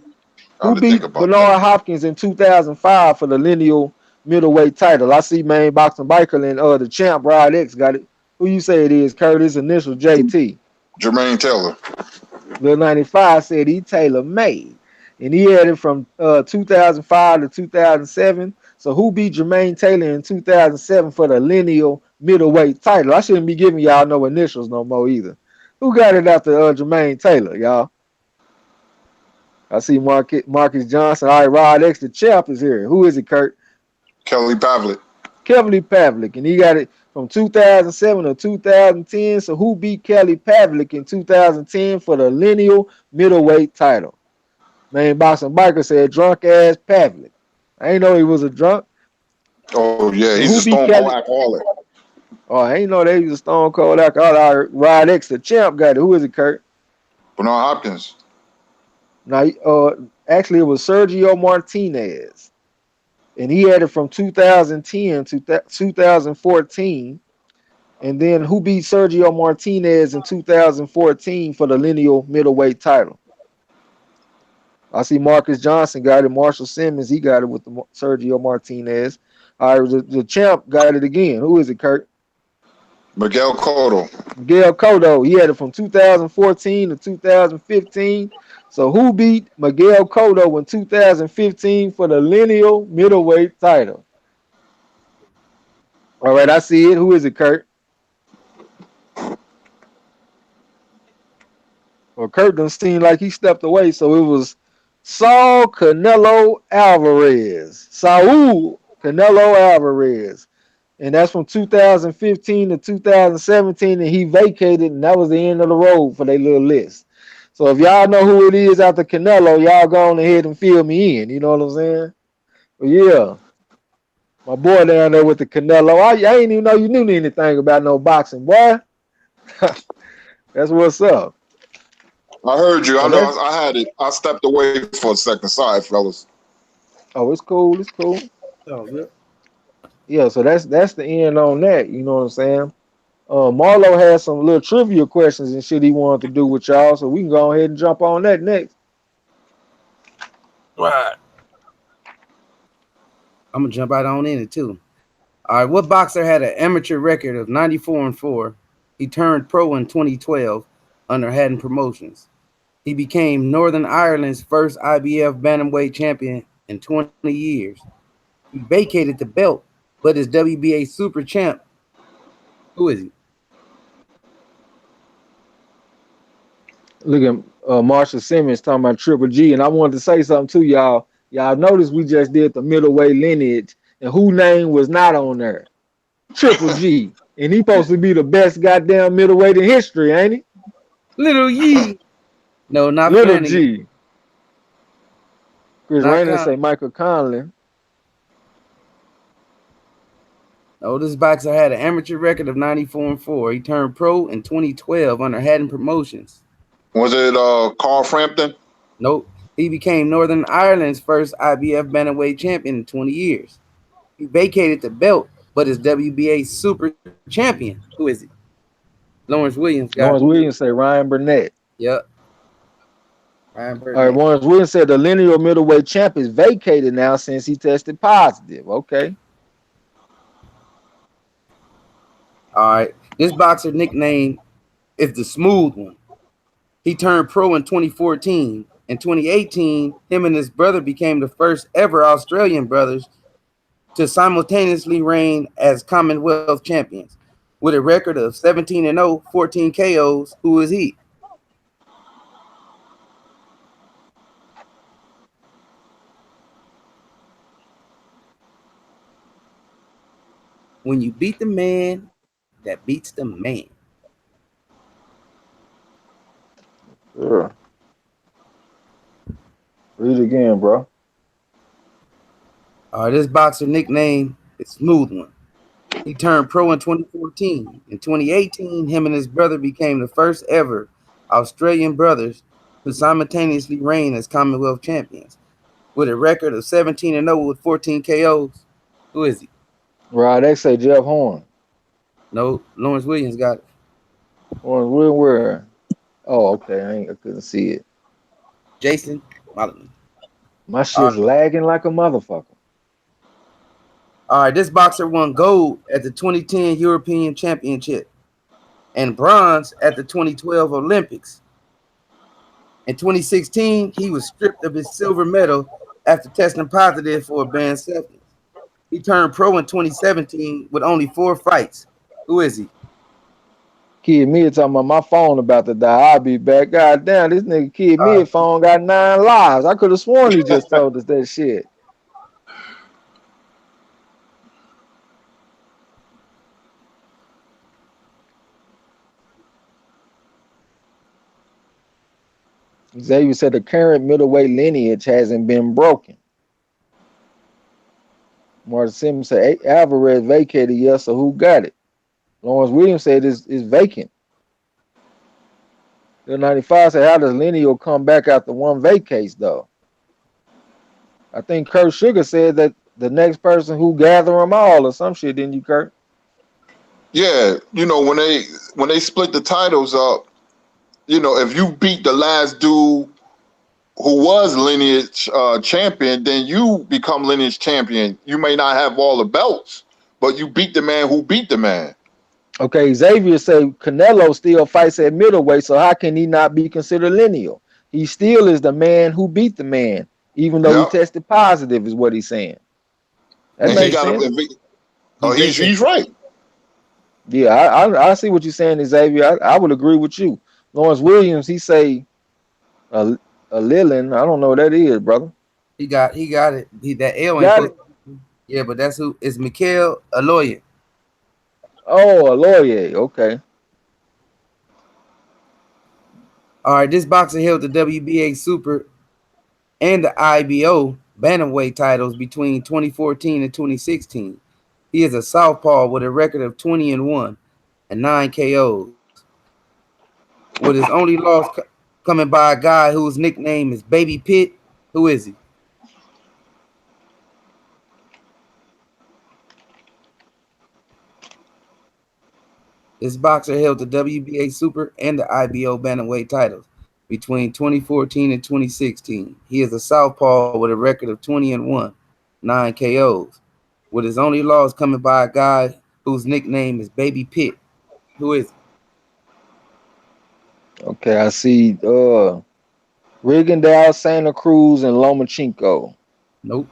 Who beat Bernard Hopkins in 2005 for the lineal middleweight title? I see main boxing biker and the champ Rod X got it. Who you say it is, Curtis? Initial JT. Jermaine Taylor. Lil 95 said he tailor made. And he had it from 2005 to 2007. So who beat Jermaine Taylor in 2007 for the lineal middleweight title? I shouldn't be giving y'all no initials no more either. Who got it after Jermaine Taylor, y'all? I see Marcus Johnson. All right, Rod X, the champ, is here. Who is it, Kurt? Kelly Pavlik. Kelly Pavlik. And he got it from 2007 to 2010. So who beat Kelly Pavlik in 2010 for the lineal middleweight title? Main boxing biker said drunk ass Pavlik. I ain't know he was a drunk. Oh yeah, he's a stone cold alcoholic. Oh, I ain't know they was a stone cold alcoholic. All right, Rod X, the champ, got it. Who is it, Kurt? Bernard Hopkins. Now, actually, it was Sergio Martinez. and he had it from 2010 to 2014. And then who beat Sergio Martinez in 2014 for the lineal middleweight title? I see Marcus Johnson got it. Marshall Simmons, he got it with the Sergio Martinez. All right, the champ got it again. Who is it, Kurt? Miguel Cotto. Miguel Cotto. He had it from 2014 to 2015. So who beat Miguel Cotto in 2015 for the lineal middleweight title? All right, I see it. Who is it, Kurt? Well, Kurt done seemed like he stepped away, so it was Saul Canelo Alvarez. Saul Canelo Alvarez. And that's from 2015 to 2017, and he vacated, and that was the end of the road for their little list. So if y'all know who it is after Canelo, y'all go on ahead and fill me in. You know what I'm saying? But yeah, my boy down there with the Canelo. I ain't even know you knew anything about no boxing, boy. That's what's up. I heard you. I So know I had it. I stepped away for a second. Sorry, fellas. oh, it's cool. It's cool. Oh, good. Yeah, so that's the end on that. You know what I'm saying? Marlo has some little trivia questions and shit he wanted to do with y'all, so we can go ahead and jump on that next. Right. I'm gonna jump right on in it too. All right, what boxer had an amateur record of 94-4? He turned pro in 2012 under Haddon Promotions. He became Northern Ireland's first IBF bantamweight champion in 20 years. He vacated the belt, but is WBA super champ. Who is he? Look at Marshall Simmons talking about Triple G, and I wanted to say something to y'all. Y'all notice we just did the middleweight lineage, and who name was not on there? Triple G, and he supposed to be the best goddamn middleweight in history, ain't he? Little Yee. No, not Little Fanning. G. Chris Not Rainer Con- say Michael Conlon. No, this boxer had an amateur record of 94-4. He turned pro in 2012 under Haddon Promotions. Was it Carl Frampton? Nope. He became Northern Ireland's first IBF bantamweight champion in 20 years. He vacated the belt, but is WBA super champion. Who is he? Lawrence Williams got Lawrence it. Williams say Ryan Burnett. Yep. Ryan All right, Burnett. Lawrence Williams said the lineal middleweight champ is vacated now since he tested positive. Okay. All right. This boxer nickname is the Smooth One. He turned pro in 2014. In 2018, him and his brother became the first ever Australian brothers to simultaneously reign as Commonwealth champions. With a record of 17-0, 14 KOs, who is he? When you beat the man that beats the man. Sure. Read it again, bro. This boxer nickname is Smooth One. He turned pro in 2014. In 2018, him and his brother became the first ever Australian brothers to simultaneously reign as Commonwealth champions. With a record of 17-0 with 14 KOs, who is he? Right, they say Jeff Horn. No, Lawrence Williams got it. Horn, where? Oh, okay. I couldn't see it. Jason Molliman. My shit's lagging like a motherfucker. All right, this boxer won gold at the 2010 European Championship and bronze at the 2012 Olympics. In 2016, he was stripped of his silver medal after testing positive for a banned substance. He turned pro in 2017 with only 4 fights. Who is he? Kid Mid talking about my phone about to die. I'll be back. God damn, this nigga Kid Mid phone got 9 lives. I could have sworn he just told us that shit. Xavier said the current middleweight lineage hasn't been broken. Martin Simmons said Alvarez vacated, yes, so who got it? Lawrence Williams said it's vacant. The 95 said, how does lineal come back after one vacates, though? I think Kurt Sugar said that the next person who gather them all or some shit, didn't you, Kurt? Yeah, when they split the titles up, if you beat the last dude who was lineage champion, then you become lineage champion. You may not have all the belts, but you beat the man who beat the man. Okay, Xavier say Canelo still fights at middleweight, so how can he not be considered lineal? He still is the man who beat the man, even though he Yep. tested positive, is what he's saying. That And he makes got sense. He been said he's right. Yeah, I see what you're saying, Xavier. I would agree with you. Lawrence Williams, he say a Lilin. I don't know what that is, brother. he got it. That L ain't Got it. supposed. Yeah, but that's who is Mikael Aloy. Oh, a lawyer. Okay. All right, this boxer held the WBA Super and the IBO bantamweight titles between 2014 and 2016. He is a southpaw with a record of 20-1 and 9 KOs, with his only loss coming by a guy whose nickname is Baby Pitt. Who is he? This boxer held the WBA Super and the IBO bantamweight titles between 2014 and 2016. He is a southpaw with a record of 20-1, 9 KOs, with his only loss coming by a guy whose nickname is Baby Pitt. Who is he? Okay, I see Rigondeaux, Santa Cruz, and Lomachenko. Nope.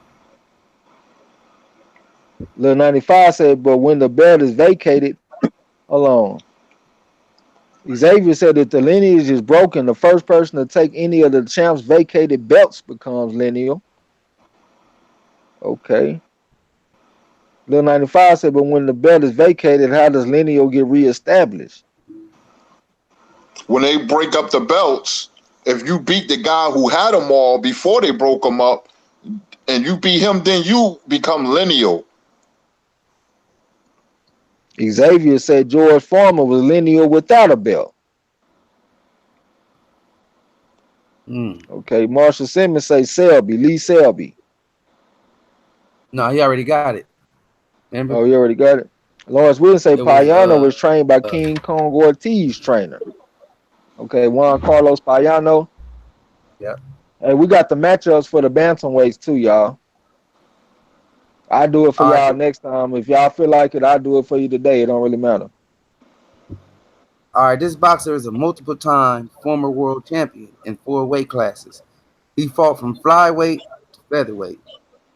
Lil 95 said, but when the belt is vacated, hold on. Xavier said that the lineage is broken. The first person to take any of the champs' vacated belts becomes lineal. Okay. Lil 95 said, but when the belt is vacated, how does lineal get reestablished? When they break up the belts, if you beat the guy who had them all before they broke them up, and you beat him, then you become lineal. Xavier said George Foreman was lineal without a belt. Okay, Marshall Simmons say Selby, Lee Selby. No, he already got it. Remember? Oh, you already got it. Lawrence Williams say It was Payano was trained by King Kong Ortiz trainer. Okay, Juan Carlos Payano. Yeah. Hey, we got the matchups for the bantamweights too, y'all. I do it for y'all next time. If y'all feel like it, I do it for you today. It don't really matter. All right, this boxer is a multiple-time former world champion in 4 weight classes. He fought from flyweight to featherweight.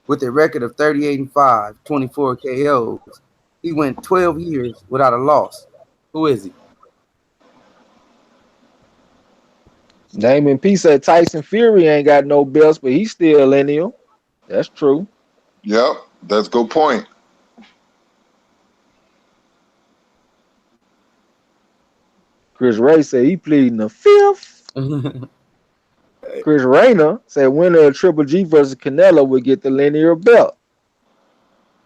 With a record of 38-5, 24 KOs, he went 12 years without a loss. Who is he? Damon P said Tyson Fury ain't got no belts, but he's still lineal. That's true. Yep, that's a good point. Chris Ray said he pleading the fifth. Chris Rayner said winner of Triple G versus Canelo would get the linear belt.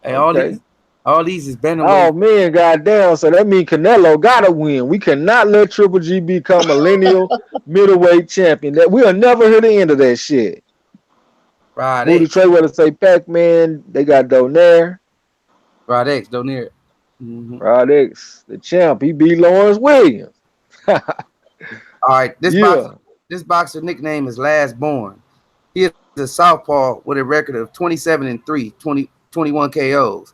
Hey, okay. all these is Oh bantamweight. man, goddamn! So that means Canelo gotta win. We cannot let Triple G become a lineal middleweight champion. That we'll never hear the end of that shit. Rod Moody Trey would say Pac-Man. They got Donaire. Rod X, Donaire. Rod X, the champ. He beat Lawrence Williams. All right, this boxer nickname is Last Born. He is a southpaw with a record of 27-3, 21 KOs.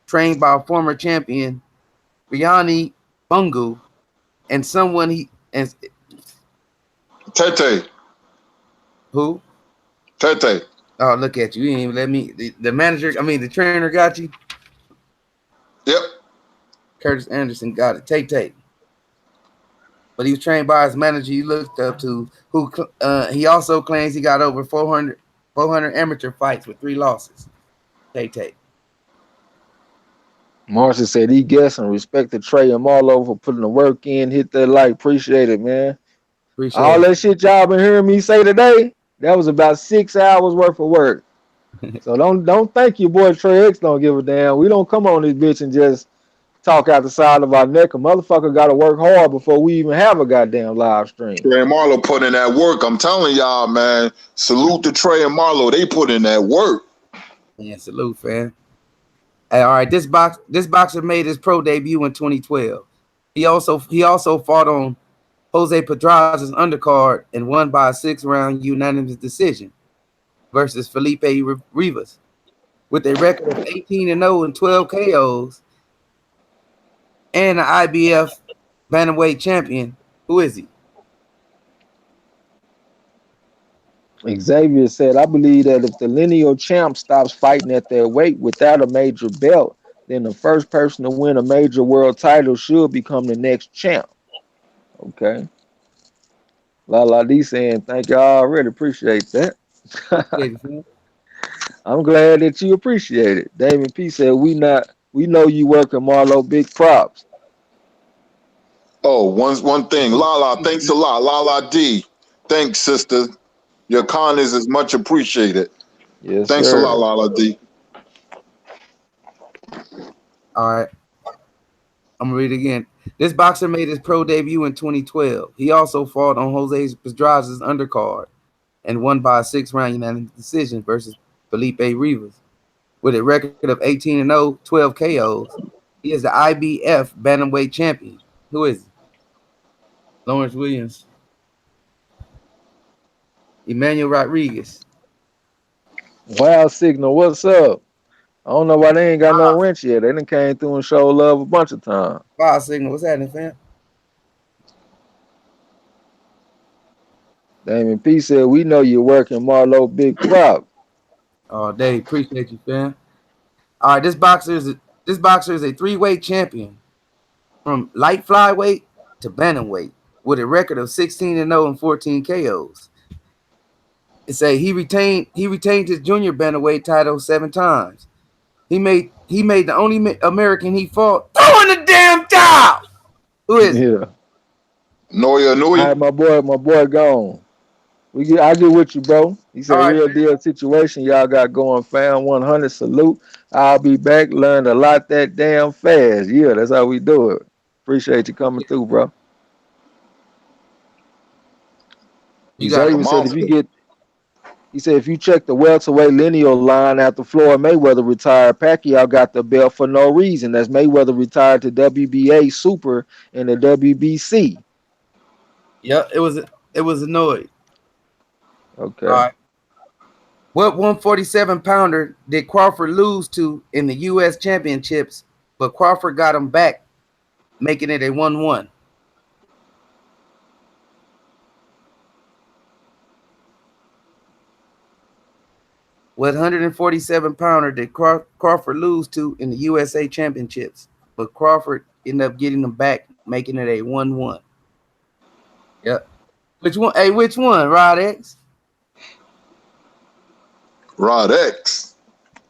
Trained by a former champion, Biani Bungu, and someone Tete. Who? Tete. Oh, look at you. You didn't even let me. The trainer got you. Yep. Curtis Anderson got it. Tate. But he was trained by his manager he looked up to, who he also claims he got over 400 amateur fights with 3 losses. Tate. Marshall said he guessed and respect to TRAE and Marlo for putting the work in. Hit that like. Appreciate it, man. All that shit y'all been hearing me say today, that was about 6 hours worth of work. So don't think your boy Trey X don't give a damn. We don't come on this bitch and just talk out the side of our neck. A motherfucker got to work hard before we even have a goddamn live stream. Trey and Marlo put in that work. I'm telling y'all, man. Salute to Trey and Marlo. They put in that work. Yeah, salute, fam. Hey, all right, this boxer made his pro debut in 2012. He also fought on Jose Pedraza's undercard and won by a 6-round unanimous decision versus Felipe Rivas. With a record of 18-0 and 12 KOs and an IBF bantamweight champion. Who is he? Xavier said, I believe that if the lineal champ stops fighting at their weight without a major belt, then the first person to win a major world title should become the next champ. Okay. La La D saying, thank you. I already appreciate that. Appreciate it, fam. I'm glad that you appreciate it. David P said, we know you working Marlo, big props. Oh, one thing. Lala, thanks a lot. Lala D. Thanks, sister. Your kindness is much appreciated. Yes, Thanks a lot, sir. Lala D. All right, I'm gonna read it again. This boxer made his pro debut in 2012. He also fought on Jose Pedraza's undercard and won by a 6-round unanimous decision versus Felipe Rivas. With a record of 18-0, 12 KOs, he is the IBF bantamweight champion. Who is he? Lawrence Williams, Emmanuel Rodriguez. Wild Signal, what's up? I don't know why they ain't got no wrench yet. They done came through and showed love a bunch of times. Fire signal. What's happening, fam? Damon P said, we know you're working Marlo, big props. Oh, Dave, appreciate you, fam. All right, this boxer is a 3-weight champion from light flyweight to bantamweight with a record of 16-0 and 14 KOs. It say he retained his junior bantamweight title 7 times. He made the only American he fought throwing the damn towel. Who is it? Yeah. Noya All Nui. right, my boy gone. I get with you, bro. He All said, right, real fam. deal situation y'all got going, fam. 100 salute. I'll be back. Learned a lot that damn fast. Yeah, that's how we do it. Appreciate you coming through, bro. You got Your Xavier it. said, mama. if you check the welterweight lineal line after Floyd Mayweather retired, Pacquiao got the belt for no reason. That's Mayweather retired to WBA Super and the WBC. Yeah, it was annoyed. All Okay. right. What 147 pounder did Crawford lose to in the U.S. championships? But Crawford got him back, making it a 1-1. What 147 pounder did Crawford lose to in the USA championships? But Crawford ended up getting him back, making it a 1-1. Yep. Which one? Hey, which one? Rod X? Rod X.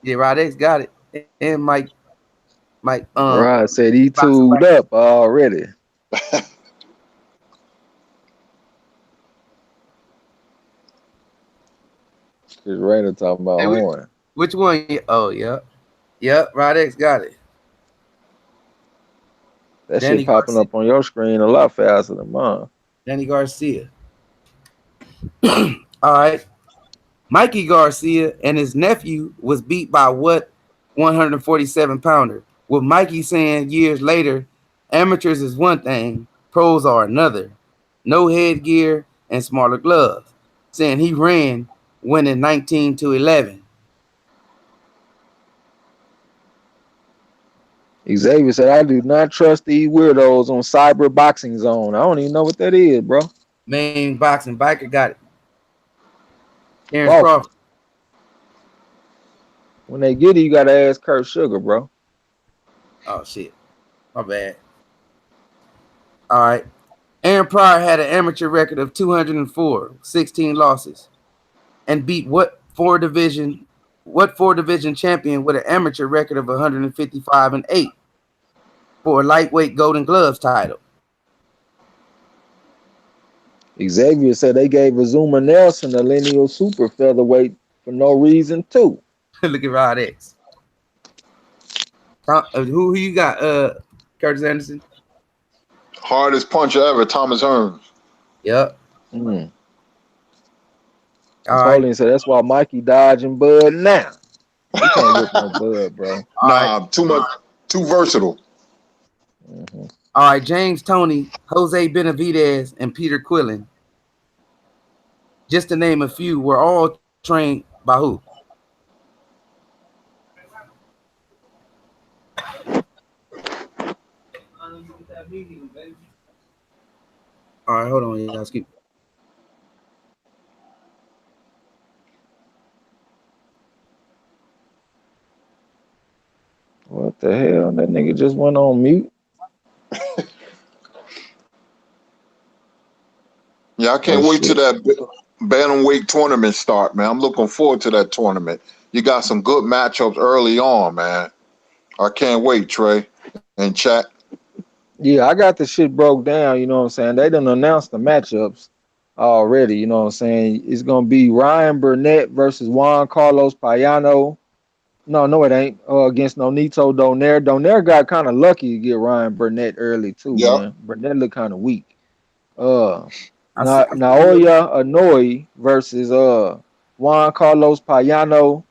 Yeah, Rod X got it. And Mike, Rod said he Boxer tooled up already. Just Rainer talking about Hey, horn. which one? Oh, yeah. Yep, Rod X got it. That Danny shit popping Garcia. up on your screen a lot faster than mine. Danny Garcia. All right. Mikey Garcia and his nephew was beat by what 147 pounder? With Mikey saying years later, amateurs is one thing, pros are another. No headgear and smaller gloves. Saying he ran winning 19-11. Xavier said, I do not trust these weirdos on Cyber Boxing Zone. I don't even know what that is, bro. Main boxing biker got it. Terrence Crawford. Crawford. When they get it, you gotta ask Kurt Sugar, bro. Oh shit. My bad. All right. Aaron Pryor had an amateur record of 204, 16 losses, and beat what four division champion with an amateur record of 155-8 for a lightweight Golden Gloves title. Xavier said they gave Azuma Nelson a lineal super featherweight for no reason, too. Look at Rod X. Who you got? Curtis Anderson. Hardest puncher ever, Thomas Hearns. Yep. Mm. All right. Napoleon said that's why Mikey dodging Bud now. He can't whip no bud, bro. All right. Nah, too much, too versatile. Hmm. All right. James Toney, Jose Benavidez, and Peter Quillen, just to name a few, were all trained by who? All right, hold on, y'all. Skip. What the hell? That nigga just went on mute. Yeah, I Oh can't wait till shit. that bantamweight tournament start, man. I'm looking forward to that tournament. You got some good matchups early on, man. I can't wait, Trey and chat. Yeah, I got the shit broke down, you know what I'm saying? They done announced the matchups already, you know what I'm saying? It's gonna be Ryan Burnett versus Juan Carlos Payano. No, it ain't. Against Nonito Donaire. Donaire got kind of lucky to get Ryan Burnett early too, Yep. man. Burnett look kind of weak. Uh, I see Naoya Inoue versus Juan Carlos Payano.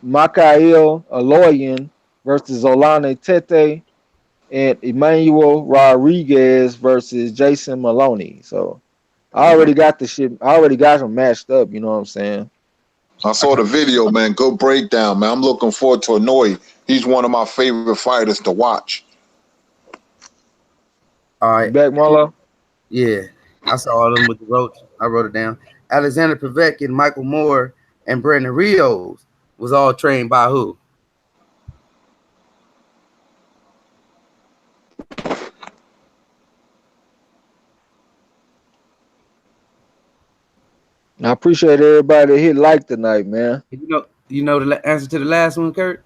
Mikael Aloyan versus Olane Tete, and Emmanuel Rodriguez versus Jason Maloney. So I already got the shit. I already got them matched up. You know what I'm saying? I saw the video, man. Good breakdown, man. I'm looking forward to Hanoi. He's one of my favorite fighters to watch. All You right. back, Marlo? Yeah, I saw all of them with the roach. I wrote it down. Alexander Povetkin, Michael Moore, and Brandon Rios was all trained by who? I appreciate everybody that hit like tonight, man. You know the answer to the last one, Kurt?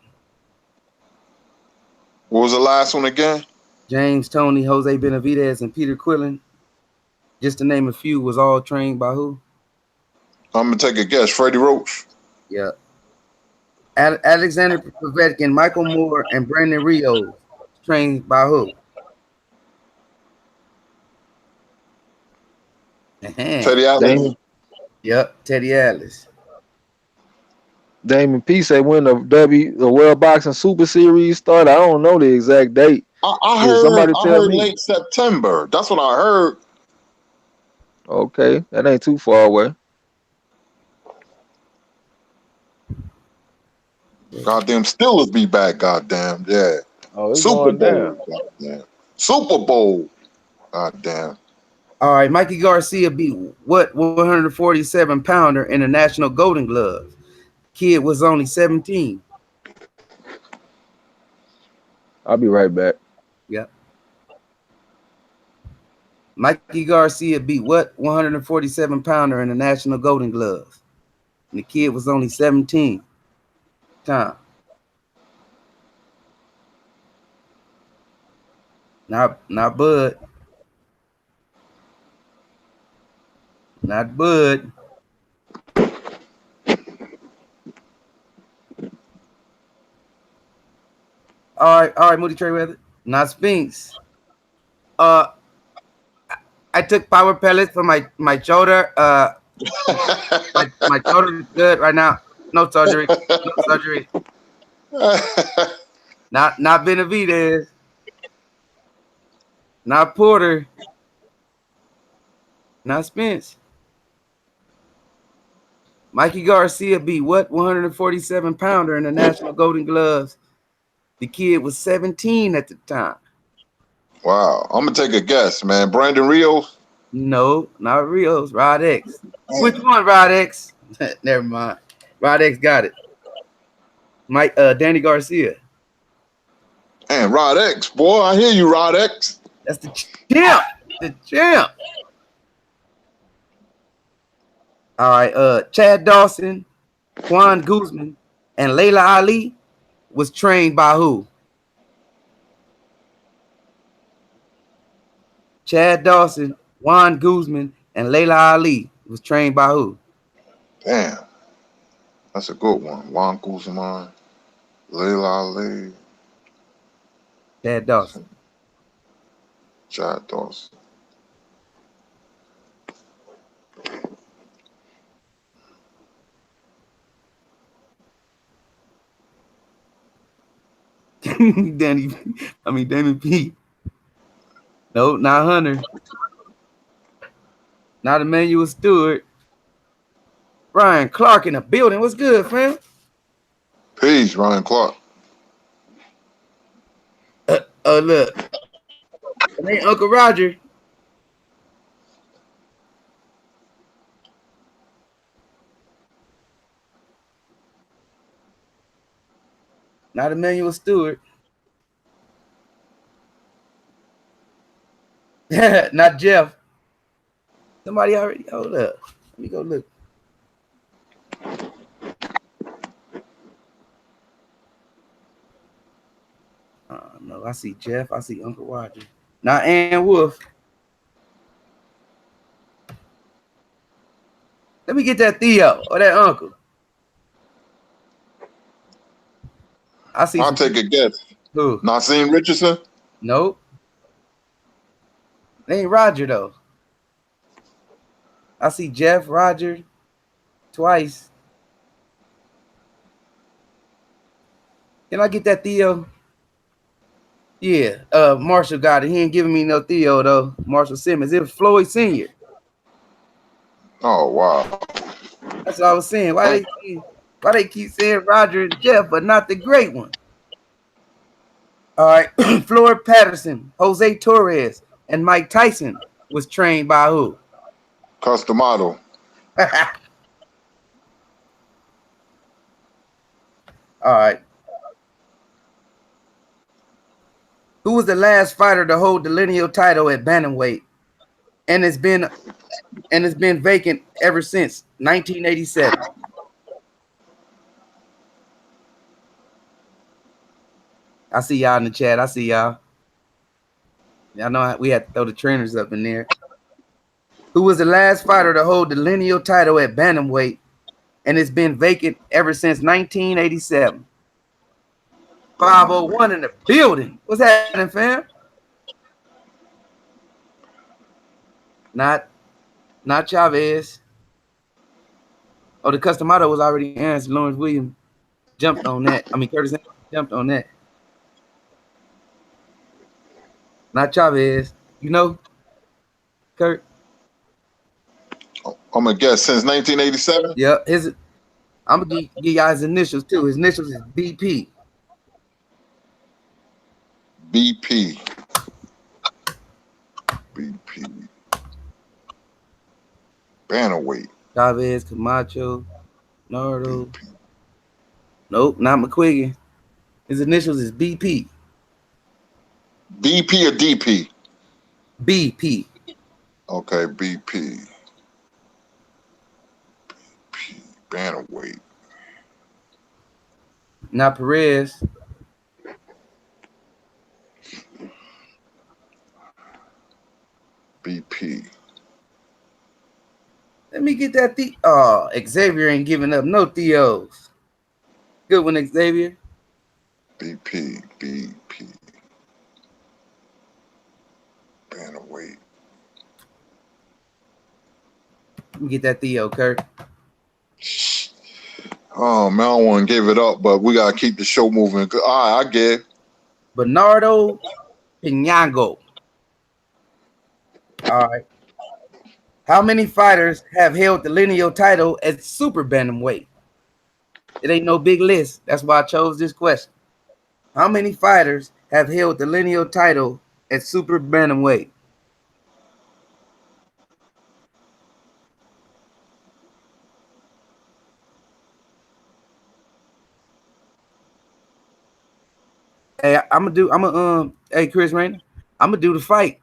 What was the last one again? James Toney, Jose Benavidez, and Peter Quillen, just to name a few, was all trained by who? I'm gonna take a guess. Freddie Roach. Yeah. Alexander Povetkin, Michael Moore, and Brandon Rios trained by who? Teddy Atlas. Damon Yep, Teddy Atlas. Damon P said when the World Boxing Super Series started. I don't know the exact date. I Shit, heard somebody I tell heard me. late September. That's what I heard. Okay, that ain't too far away. Goddamn Steelers be back, goddamn. Yeah. Oh, it's Super going Bowl. down. Goddamn. Super Bowl. Goddamn. All right, Mikey Garcia beat what 147 pounder in the National Golden Gloves? Kid was only 17. I'll be right back. Yep. Mikey Garcia beat what 147 pounder in the National Golden Gloves? And the kid was only 17. Time. Not Bud. Not Bud. All right, Moody Trayweather. Not Spinks. Uh, I took power pellets for my shoulder. My shoulder is good right now. No surgery. No surgery. Not Benavidez. Not Porter. Not Spence. Mikey Garcia beat what 147 pounder in the National Golden Gloves? The kid was 17 at the time. Wow. I'm gonna take a guess, man. Brandon Rios. No, not Rios. Rod X. Which one, Rod X? Never mind. Rod X got it. Danny Garcia. Man, Rod X, boy. I hear you, Rod X. That's the champ. The champ. All right. Chad Dawson, Juan Guzman, and Layla Ali was trained by who? Chad Dawson, Juan Guzman, and Layla Ali was trained by who? Damn. That's a good one. Juan Guzman, Leila Ali, Chad Dawson. Chad Dawson. Damon P. Nope, not Hunter. Not Emmanuel Stewart. Brian Clark in the building. What's good, fam? Peace, Ryan Clark. Oh, look. It ain't Uncle Roger. Not Emmanuel Stewart. Not Jeff. Somebody already. Hold up. Let me go look. No, I see Jeff. I see Uncle Roger. Not Ann Wolf. Let me get that Theo or that uncle. I see. I'll take a guess. Who? Nassim Richardson? Nope. They ain't Roger though. I see Jeff, Roger, twice. Can I get that Theo? Yeah. Marshall got it. He ain't giving me no Theo though. Marshall Simmons. It was Floyd Sr. Oh, wow. That's what I was saying. Why they keep saying Roger and Jeff, but not the great one? All right. Floyd Patterson, Jose Torres, and Mike Tyson was trained by who? Customato. All right. Who was the last fighter to hold the lineal title at bantamweight, and it's been vacant ever since 1987? I see y'all in the chat. I see y'all. Y'all know we had to throw the trainers up in there. Who was the last fighter to hold the lineal title at bantamweight, and it's been vacant ever since 1987? 501 in the building. What's happening, fam? Not Chavez. Oh, the Customato was already answered. Lawrence Williams jumped on that. Curtis jumped on that. Not Chavez. You know, Kurt? I'm going to guess since 1987? Yeah. I'm going to give y'all his initials, too. His initials is BP. BP. BP. Bantamweight. Chavez, Camacho, Nardo. Nope, not McQuiggan. His initials is BP. BP or DP? BP. Okay, BP. BP. Bantamweight. Not Perez. BP. Let me get that Xavier ain't giving up no Theos. Good one, Xavier. BP. BP. Bantamweight. Let me get that Theo, Kurt. Oh, man, I don't want to give it up, but we got to keep the show moving. All right, I get it. Bernardo Pinago. All right. How many fighters have held the lineal title at super bantamweight? It ain't no big list. That's why I chose this question. How many fighters have held the lineal title at super bantamweight? Hey, hey Chris Rainer, I'm gonna do the fight.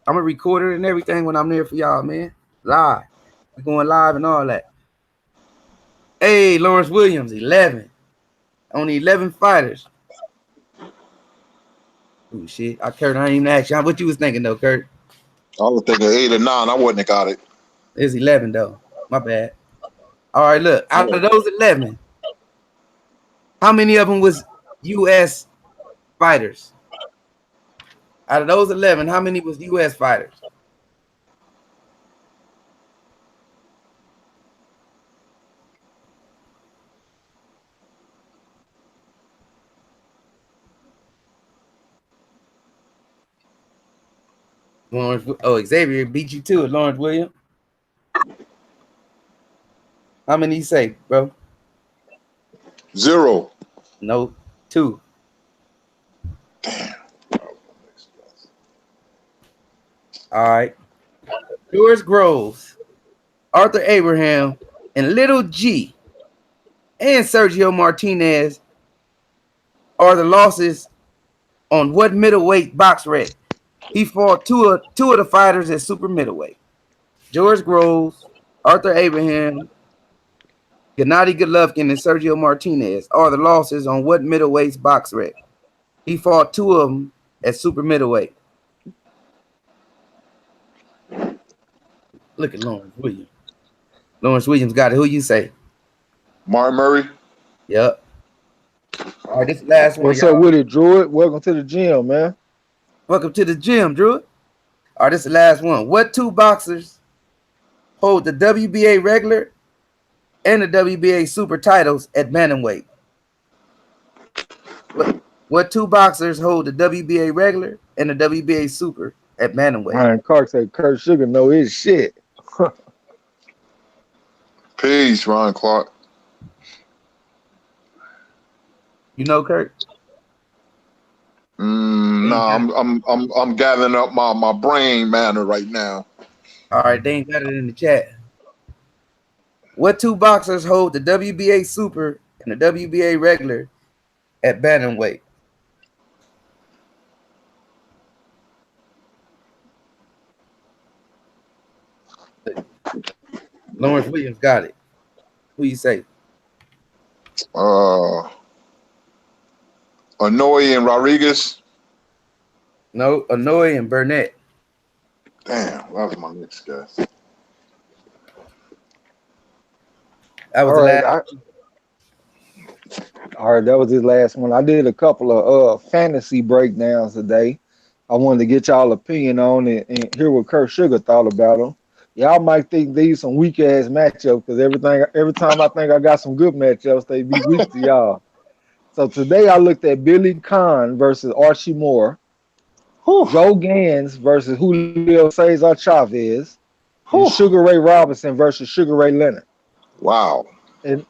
I'm gonna record it and everything when I'm there for y'all, man. Live. We're going live and all that. Hey, Lawrence Williams, 11. Only 11 fighters. Oh shit. Kurt, I ain't even ask you what you was thinking though, Kurt. I was thinking 8 or 9. I wouldn't have got it. It's 11 though. My bad. All right, look. Out of those 11, how many of them was U.S. fighters? Out of those 11, how many was U.S. fighters? Lawrence. Oh, Xavier beat you too, Lawrence Williams. How many you say, bro? 0. No, 2. All right. George Groves, Arthur Abraham, and Little G, and Sergio Martinez are the losses on what middleweight box rec? He fought two of the fighters at super middleweight. George Groves, Arthur Abraham, Gennady Golovkin, and Sergio Martinez are the losses on what middleweight box rec? He fought 2 of them at super middleweight. Look at Lawrence Williams. Lawrence Williams got it. Who you say? Martin Murray. Yep. All right, this last one, What's y'all. up with it, Druid? Welcome to the gym, man. Welcome to the gym, Drew. All right, this is the last one. What 2 boxers hold the WBA regular and the WBA super titles at bantamweight? What 2 boxers hold the WBA regular and the WBA super at bantamweight? Ryan Clark said Kurt Sugar know his shit. Peace, Ron Clark. You know, Kurt? I'm gathering up my brain matter right now. All right, they ain't got it in the chat. What 2 boxers hold the WBA super and the WBA regular at bantamweight? Lawrence Williams got it. Who you say? Anoy and Rodriguez. No, Anoy and Burnett. Damn, that was my next guess. That was All the right, last. all right, that was his last one. I did a couple of fantasy breakdowns today. I wanted to get y'all opinion on it and hear what Kurt Sugar thought about them. Y'all might think these some weak ass matchups because every time I think I got some good matchups, they be weak to y'all. So today I looked at Billy Conn versus Archie Moore, Joe Gans versus Julio Cesar Chavez, and Sugar Ray Robinson versus Sugar Ray Leonard. Wow. And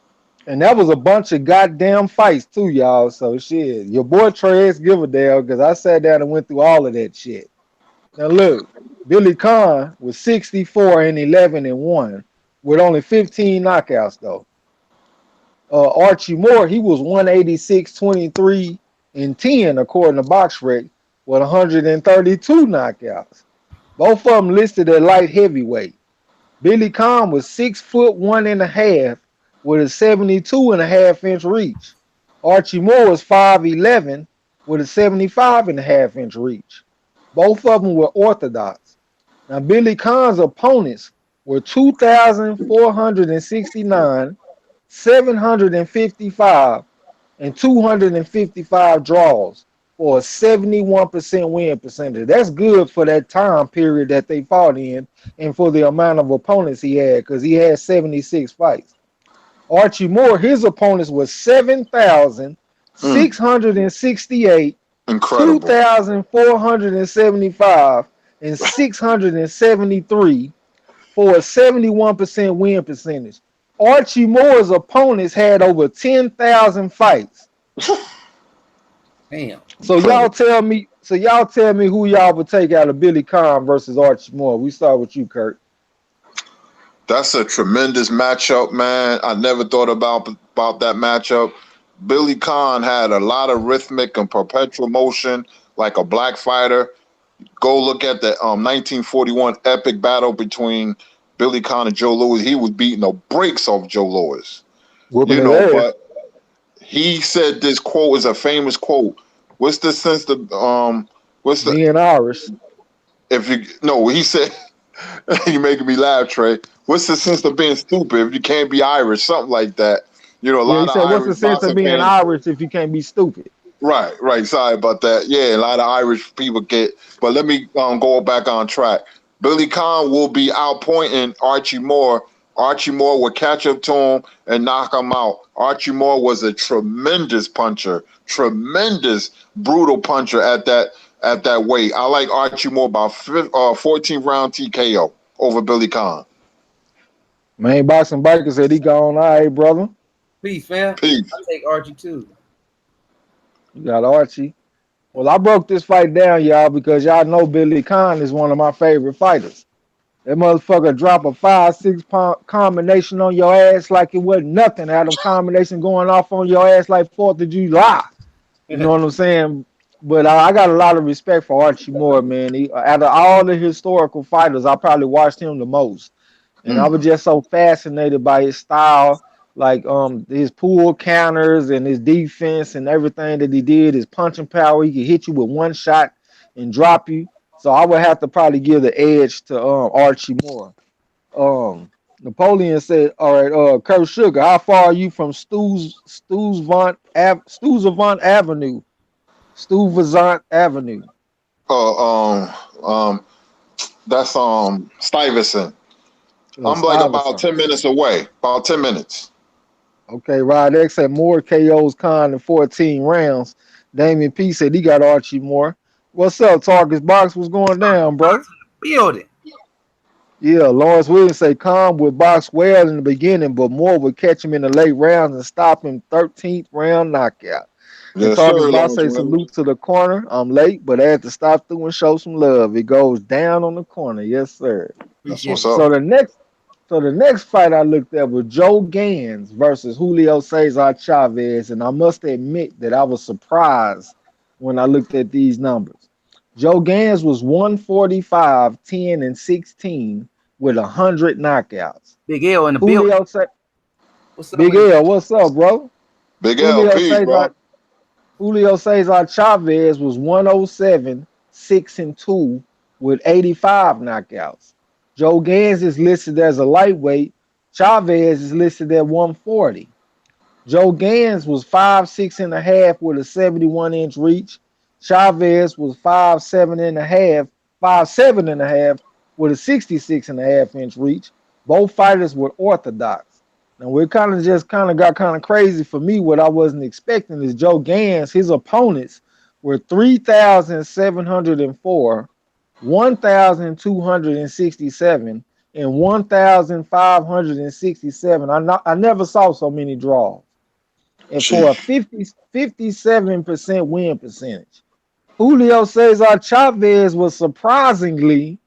that was a bunch of goddamn fights too, y'all. So shit, your boy TRAE give a damn because I sat down and went through all of that shit. Now look, Billy Conn was 64 and 11 and 1 with only 15 knockouts though. Archie Moore, he was 186, 23 and 10 according to BoxRec with 132 knockouts. Both of them listed at light heavyweight. Billy Conn was 6'1.5" with a 72.5-inch reach. Archie Moore was 5'11" with a 75.5-inch reach. Both of them were orthodox. Now Billy Conn's opponents were 2,469, 755, and 255 draws for a 71% win percentage. That's good for that time period that they fought in and for the amount of opponents he had because he had 76 fights. Archie Moore, his opponents were 7,668, Incredible. 2,475, and 673 for a 71% win percentage. Archie Moore's opponents had over 10,000 fights. Damn. So y'all tell me who y'all would take out of Billy Conn versus Archie Moore. We start with you, Kurt. That's a tremendous matchup, man. I never thought about that matchup. Billy Conn had a lot of rhythmic and perpetual motion like a black fighter. Go look at the 1941 epic battle between Billy Conn and Joe Louis. He was beating the brakes off Joe Louis. But he said this quote is a famous quote. What's the sense of being Irish? He said you're making me laugh, TRAE. What's the sense of being stupid if you can't be Irish? Something like that. A lot of Irish. What's the sense of being Irish if you can't be stupid? Right. Sorry about that. Yeah, a lot of Irish people get. But let me go back on track. Billy Conn will be outpointing Archie Moore. Archie Moore will catch up to him and knock him out. Archie Moore was a tremendous puncher, tremendous brutal puncher at that at that weight. I like Archie Moore by 14 round TKO over Billy Khan. Man, Boxing Biker said he gone. All right, brother. Peace, fam. Peace. I take Archie too. You got Archie. Well, I broke this fight down, y'all, because y'all know Billy Khan is one of my favorite fighters. That motherfucker drop a 5-6 pound combination on your ass like it wasn't nothing. Had them combination going off on your ass like 4th of July. You know what I'm saying? But I got a lot of respect for Archie Moore, man. Out of all the historical fighters, I probably watched him the most. And I was just so fascinated by his style, like his pull counters and his defense and everything that he did, his punching power. He could hit you with one shot and drop you. So I would have to probably give the edge to Archie Moore. Napoleon said, "All right, Kurt Sugar, how far are you from Stuyvesant Avenue? Stuyvesant Avenue. That's Stuyvesant. I'm like about Stuyvesant. 10 minutes away. About 10 minutes. Okay, Rod X had more KOs Khan in 14 rounds. Damien P said he got Archie Moore. What's up, Tarkus Box? What's going down, bro? Building. Yeah, Lawrence Williams say Khan would box well in the beginning, but Moore would catch him in the late rounds and stop him 13th round knockout. And Yes, sir, Tarkus Box Lawrence say Williams. salute to the corner. I'm late, but I had to stop through and show some love. It goes down on the corner. Yes, sir. That's Appreciate what's it. up. So the next fight I looked at was Joe Gans versus Julio Cesar Chavez, and I must admit that I was surprised when I looked at these numbers. Joe Gans was 145, 10, and 16 with 100 knockouts. Big L in the building. Julio Ce- What's up Big with it? L, what's up, bro? Big Julio LP, bro. Cesar Julio Cesar Chavez was 107, 6 and 2 with 85 knockouts. Joe Gans is listed as a lightweight. Chavez is listed at 140. Joe Gans was 5'6.5" with a 71-inch reach. Chavez was 5'7.5", 5'7.5" with a 66.5-inch reach. Both fighters were orthodox. And we kind of got kind of crazy for me. What I wasn't expecting is Joe Gans, his opponents were 3,704, 1,267, and 1,567. I never saw so many draws. And for a Sheesh. 57% win percentage. Julio Cesar Chavez was surprisingly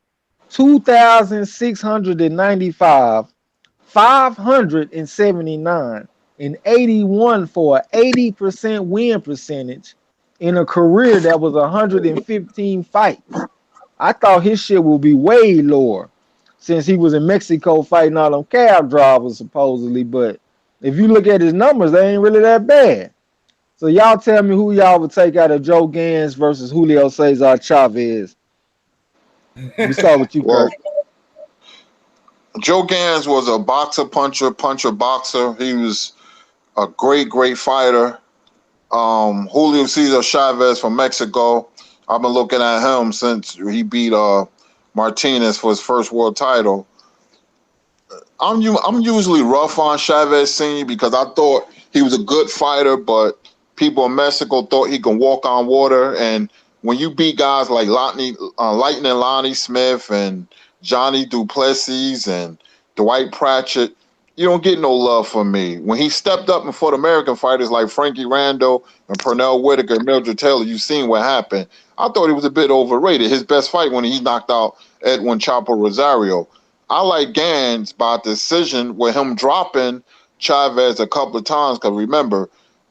2,695, 579, and 81 for an 80% win percentage in a career that was 115 fights. I thought his shit would be way lower since he was in Mexico fighting all them cab drivers supposedly. But if you look at his numbers, they ain't really that bad. So y'all tell me who y'all would take out of Joe Gans versus Julio Cesar Chavez. We start with you, Well, Kurt. Joe Gans was a boxer, puncher, boxer. He was a great fighter. Julio Cesar Chavez from Mexico. I've been looking at him since he beat Martinez for his first world title. I'm usually rough on Chavez Senior because I thought he was a good fighter, but people in Mexico thought he can walk on water. And when you beat guys like Lightning Lonnie Smith and Johnny Duplessis and Dwight Pratchett, you don't get no love from me. When he stepped up and fought American fighters like Frankie Randall and Pernell Whitaker and Mildred Taylor, you seen what happened. I thought he was a bit overrated. His best fight when he knocked out Edwin Chapo Rosario. I like Gans by decision with him dropping Chavez a couple of times. Because remember,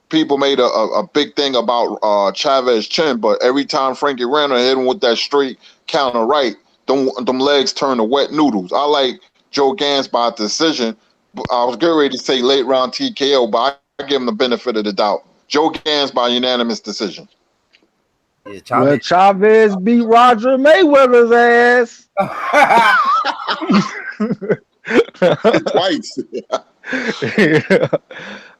people made a big thing about Chavez chin, but every time Frankie Randall hit him with that straight counter right, them legs turn to wet noodles. I like Joe Gans by decision. I was getting ready to say late round TKO, but I give him the benefit of the doubt. Joe Gans by unanimous decision. Yeah, Well, Chavez. Chavez beat Roger Mayweather's ass. Twice.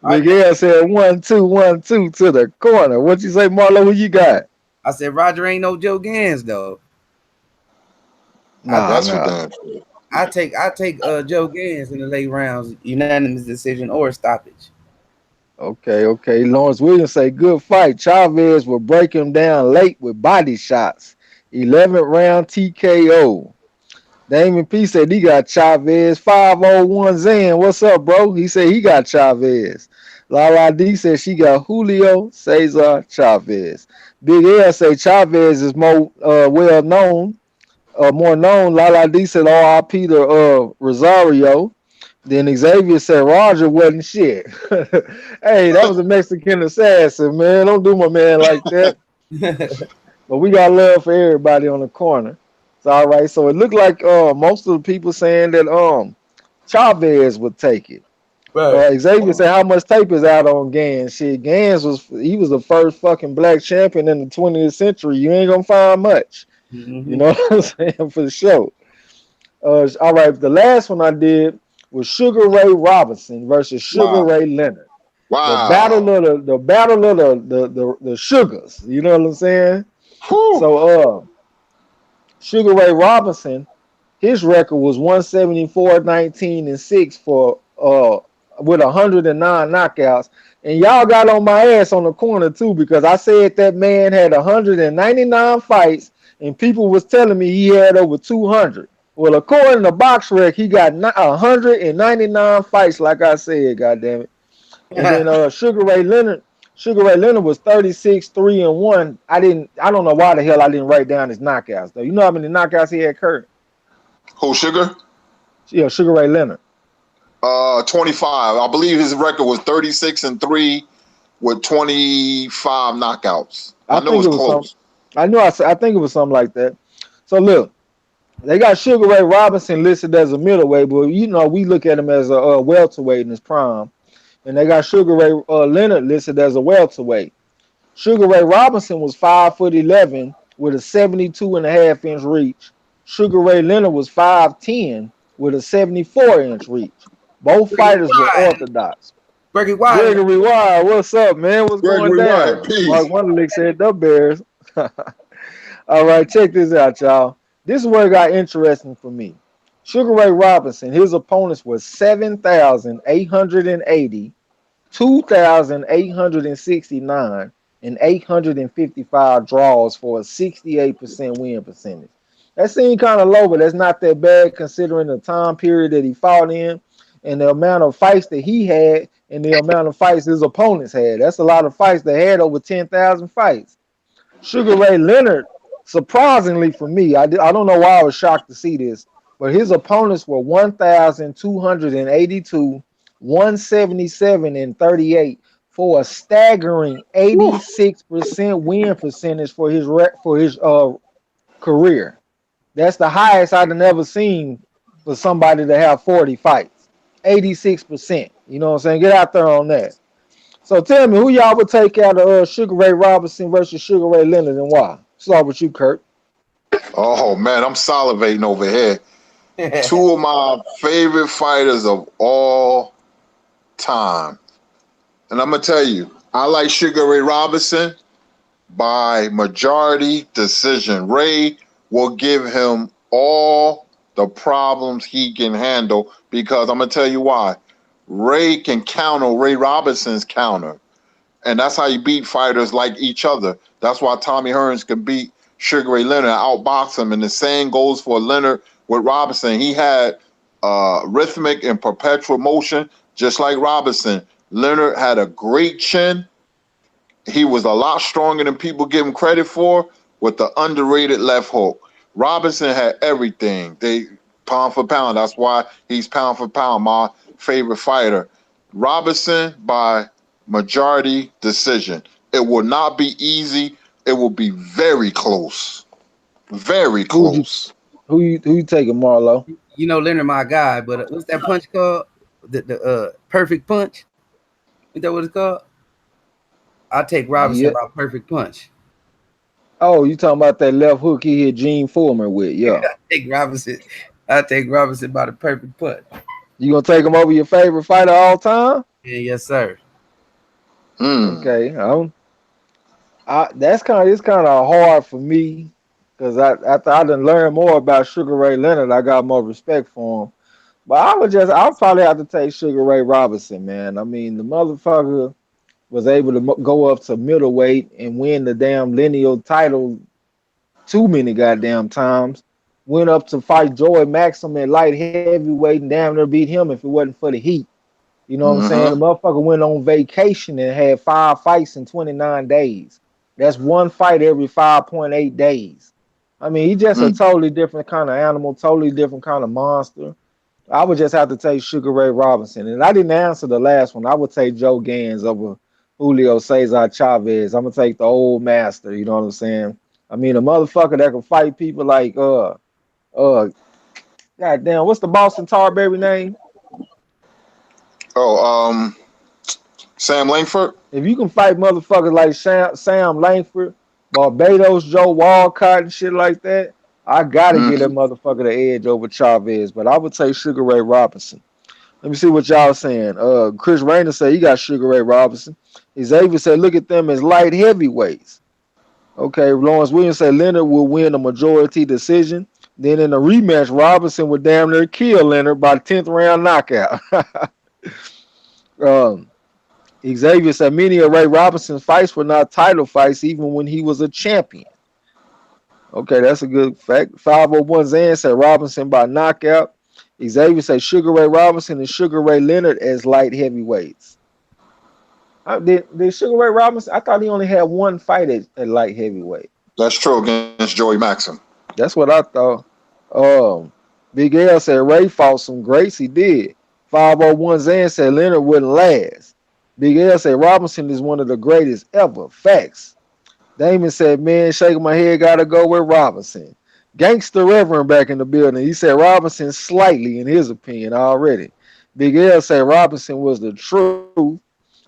Miguel said 1-2, 1-2 to the corner. What you say, Marlo? Who you got? I said Roger ain't no Joe Gans though. Nah, That's for nah. damn sure. I take Joe Gans in the late rounds, unanimous decision or stoppage. Okay. Lawrence Williams say good fight. Chavez will break him down late with body shots. 11th round TKO. Damon P said he got Chavez. 501 Zan. What's up, bro? He said he got Chavez. Lala D said she got Julio Cesar Chavez. Big L say Chavez is more well known, more known. Lala D said RIP to Rosario. Then Xavier said Roger wasn't shit. Hey, that was a Mexican assassin, man. Don't do my man like that. But we got love for everybody on the corner. It's all right. So it looked like most of the people saying that Chavez would take it. Right. Xavier said how much tape is out on Gans? Shit, Gans was the first fucking black champion in the 20th century. You ain't gonna find much. You know what I'm saying? For sure. All right, the last one I did was Sugar Ray Robinson versus Sugar Wow. Ray Leonard. The Wow. battle of the sugars. You know what I'm saying? Whew. So Sugar Ray Robinson, his record was 174, 19, and 6 for with 109 knockouts. And y'all got on my ass on the corner too because I said that man had 199 fights and people was telling me he had over 200. Well, according to BoxRec, he got 199 fights, like I said, goddamn it. And then Sugar Ray Leonard was 36, 3 and 1. I don't know why the hell I didn't write down his knockouts though. You know how many knockouts he had, Kurt? Who, Sugar? Yeah, Sugar Ray Leonard. 25. I believe his record was 36-3 with 25 knockouts. I I know think it's it was some. close. I think it was something like that. So look, they got Sugar Ray Robinson listed as a middleweight, but you know we look at him as a welterweight in his prime, and they got Sugar Ray Leonard listed as a welterweight. Sugar Ray Robinson was 5'11" with a 72.5-inch reach. Sugar Ray Leonard was 5'10" with a 74-inch reach. Both Gregory fighters were Wise. orthodox. Gregory Wise. Gregory Wild, what's up, man? What's going Gregory Wyatt, down? Mark peace. Wonderlick said the Bears. All right, check this out, y'all. This is where it got interesting for me. Sugar Ray Robinson, his opponents were 7,880, 2,869, and 855 draws for a 68% win percentage. That seemed kind of low, but that's not that bad considering the time period that he fought in and the amount of fights that he had and the amount of fights his opponents had. That's a lot of fights. They had over 10,000 fights. Sugar Ray Leonard, surprisingly for me, I don't know why I was shocked to see this, but his opponents were 1,282, 177, and 38 for a staggering Whew. 86% win percentage for his career. That's the highest I've ever seen for somebody to have 40 fights. 86%. You know what I'm saying? Get out there on that. So tell me, who y'all would take out of Sugar Ray Robinson versus Sugar Ray Leonard and why? Start with you, Kurt. Oh man, I'm salivating over here. Two of my favorite fighters of all time. And I'm gonna tell you, I like Sugar Ray Robinson by majority decision. Ray will give him all the problems he can handle because I'm gonna tell you why. Ray can counter Ray Robinson's counter. And that's how you beat fighters like each other. That's why Tommy Hearns can beat Sugar Ray Leonard, outbox him. And the same goes for Leonard with Robinson. He had rhythmic and perpetual motion, just like Robinson. Leonard had a great chin. He was a lot stronger than people give him credit for with the underrated left hook. Robinson had everything. They pound for pound. That's why he's pound for pound, my favorite fighter. Robinson by majority decision. It will not be easy. It will be very close. Very Who you close. who you taking, Marlo? You know Leonard, my guy, but what's that punch called? The perfect punch. Is that what it's called? I'll take Robinson Yeah. by perfect punch. Oh, you talking about that left hook he hit Gene Foreman with? Yeah. Take Robinson. I take Robinson by the perfect punch. You gonna take him over your favorite fighter all time? Yeah, yes, sir. Okay. That's it's kind of hard for me because after I done learned more about Sugar Ray Leonard, I got more respect for him. But I'll probably have to take Sugar Ray Robinson, man. I mean, the motherfucker. was able to go up to middleweight and win the damn lineal title too many goddamn times. Went up to fight Joey Maxim at light heavyweight and damn near beat him if it wasn't for the heat. You know what I'm saying? The Mm-hmm. motherfucker went on vacation and had 5 fights in 29 days. That's one fight every 5.8 days. I mean, he's just a Mm. totally different kind of animal, totally different kind of monster. I would just have to take Sugar Ray Robinson. And I didn't answer the last one. I would take Joe Gans over Julio Cesar Chavez. I'm gonna take the old master, you know what I'm saying? I mean, a motherfucker that can fight people like goddamn, what's the Boston Tarberry name? Oh, Sam Langford. If you can fight motherfuckers like Sam Langford, Barbados Joe Walcott and shit like that, I gotta get that Mm-hmm. motherfucker the edge over Chavez. But I would take Sugar Ray Robinson. Let me see what y'all saying. Chris Rayner said he got Sugar Ray Robinson. Xavier said look at them as light heavyweights. Okay, Lawrence Williams said Leonard will win a majority decision. Then in the rematch, Robinson would damn near kill Leonard by 10th round knockout. um, Xavier said many of Ray Robinson's fights were not title fights, even when he was a champion. Okay, that's a good fact. 501 Zan said Robinson by knockout. Xavier said Sugar Ray Robinson and Sugar Ray Leonard as light heavyweights. Did Sugar Ray Robinson? I thought he only had one fight at light heavyweight. That's true against Joey Maxim. That's what I thought. Um, Big L said Ray fought some greats. He did. 501 Zan said Leonard wouldn't last. Big L said Robinson is one of the greatest ever. Facts. Damon said, man, shaking my head, gotta go with Robinson. Gangster Reverend back in the building. He said Robinson slightly, in his opinion, already. Big L said Robinson was the truth.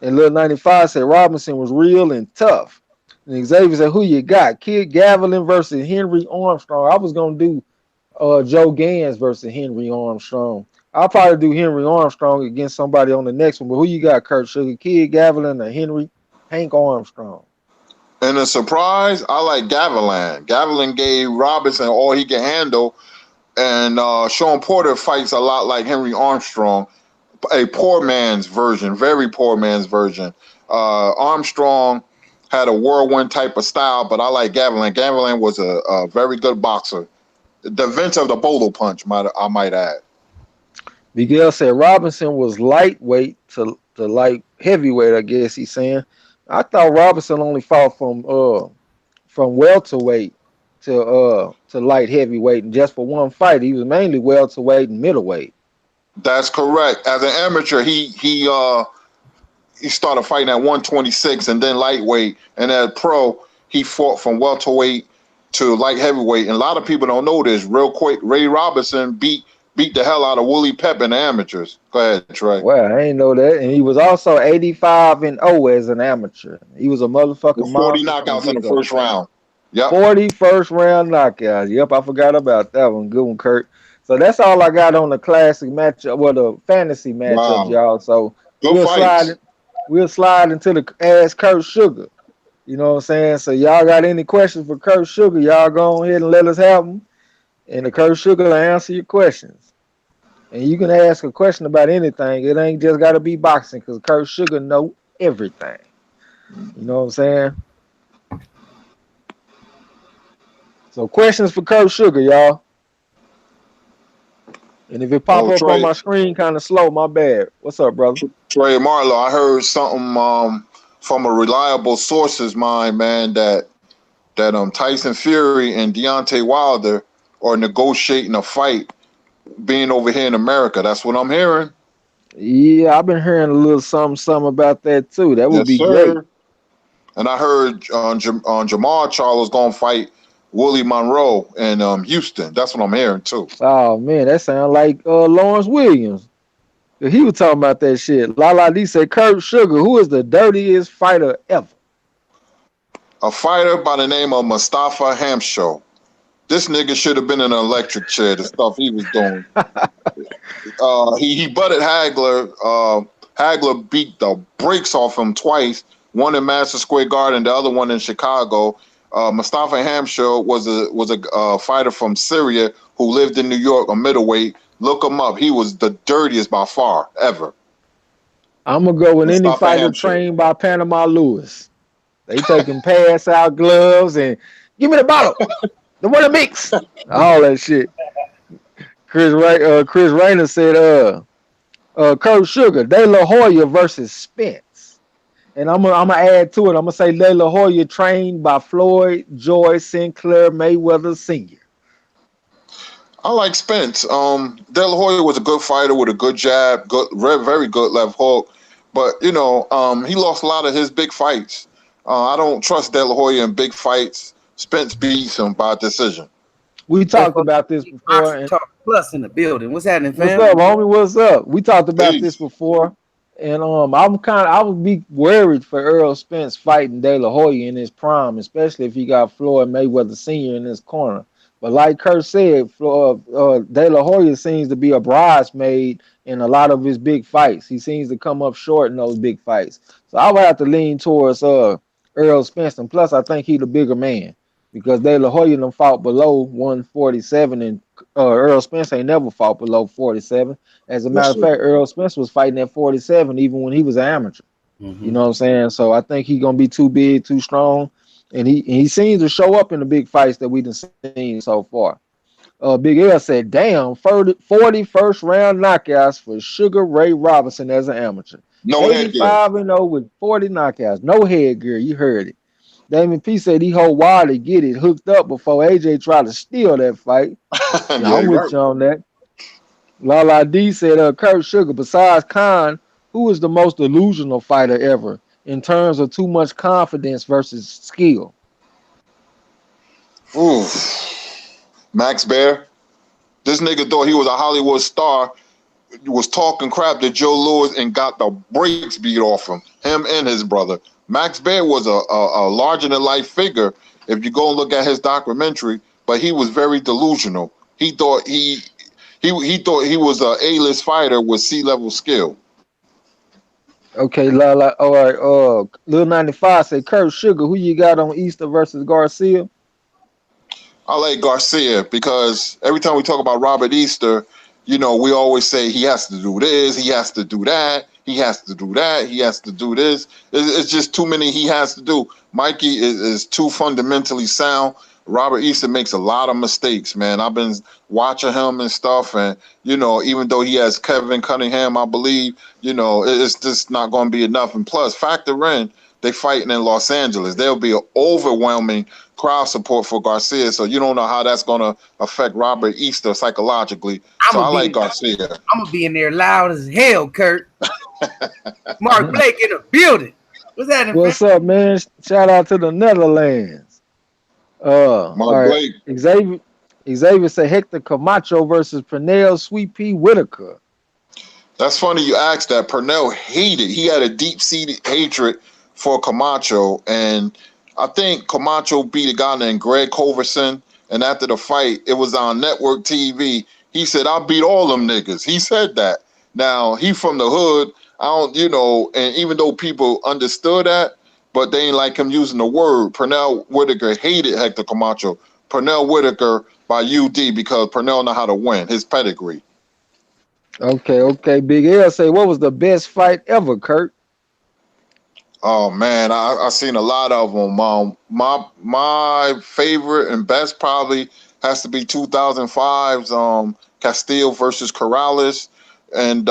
And Lil 95 said Robinson was real and tough. And Xavier said, who you got? Kid Gavilan versus Henry Armstrong. I was gonna do Joe Gans versus Henry Armstrong. I'll probably do Henry Armstrong against somebody on the next one. But who you got, Kurt Sugar? Kid Gavilan or Henry Hank Armstrong? And a surprise, I like Gavilan. Gavilan gave Robinson all he can handle, and Sean Porter fights a lot like Henry Armstrong, a poor man's version, very poor man's version. Armstrong had a whirlwind type of style, but I like Gavilan. Gavilan was a very good boxer. The Vince of the Bolo Punch, I might add. Miguel said Robinson was lightweight to light heavyweight, I guess he's saying. I thought Robinson only fought from welterweight to light heavyweight, and just for one fight. He was mainly welterweight and middleweight. That's correct. As an amateur, he started fighting at 126 and then lightweight, and as pro, he fought from welterweight to light heavyweight. And a lot of people don't know this. Real quick, Ray Robinson beat the hell out of Willie Pep in the amateurs. Go ahead, Trey. Well, I ain't know that. And he was also 85-0 as an amateur. He was a motherfucking With 40 monster. knockouts in the first round. Yep. 40 first round knockouts. Yep, I forgot about that one. Good one, Kurt. So that's all I got on the classic matchup, well, the fantasy matchups, Wow. y'all. So Good fights. we'll slide into the Ask Kurt Sugar. You know what I'm saying? So y'all got any questions for Kurt Sugar, y'all go ahead and let us have them. And the Kurt Sugar will answer your questions. And you can ask a question about anything. It ain't just got to be boxing because Kurt Sugar know everything. You know what I'm saying? So questions for Kurt Sugar, y'all. And if it pop up Trey, on my screen kind of slow, my bad. What's up, brother? Trey Marlowe, I heard something from a reliable source's mind, man, that Tyson Fury and Deontay Wilder are negotiating a fight being over here in America. That's what I'm hearing. Yeah, I've been hearing a little something about that too. That would Yes, be sir. great. And I heard Jamal Charles going to fight Willie Monroe in Houston. That's what I'm hearing too. Oh man, that sounds like Lawrence Williams. He was talking about that shit. Lala D said, Kurt Sugar, who is the dirtiest fighter ever? A fighter by the name of Mustafa Hamsho. This nigga should have been in an electric chair. The stuff he was doing. He butted Hagler. Hagler beat the brakes off him twice. One in Madison Square Garden, the other one in Chicago. Mustafa Hamsho was a fighter from Syria who lived in New York, a middleweight. Look him up. He was the dirtiest by far ever. I'm gonna go with and any stop at fighter Hampshire. trained by Panama Lewis. They taking pass out gloves and give me the bottle, the one to mix, all that shit. Chris Rayner said, Kurt Sugar, De La Hoya versus Spence. And I'm gonna add to it. I'm gonna say De La Hoya trained by Floyd Joy Sinclair Mayweather Sr. I like Spence. De La Hoya was a good fighter with a good jab, good, very good left hook. But he lost a lot of his big fights. I don't trust De La Hoya in big fights. Spence beats him by decision. We Hey, talked folks, about this before. Boxing And Talk Plus in the building. What's happening, what's fam? up, homie? What's up? We talked about this Peace. before. And I would be worried for Earl Spence fighting De La Hoya in his prime, especially if he got Floyd Mayweather Sr. in his corner. But like Kurt said, De La Hoya seems to be a bridesmaid in a lot of his big fights. He seems to come up short in those big fights. So I would have to lean towards Earl Spence. And plus, I think he the bigger man because De La Hoya done fought below 147, and Earl Spence ain't never fought below 47. As a matter Yes, of sir. fact, Earl Spence was fighting at 47 even when he was an amateur. You Mm-hmm. know what I'm saying? So I think he's gonna be too big, too strong, and he seems to show up in the big fights that we've seen so far. Big L said, "Damn, 40 first round knockouts for Sugar Ray Robinson as an amateur. No headgear. 85-0 with 40 knockouts, no headgear. You heard it." Damon P said he hold wild to get it hooked up before AJ tried to steal that fight. Yeah, Yeah, I'm you're with right. you on that. Lala D said, Kurt Sugar, besides Khan, who is the most delusional fighter ever in terms of too much confidence versus skill? Ooh, Max Bear. This nigga thought he was a Hollywood star, was talking crap to Joe Louis and got the brakes beat off him and his brother. Max Baer was a larger than life figure if you go and look at his documentary, but he was very delusional. He thought he thought he was a A-list fighter with C-level skill. Okay, Lala. All right. Lil 95 said, Kurt Sugar, who you got on Easter versus Garcia? I like Garcia because every time we talk about Robert Easter, we always say he has to do this, he has to do that, he has to do that, he has to do this. It's just too many he has to do. Mikey is too fundamentally sound. Robert Easter makes a lot of mistakes, man. I've been watching him and stuff, and even though he has Kevin Cunningham, I believe, it's just not going to be enough. And plus, factor in they fighting in Los Angeles. There'll be an overwhelming crowd support for Garcia, so you don't know how that's going to affect Robert Easter psychologically. I'm So I gonna like be Garcia. I'm gonna be in there loud as hell, Kurt. Mark Blake in the building. What's happening, fam? What's up, man? Shout out to the Netherlands. Mark All right. Blake. Xavier said Hector Camacho versus Pernell Sweet Pea Whitaker. That's funny you asked that. Pernell hated. He had a deep-seated hatred for Camacho, and I think Camacho beat a guy named Greg Culverson, and after the fight, it was on network TV. He said, "I beat all them niggas." He said that. Now, he from the hood. I don't, and even though people understood that, but they ain't like him using the word. Pernell Whitaker hated Hector Camacho. Pernell Whitaker by UD because Pernell know how to win, his pedigree. Okay. Big L say, what was the best fight ever, Kurt? Oh man, I seen a lot of them. My favorite and best probably has to be 2005's Castillo versus Corrales and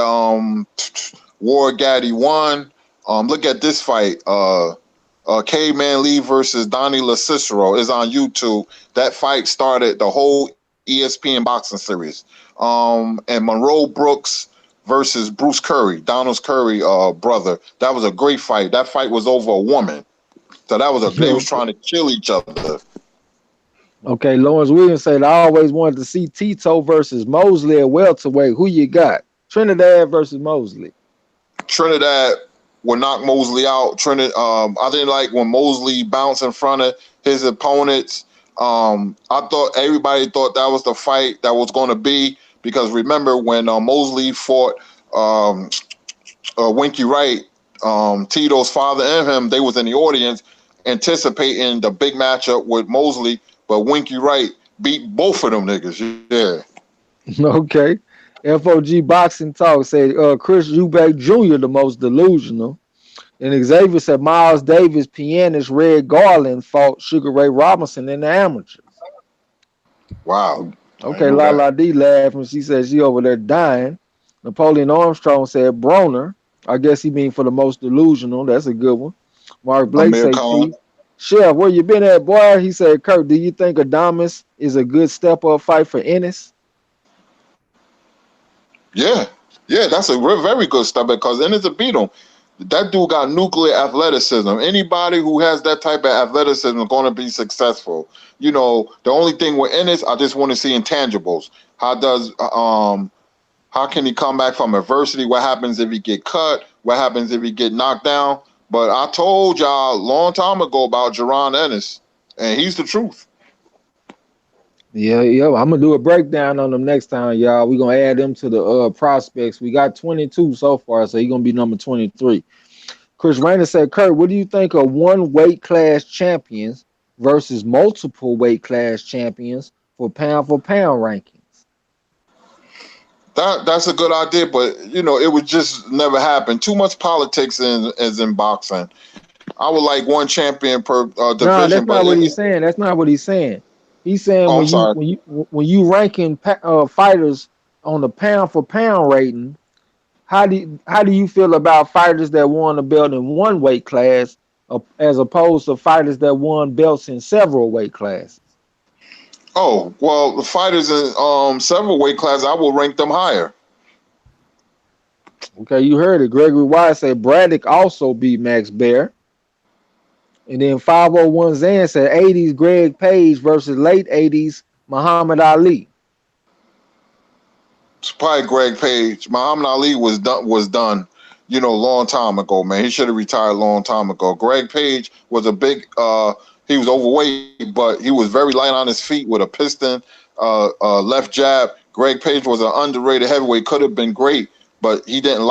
War Gaddy won. Look at this fight. Caveman Lee versus Donnie LaCicero is on YouTube. That fight started the whole ESPN boxing series. And Monroe Brooks versus Bruce Curry, Donald's Curry brother. That was a great fight. That fight was over a woman. So they was trying to kill each other. Okay, Lawrence Williams said, I always wanted to see Tito versus Mosley at welterweight. Who you got? Trinidad versus Mosley. Trinidad would knock Mosley out. I didn't like when Mosley bounced in front of his opponents. I thought everybody thought that was the fight that was going to be because remember when Mosley fought Winky Wright, Tito's father and him, they was in the audience anticipating the big matchup with Mosley, but Winky Wright beat both of them niggas. Yeah. Okay. FOG Boxing Talk said Chris Eubank Jr. the most delusional. And Xavier said Miles Davis, pianist Red Garland fought Sugar Ray Robinson in the amateurs. Wow. I didn't Okay, know La that. La D laughing. She said she over there dying. Napoleon Armstrong said Broner. I guess he mean for the most delusional. That's a good one. Mark Blake Amir say Khan. T. Chef, where you been at, boy? He said, Kurt, do you think Adamas is a good step up fight for Ennis? Yeah. Yeah, that's a very good step because then it's a beat him. That dude got nuclear athleticism. Anybody who has that type of athleticism is going to be successful. You know, the only thing with Ennis, I just want to see intangibles. How can he come back from adversity? What happens if he get cut? What happens if he get knocked down? But I told y'all a long time ago about Jerron Ennis, and he's the truth. Yeah, yeah. I'm gonna do a breakdown on them next time, y'all. We're gonna add them to the prospects. We got 22 so far, so he's gonna be number 23. Chris Rayner said, Kurt, what do you think of one weight class champions versus multiple weight class champions for pound rankings? That's a good idea, but you know, it would just never happen. Too much politics in boxing. I would like one champion per No, division, that's but not what he's saying. That's not what he's saying. He's saying oh, I'm sorry. when you ranking fighters on the pound for pound rating, how do you feel about fighters that won a belt in one weight class as opposed to fighters that won belts in several weight classes? Oh, well, the fighters in several weight classes, I will rank them higher. Okay, you heard it. Gregory Wise said Braddock also beat Max Baer. And then 501 Zan said 80s Greg Page versus late 80s Muhammad Ali. It's probably Greg Page. Muhammad Ali was done, you know, long time ago, man. He should have retired a long time ago. Greg Page was a big he was overweight, but he was very light on his feet with a piston, left jab. Greg Page was an underrated heavyweight, could have been great, but he didn't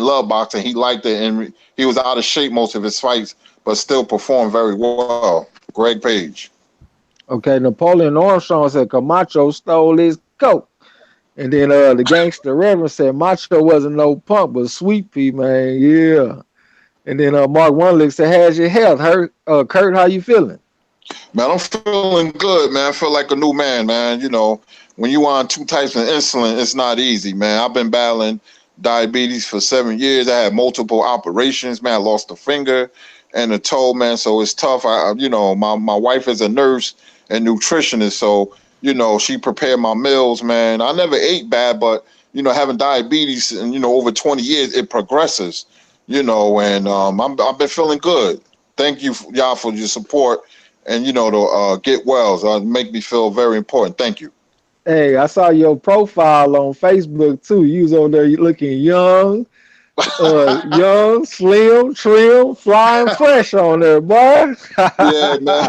love boxing. He liked it, and he was out of shape most of his fights, but still performed very well. Greg Page. Okay, Napoleon Armstrong said Camacho stole his coat. And then the gangster Reverend said Macho wasn't no punk, but sweet pea, man. Yeah. And then Mark Wunlick said, how's your health? Kurt, how you feeling? Man, I'm feeling good, man. I feel like a new man, man. You know, when you on two types of insulin, it's not easy, man. I've been battling diabetes for 7 years. I had multiple operations, man. I lost a finger and a toe, man. So it's tough. You know, my wife is a nurse and nutritionist, so you know she prepared my meals, man. I never ate bad, but you know, having diabetes and you know over 20 years, it progresses. You know, and I've been feeling good. Thank you, y'all, for your support and you know to get well. So it make me feel very important. Thank you. Hey, I saw your profile on Facebook too. You was on there looking young, young, slim, trim, flying fresh on there, boy. Yeah, man.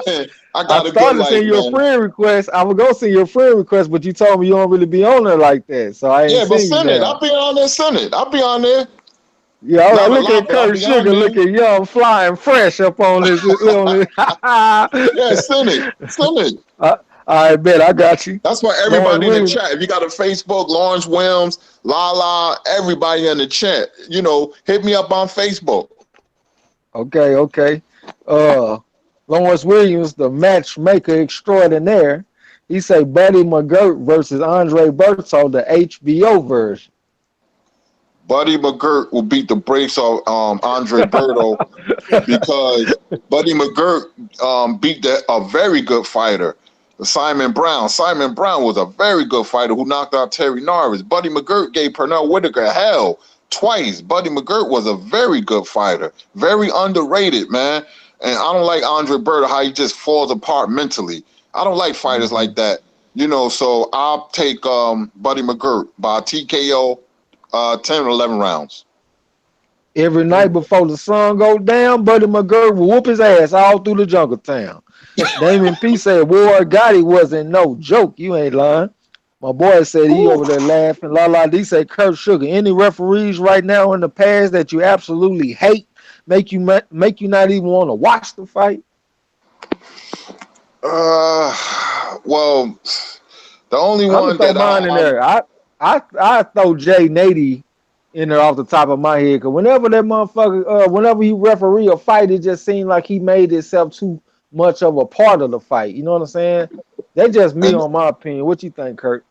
I I got a good started to life, send you a man. friend request. I was gonna send you a friend request, but you told me you don't really be on there like that, so I ain't Yeah, but seen you send it. now. I'll be on there. Send it. I'll be on there. Yeah, all right. Not a Look lot, at but I'll Kurt be on Sugar there. looking young, flying fresh up on this. Yeah, send it. Send it. I bet I got you. That's why Lawrence everybody in the Williams. chat. If you got a Facebook, Lawrence Williams, Lala, everybody in the chat, you know, hit me up on Facebook. Okay, okay. Uh, Lawrence Williams, the matchmaker extraordinaire. He say Buddy McGirt versus Andre Berto, the HBO version. Buddy McGirt will beat the brakes off Andre Berto because Buddy McGirt beat a very good fighter, Simon Brown. Simon Brown was a very good fighter who knocked out Terry Norris. Buddy McGirt gave Pernell Whitaker hell twice. Buddy McGirt was a very good fighter, very underrated, man. And I don't like Andre Berto, how he just falls apart mentally. I don't like fighters Mhm. like that, you know. So I'll take Buddy McGirt by TKO, 10 or 11 rounds. Every night before the sun go down, Buddy McGirt will whoop his ass all through the jungle town. Damon P said Ward Gotti wasn't no joke. You ain't lying. My boy said he Woo. over there laughing. La La D said Kurt Sugar. Any referees right now in the past that you absolutely hate, make you not even want to watch the fight? Well, the only I'm gonna one throw that mine in I there. I throw Jay Nady in there off the top of my head because whenever that motherfucker, whenever he referee a fight, it just seemed like he made himself too much of a part of the fight. You know what I'm saying? That's just me And on my opinion. What you think, Kurt?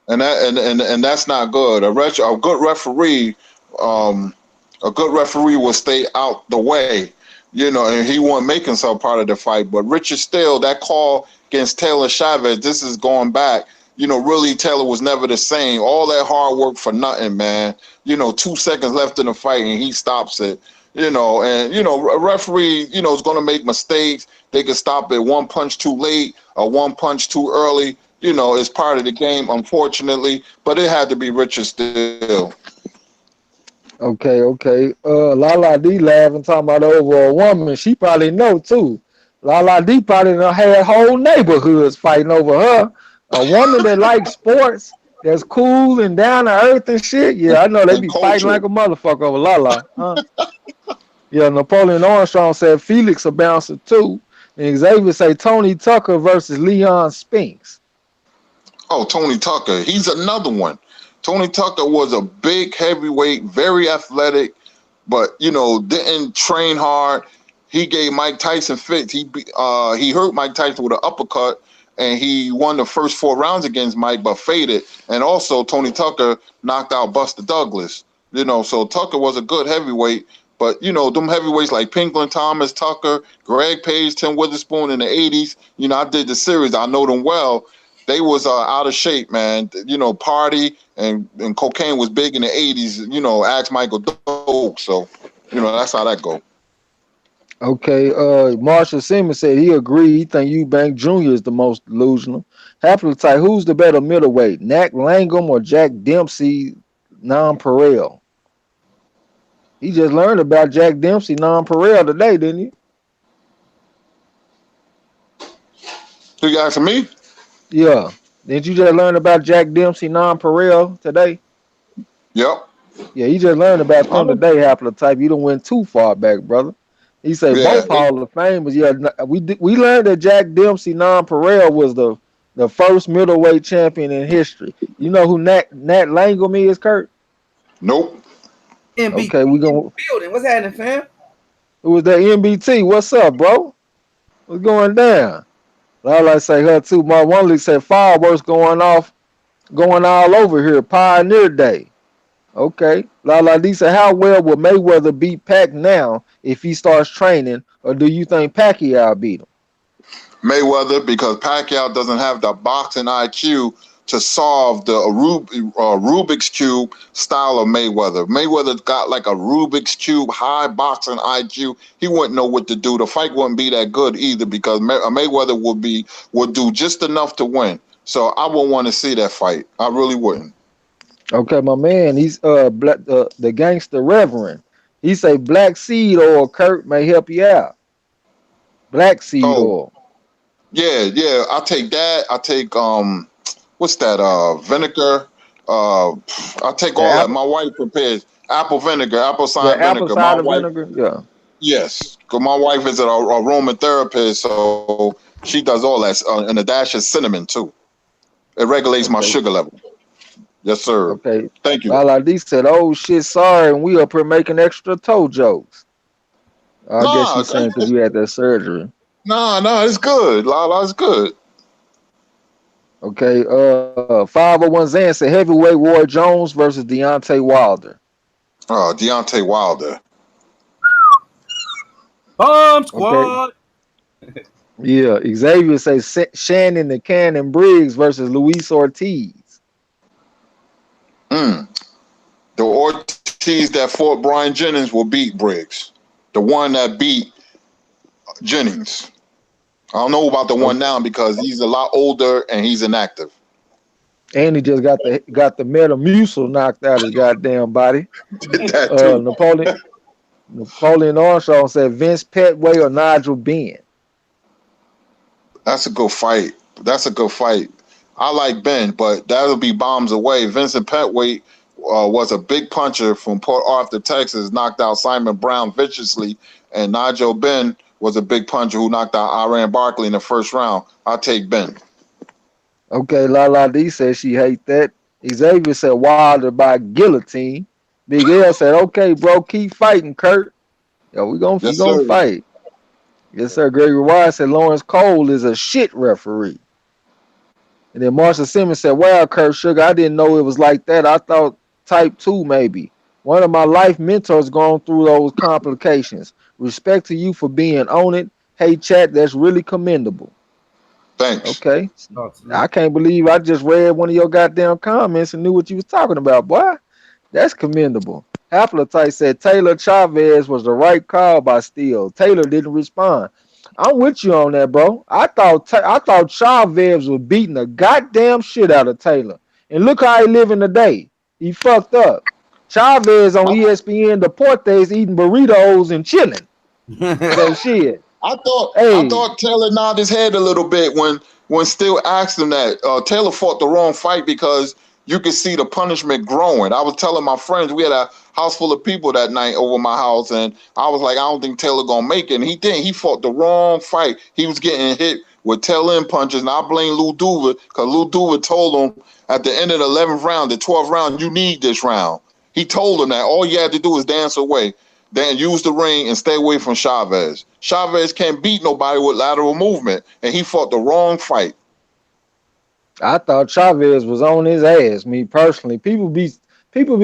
and that's not good. A good referee, um, a good referee will stay out the way, and he won't make himself part of the fight. But Richard Steele, that call against Taylor Chavez, this is going back. Really Taylor was never the same. All that hard work for nothing, man. 2 seconds left in the fight and he stops it. A referee, is going to make mistakes. They could stop it one punch too late or one punch too early. It's part of the game, unfortunately. But it had to be Richard Steele. Okay, okay. Lala D laughing talking about over a woman. She probably know too. Lala D probably done had whole neighborhoods fighting over her. A woman that likes sports, that's cool and down to earth and shit. Yeah, I know they And be fighting culture. like a motherfucker over Lala. Huh? Yeah, Napoleon Armstrong said Felix a bouncer too. And Xavier say Tony Tucker versus Leon Spinks. Oh, Tony Tucker. He's another one. Tony Tucker was a big heavyweight, very athletic, but didn't train hard. He gave Mike Tyson fits. He hurt Mike Tyson with an uppercut, and he won the first 4 rounds against Mike, but faded. And also Tony Tucker knocked out Buster Douglas. So Tucker was a good heavyweight. But them heavyweights like Pinklin Thomas, Tucker, Greg Page, Tim Witherspoon in the '80s. I did the series. I know them well. They was out of shape, man. Party and cocaine was big in the '80s. Ask Michael Doak. So, that's how that go. Okay, Marshall Simmons said he agreed. He think Eubank Jr. is the most delusional. Haplotype, who's the better middleweight, Nat Langum or Jack Dempsey non-Parel? He just learned about Jack Dempsey non-Parel today, didn't he? Who you asking me? Yeah. Didn't you just learn about Jack Dempsey non-Parel today? Yep. Yeah, he just learned about them today, Haplotype. You don't went too far back, brother. He said Yeah. both Hall of Famers. Yeah, we learned that Jack Dempsey non-Parel was the first middleweight champion in history. You know who Nat Langum is, Kurt? Nope. MBT Okay, we in the gonna. building. What's happening, fam? It was that NBT. What's up, bro? What's going down? I like to say her too. Mark Wonley said fireworks going all over here. Pioneer Day. Okay. Lala D said, how well will Mayweather beat Pac now if he starts training, or do you think Pacquiao beat him? Mayweather, because Pacquiao doesn't have the boxing IQ to solve the Rubik's Cube style of Mayweather. Mayweather got like a Rubik's Cube high boxing IQ. He wouldn't know what to do. The fight wouldn't be that good either because Mayweather would do just enough to win. So I wouldn't want to see that fight. I really wouldn't. Okay, my man, he's the gangster Reverend. He say black seed oil, Kurt, may help you out. Black seed Oh, oil. yeah. I take that. I take what's that? Vinegar. I take The all that. apple, My wife prepares apple vinegar, apple the cider apple vinegar. My cider wife, vinegar. Yeah. yes, because my wife is a Roman therapist, so she does all that, and a dash of cinnamon too. It regulates my Okay. sugar level. Yes, sir. Okay. Thank you. Lala D said, "Oh shit, sorry," and we up here making extra toe jokes. I guess Nah, she's saying because you had that surgery. nah, it's good. Lala, it's good. Okay. 501 Zan said heavyweight Roy Jones versus Deontay Wilder. Deontay Wilder. Bomb Okay. squad. Yeah. Xavier says Shannon the Cannon Briggs versus Luis Ortiz. Mm. The Ortiz that fought Brian Jennings will beat Briggs. The one that beat Jennings. I don't know about the one Okay. now because he's a lot older and he's inactive. And he just got the Metamucil knocked out his goddamn body. That too. Napoleon Armstrong said Vince Petway or Nigel Benn. That's a good fight. That's a good fight. I like Ben, but that'll be bombs away. Vincent Petway was a big puncher from Port Arthur, Texas, knocked out Simon Brown viciously, and Nigel Benn was a big puncher who knocked out Iran Barkley in the first round. I'll take Ben. Okay, Lala D says she hate that. Xavier said Wilder by guillotine. Big L said, okay, bro, keep fighting, Kurt. Yo, we Yes, gonna sir. fight. Yes, sir. Gregory Wise said Lawrence Cole is a shit referee. And then Marshall Simmons said, wow, Kurt Sugar, I didn't know it was like that. I thought type 2 maybe. One of my life mentors going through those complications. Respect to you for being on it. Hey, chat, that's really commendable. Thanks. Okay. Talk to me. I can't believe I just read one of your goddamn comments and knew what you was talking about, boy. That's commendable. Haplotype said Taylor Chavez was the right call by Steele. Taylor didn't respond. I'm with you on that, bro. I thought Chavez was beating the goddamn shit out of Taylor. And look how he living today. He fucked up. Chavez on I, ESPN Deportes eating burritos and chilling. So shit. I Hey, thought Taylor nodded his head a little bit when Steele asked him that. Taylor fought the wrong fight because you could see the punishment growing. I was telling my friends, we had a house full of people that night over my house, and I was like, I don't think Taylor gonna make it. And he didn't. He fought the wrong fight. He was getting hit with tail end punches, and I blame Lou Duva because Lou Duva told him at the end of the 11th round, the 12th round, you need this round. He told him that all you had to do is dance away. Then use the ring and stay away from Chavez. Chavez can't beat nobody with lateral movement, and he fought the wrong fight. I thought Chavez was on his ass. Me personally, people be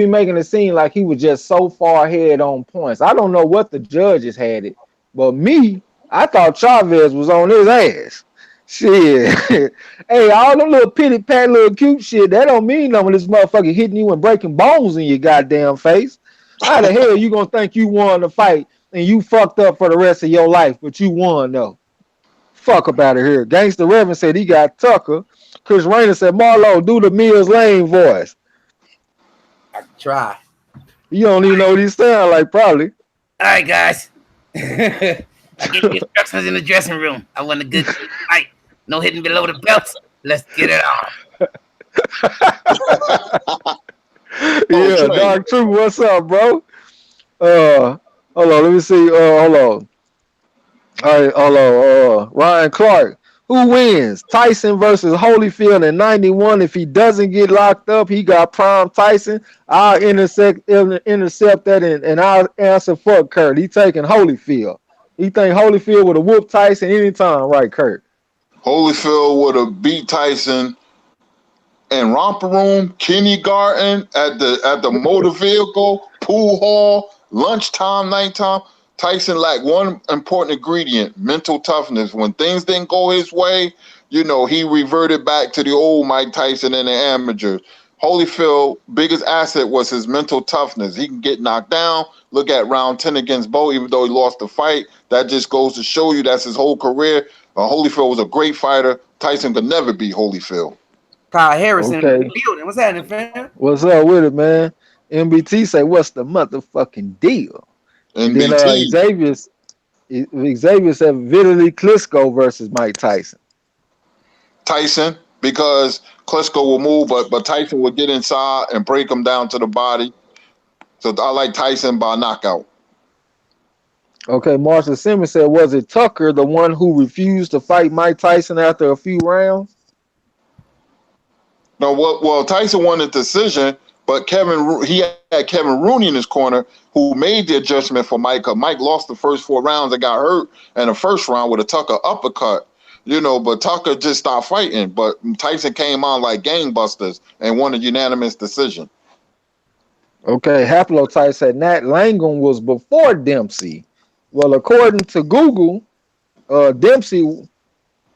making it seem like he was just so far ahead on points. I don't know what the judges had it, but me, I thought Chavez was on his ass. Shit, hey, all them little pity pat, little cute shit, that don't mean nothing when this motherfucker hitting you and breaking bones in your goddamn face. How the hell you gonna think you won the fight and you fucked up for the rest of your life, but you won though? Fuck up out of here. Gangster Reverend said he got Tucker. Chris Rayner said, Marlo, do the Mills Lane voice. I can try. You don't even know what he sound like, probably. All right, guys. I gave you instructions in the dressing room. I want a good fight. No hitting below the belt. Let's get it on. Oh, Yeah, Trey. Dark Truth, what's up, bro? Hold on, let me see. Hold on. All right, hold on. Ryan Clark. Who wins? Tyson versus Holyfield in 91. If he doesn't get locked up, he got prime Tyson. I'll intercept that and I'll answer for Kurt. He taking Holyfield. He think Holyfield would have whooped Tyson anytime, right, Kurt? Holyfield would have beat Tyson in romper room, kindergarten, at the motor vehicle, pool hall, lunchtime, nighttime. Tyson lacked one important ingredient: mental toughness. When things didn't go his way, he reverted back to the old Mike Tyson and the amateurs. Holyfield biggest asset was his mental toughness. He can get knocked down. Look at round 10 against Bo, even though he lost the fight. That just goes to show you that's his whole career. Holyfield was a great fighter. Tyson could never beat Holyfield. Kyle Harrison in Okay. the building. What's happening, fam? What's up with it, man? MBT say, what's the motherfucking deal? And then NBT, Xavier said Vitaly Klitschko versus Mike Tyson. Tyson, because Klitschko will move, but Tyson will get inside and break him down to the body. So I like Tyson by knockout. Okay, Marshall Simmons said, was it Tucker, the one who refused to fight Mike Tyson after a few rounds? No, well, Tyson won the decision, but he had Kevin Rooney in his corner, who made the adjustment for Mike. Mike lost the first 4 rounds and got hurt in the first round with a Tucker uppercut. But Tucker just stopped fighting. But Tyson came on like gangbusters and won a unanimous decision. Okay, Haplotype said Nat Langdon was before Dempsey. Well, according to Google, Dempsey,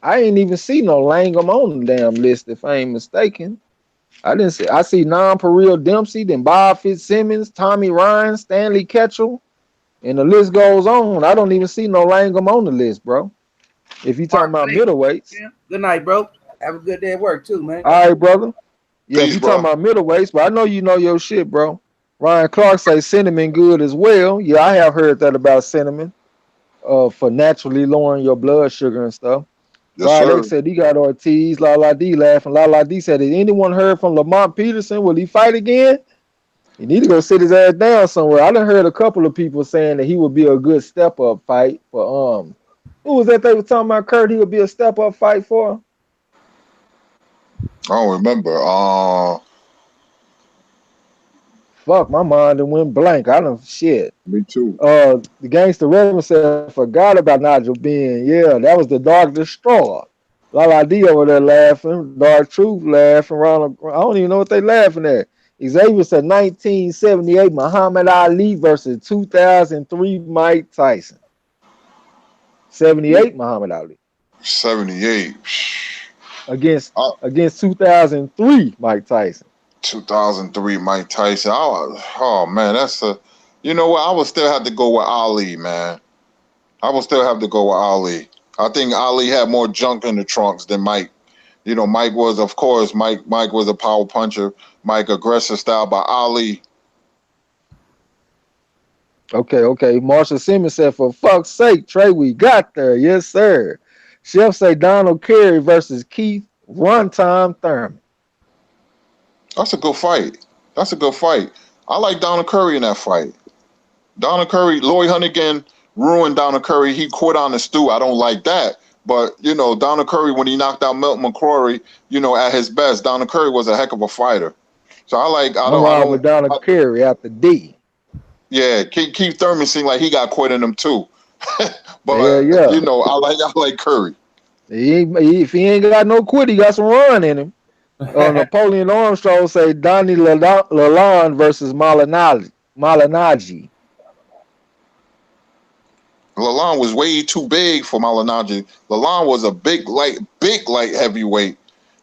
I ain't even see no Langdon on the damn list, if I ain't mistaken. I see non-Pereal Dempsey, then Bob Fitzsimmons, Tommy Ryan, Stanley Ketchel, and the list goes on. I don't even see no Langdon on the list, bro. If you talking about middleweights. Yeah. Good night, bro. Have a good day at work too, man. All right, brother. Yeah, Peace, if you bro. talking about middleweights, but I know you know your shit, bro. Ryan Clark say cinnamon good as well. Yeah, I have heard that about cinnamon. For naturally lowering your blood sugar and stuff. Yes, Rod sir. X said he got Ortiz. La La D laughing. La La D said, has anyone heard from Lamont Peterson? Will he fight again? He need to go sit his ass down somewhere. I done heard a couple of people saying that he would be a good step up fight for who was that they were talking about, Kurt? He would be a step up fight for? I don't remember. Fuck, my mind done went blank. I done shit. Me too. The Gangster Reverend said, forgot about Nigel being, yeah, that was the Dark Destroyer. La D over there laughing, Dark Truth laughing around. I don't even know what they laughing at. Xavier said 1978 Muhammad Ali versus 2003 Mike Tyson. 78 Muhammad Ali 78. against Uh, 2003 Mike Tyson. 2003 Mike Tyson. Oh man, that's a. You know what? I would still have to go with Ali, man. I would still have to go with Ali. I think Ali had more junk in the trunks than Mike. You know, Mike was, of course, Mike was a power puncher. Mike aggressive style, but Ali. Okay. Marshall Simmons said, for fuck's sake, Trey, we got there. Yes, sir. Chef say Donald Carey versus Keith Runtime Thurman. That's a good fight. That's a good fight. I like Donald Curry in that fight. Donald Curry, Lloyd Hunnigan ruined Donald Curry. He quit on the stew. I don't like that. But, you know, Donald Curry, when he knocked out Milton McCrory, you know, at his best, Donald Curry was a heck of a fighter. So I'm riding with Donald Carey after D. Yeah, Keith Thurman seemed like he got quit in him too. But, Yeah. you know, I like Curry. If he ain't got no quit, he got some run in him. Napoleon Armstrong say Donnie Lalonde versus Malignaggi. Lalonde was way too big for Malignaggi. Lalonde was a big light heavyweight,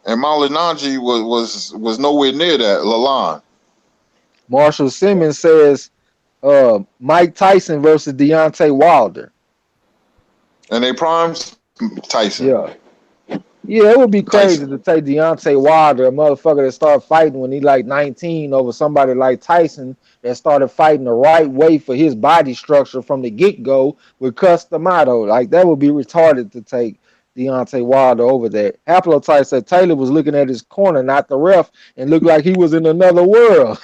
and Malignaggi was nowhere near that. Lalonde. Marshall Simmons says Mike Tyson versus Deontay Wilder. And they primes Tyson. Yeah, it would be crazy to take Deontay Wilder, a motherfucker that started fighting when he like 19, over somebody like Tyson that started fighting the right way for his body structure from the get-go with Customato. Like, that would be retarded to take Deontay Wilder over that. Haplotype said Taylor was looking at his corner, not the ref, and looked like he was in another world.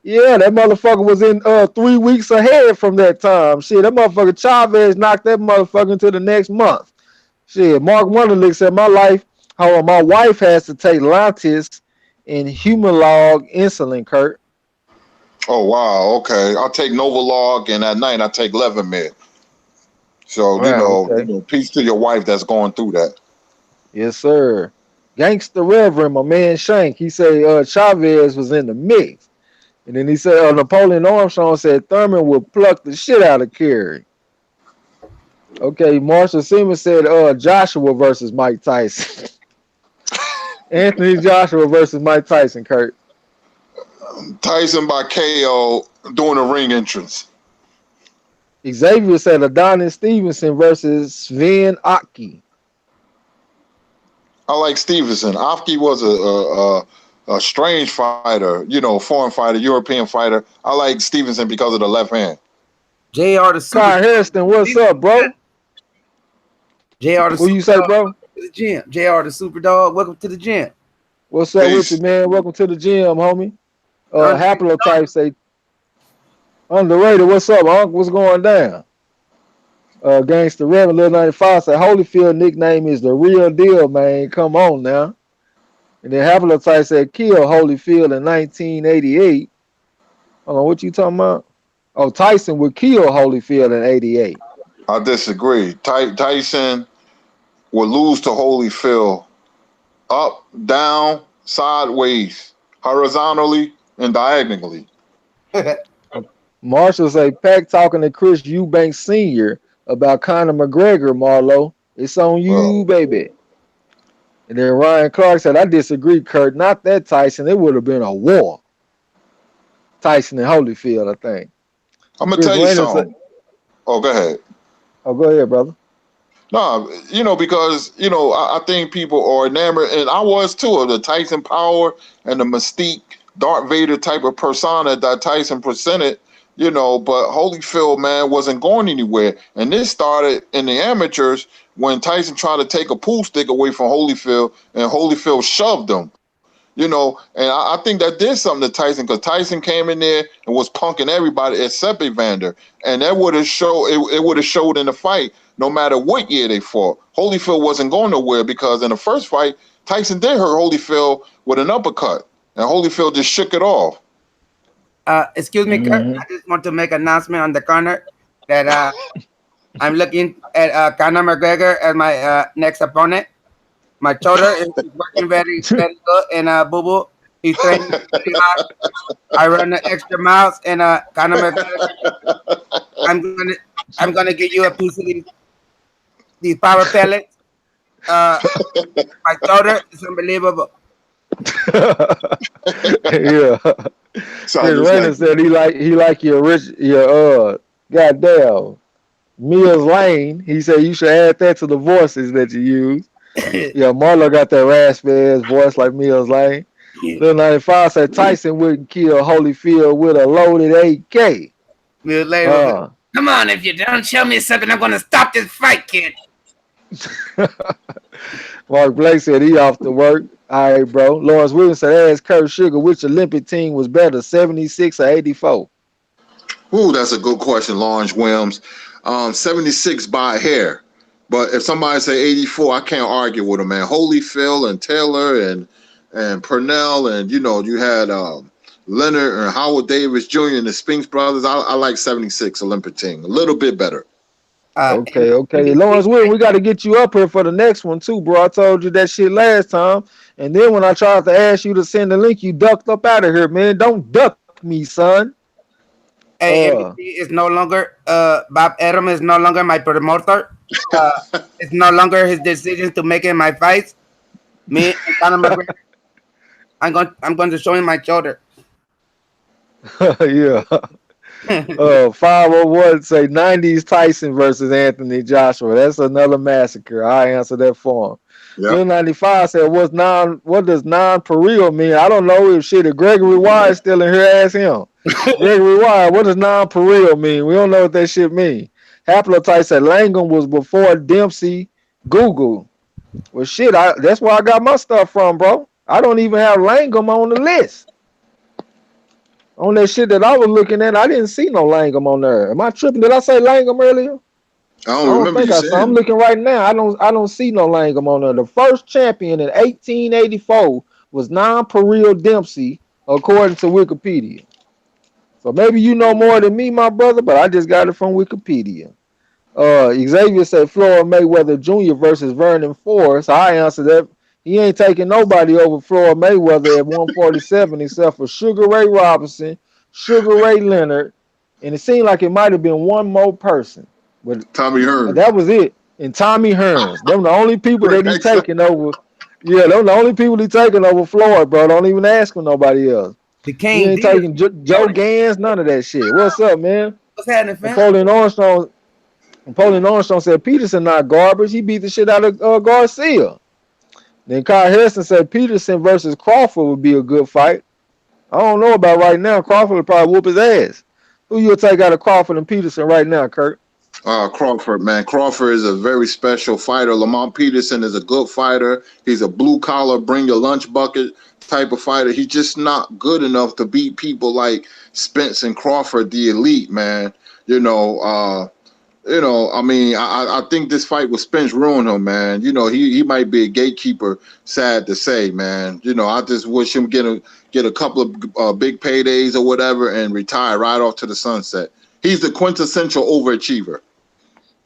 Yeah, that motherfucker was in 3 weeks ahead from that time. Shit, that motherfucker Chavez knocked that motherfucker into the next month. Shit, Mark Wonderlick said my wife has to take Lantus and Humalog insulin, Kurt. Oh wow, okay. I'll take Novolog, and at night I take Levemir. So okay. Peace to your wife that's going through that. Yes, sir. Gangster Reverend, my man Shank, he said Chavez was in the mix. And then he said Napoleon Armstrong said Thurman would pluck the shit out of Kerry. Okay, Marshall Simmons said Joshua versus Mike Tyson. Anthony Joshua versus Mike Tyson, Kurt. Tyson by KO doing a ring entrance. Xavier said Adonis Stevenson versus Sven Aki. I like Stevenson. Aki was a strange fighter, foreign fighter, European fighter. I like Stevenson because of the left hand. JR the Super. Kai Harrison, what's up, bro? JR the What you say, bro? To the gym. JR the Super Dog. Welcome to the gym. What's up with you, man? Welcome to the gym, homie. Haplotype say underrated. What's up, Unc? What's going down? Gangster Reverend Lil 95 said Holyfield nickname is the real deal, man. Come on now. And then Haplotype said kill Holyfield in 1988. Hold on, what you talking about? Oh, Tyson would kill Holyfield in 88. I disagree. Tyson would lose to Holyfield up, down, sideways, horizontally, and diagonally. Marshall say Pack talking to Chris Eubanks Sr. about Conor McGregor, Marlo. It's on you, baby. And then Ryan Clark said, I disagree, Kurt. Not that Tyson. It would have been a war. Tyson and Holyfield, I think. I'm going to tell you something. Oh, go ahead. Oh, go ahead, brother. No, because, I think people are enamored, and I was too, of the Tyson power and the mystique, Darth Vader type of persona that Tyson presented, but Holyfield, man, wasn't going anywhere. And this started in the amateurs when Tyson tried to take a pool stick away from Holyfield, and Holyfield shoved him. And I think that did something to Tyson, because Tyson came in there and was punking everybody except Evander, and that would have showed. It would have showed in the fight, no matter what year they fought. Holyfield wasn't going nowhere, because in the first fight, Tyson did hurt Holyfield with an uppercut, and Holyfield just shook it off. Excuse me, Kurt. Hmm. I just want to make an announcement on the corner that I'm looking at Conor McGregor as my next opponent. My shoulder is working very, very good, and Boo Boo, he's training really hard. I run the extra miles, and Conor McGregor, I'm gonna, I'm gonna give you a piece of these power pellets. Uh, my shoulder is unbelievable. Yeah. Sounds Chris just like Raymond said he like your goddamn Mills Lane. He said you should add that to the voices that you use. Yeah, Marlo got that raspy ass voice like Mills Lane. Lil 95 said Tyson wouldn't kill Holyfield with a loaded AK. We'll later. Uh Come on, if you don't show me something, I'm gonna stop this fight, kid. Mark Blake said he off to work. All right, bro. Lawrence Williams said ask Kurt Sugar which Olympic team was better, 76 or 84. ooh, that's a good question, Lawrence Williams. 76 by a hair. But if somebody say 84, I can't argue with him, man. Holyfield and Taylor and Purnell, and you had Leonard and Howard Davis Jr. and the Spinks brothers. I like 76 Olympic team. A little bit better. Okay. Lawrence Williams, we got to get you up here for the next one too, bro. I told you that shit last time. And then when I tried to ask you to send the link, you ducked up out of here, man. Don't duck me, son. Hey, MVP is no longer Bob Arum is no longer my promoter. It's no longer his decision to make it my fights. Me and Conor McGregor, I'm going to show him my shoulder. Yeah. 501 say 90s Tyson versus Anthony Joshua. That's another massacre. I answer that for him. Yep. Bill 95 said, what does non-pareil mean? I don't know if shit if Gregory Wise still in here, ask him. Gregory Wise, what does non-pareil mean? We don't know what that shit mean. Haplotype said Langham was before Dempsey Google. Well shit, that's where I got my stuff from, bro. I don't even have Langham on the list. On that shit that I was looking at, I didn't see no Langham on there. Am I tripping? Did I say Langham earlier? I I don't don't remember think you I saw. I'm saying. looking right now. I don't see no Langham on there. The first champion in 1884 was non-Pareil Dempsey, according to Wikipedia. So maybe you know more than me, my brother, but I just got it from Wikipedia. Xavier said Floyd Mayweather Jr. versus Vernon Forrest. I answered that. He ain't taking nobody over Floyd Mayweather at 147 except for Sugar Ray Robinson, Sugar Ray Leonard, and it seemed like it might have been one more person. But Tommy Hearns. that was it. And Tommy Hearns. Them the only people that he Excellent. taking over. Yeah, them the only people he taking over Floyd, bro. Don't even ask him nobody else. The He King ain't Diaz. taking Joe Gans, none of that shit. What's up, man? What's happening, fam? Napoleon Armstrong said Peterson not garbage. He beat the shit out of Garcia. Then Kyle Harrison said Peterson versus Crawford would be a good fight. I don't know about right now. Crawford would probably whoop his ass. Who you'll take out of Crawford and Peterson right now, Kurt? Crawford, man. Crawford is a very special fighter. Lamont Peterson is a good fighter. He's a blue collar, bring your lunch bucket type of fighter. He's just not good enough to beat people like Spence and Crawford, the elite, man. I mean, I think this fight with Spence ruined him, man. He might be a gatekeeper, sad to say, man. I just wish him get a couple of big paydays or whatever and retire right off to the sunset. He's the quintessential overachiever.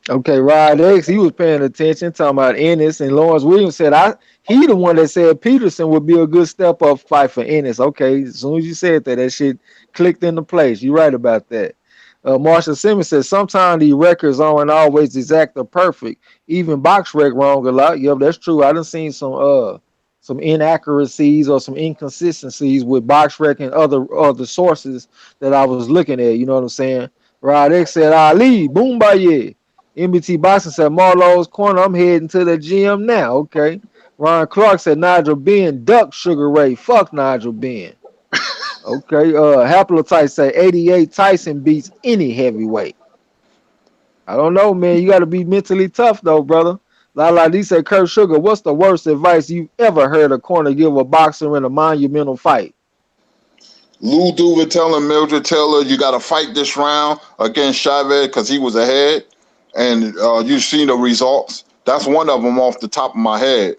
Okay, Rod X, he was paying attention, talking about Ennis, and Lawrence Williams said he the one that said Peterson would be a good step up fight for Ennis. Okay, as soon as you said that shit clicked into place. You're right about that. Marshall Simmons says sometimes the records aren't always exact or perfect. Even BoxRec wrong a lot. Yep, that's true. I done seen some inaccuracies or some inconsistencies with BoxRec and other sources that I was looking at. You know what I'm saying? Rod X said Ali, boom by yeah. MBT Boxing said MARLO'S corner. I'm heading to the gym now. Okay. Ron Clark said Nigel Ben duck Sugar Ray. Fuck Nigel Ben. Okay. Haplotype say 88 Tyson beats any heavyweight. I don't know, man. You got to be mentally tough though, brother. Lala D said Kurt Sugar, what's the worst advice you've ever heard a corner give a boxer in a monumental fight? Lou Duva telling Mildred Taylor, you got to fight this round against Chavez because he was ahead. And you've seen the results. That's one of them off the top of my head.